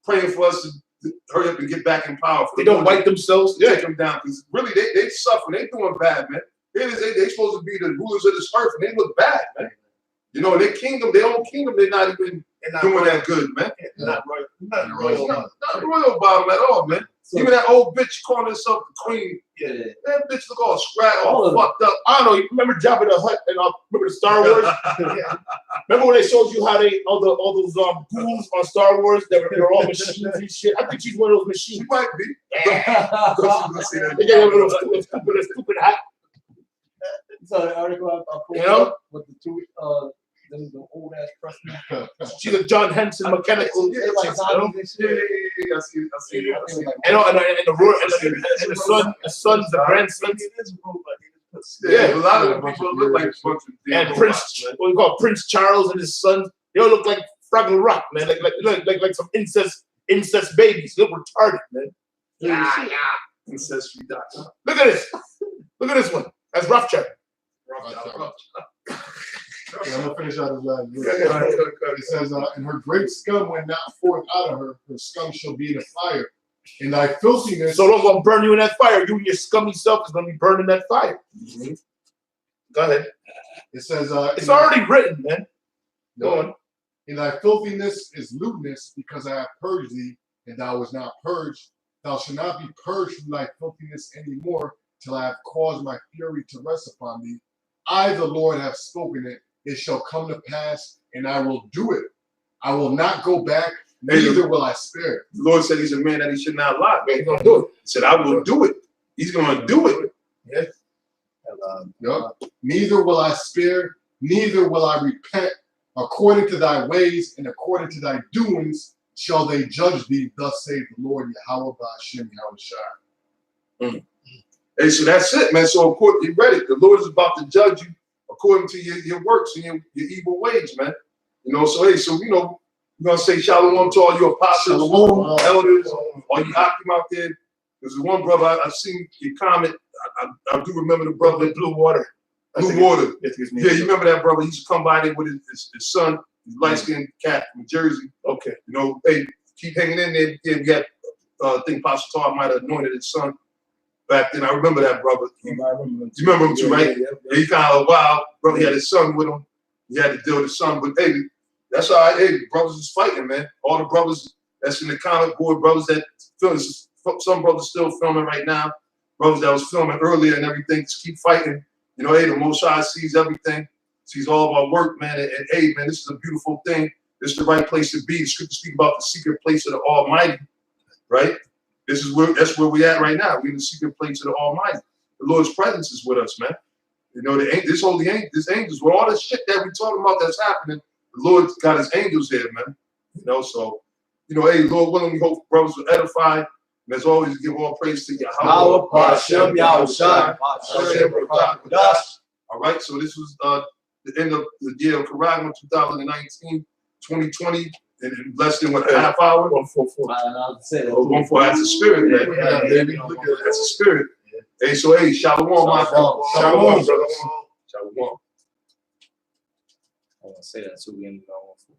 praying for us to hurry up and get back in power. They don't wipe themselves. to take them down because really they suffer. They doing bad, man. They supposed to be the rulers of this earth, and they look bad, man. You know, their kingdom, their own kingdom, they're not even doing that good, man. Not royal. Not royal. Not royal about them at all, man. Even that old bitch calling herself the queen. Yeah. That bitch look all scratched, all fucked up. I don't know. You remember Jabba the Hutt and remember the Star Wars? Remember when they showed you how they all those ghouls on Star Wars that were all machines and shit? I think she's one of those machines. She might be. Yeah. They got a little stupid hat. So the article I pulled You know? up with the two the old ass Preston. She's a John Henson mechanical. They're like zombies and Yeah, shit. I see it. I see it. And the sons, the grandsons. Yeah, a lot of the people look like a bunch of damn And Prince, what we call Prince Charles and his sons, they all look like Fraggle Rock, man. Like some incest babies. Look retarded, man. Yeah. Ancestry.com. Look at this. Look at this one. That's Rothschild. Yeah, I'm gonna finish out his last Go verse. ahead. It says, and her great scum went not forth out of her, her scum shall be in a fire. And thy filthiness. So I'm gonna burn you in that fire. You and your scummy self is gonna be burned in that fire. Mm-hmm. Go ahead. It says, It's already written, man. Go on. In thy filthiness is lewdness, because I have purged thee, and thou was not purged. Thou shalt not be purged from thy filthiness any more, till I have caused my fury to rest upon thee. I, the Lord, have spoken it. It shall come to pass, and I will do it. I will not go back, neither will I spare it. The Lord said he's a man that he should not lie. He's gonna do it. He said, I will do it. He's going to do it. Yup. Neither will I spare, neither will I repent. According to thy ways and according to thy doings shall they judge thee. Thus saith the Lord Yahweh Ba'ashem Yahushua. Hey, so that's it, man. So, of course, you read it. The Lord is about to judge you according to your works and your evil ways, man. You know, so, hey, so, you know, we're going to say shalom to all your apostles, Shalom. elders, all you Akim out there. There's one brother, I've seen your comment. I do remember the brother, Blue Water. Blue Water. That's his name. Yeah, you remember that brother? He used to come by there with his son, his light-skinned cat from Jersey. Okay. You know, hey, keep hanging in there. Yeah, we got, I think Pastor Tar might have anointed his son back then. I remember that brother. You remember him too, right? Yeah, he kind of wild. Brother, he had his son with him. He had to deal with his son. But, hey, that's all right. Hey, brothers is fighting, man. All the brothers that's in the comic board, brothers that film, some brothers still filming right now. Brothers that was filming earlier and everything, just keep fighting. You know, hey, the Most High sees everything, sees all of our work, man. And hey, man, this is a beautiful thing. This is the right place to be. The scripture speak about the secret place of the Almighty, right? That's where we at right now. We're in the secret place of the Almighty. The Lord's presence is with us, man. You know, this angels, with all this shit that we're talking about that's happening, the Lord's got his angels here, man. You know, so, you know, hey, Lord willing, we hope brothers will edify. And as always, give all praise to Yahweh. Ba'ashem Yahushua. All right, so this was the end of the year of Karagma 2019, 2020, in less than what, a half hour? 144. 144, that's a spirit, man. Yeah, baby. That's a spirit. Hey, so hey, shalom, my Shalom. Shalom, brother. Shalom. I want to say that so we end it on 144.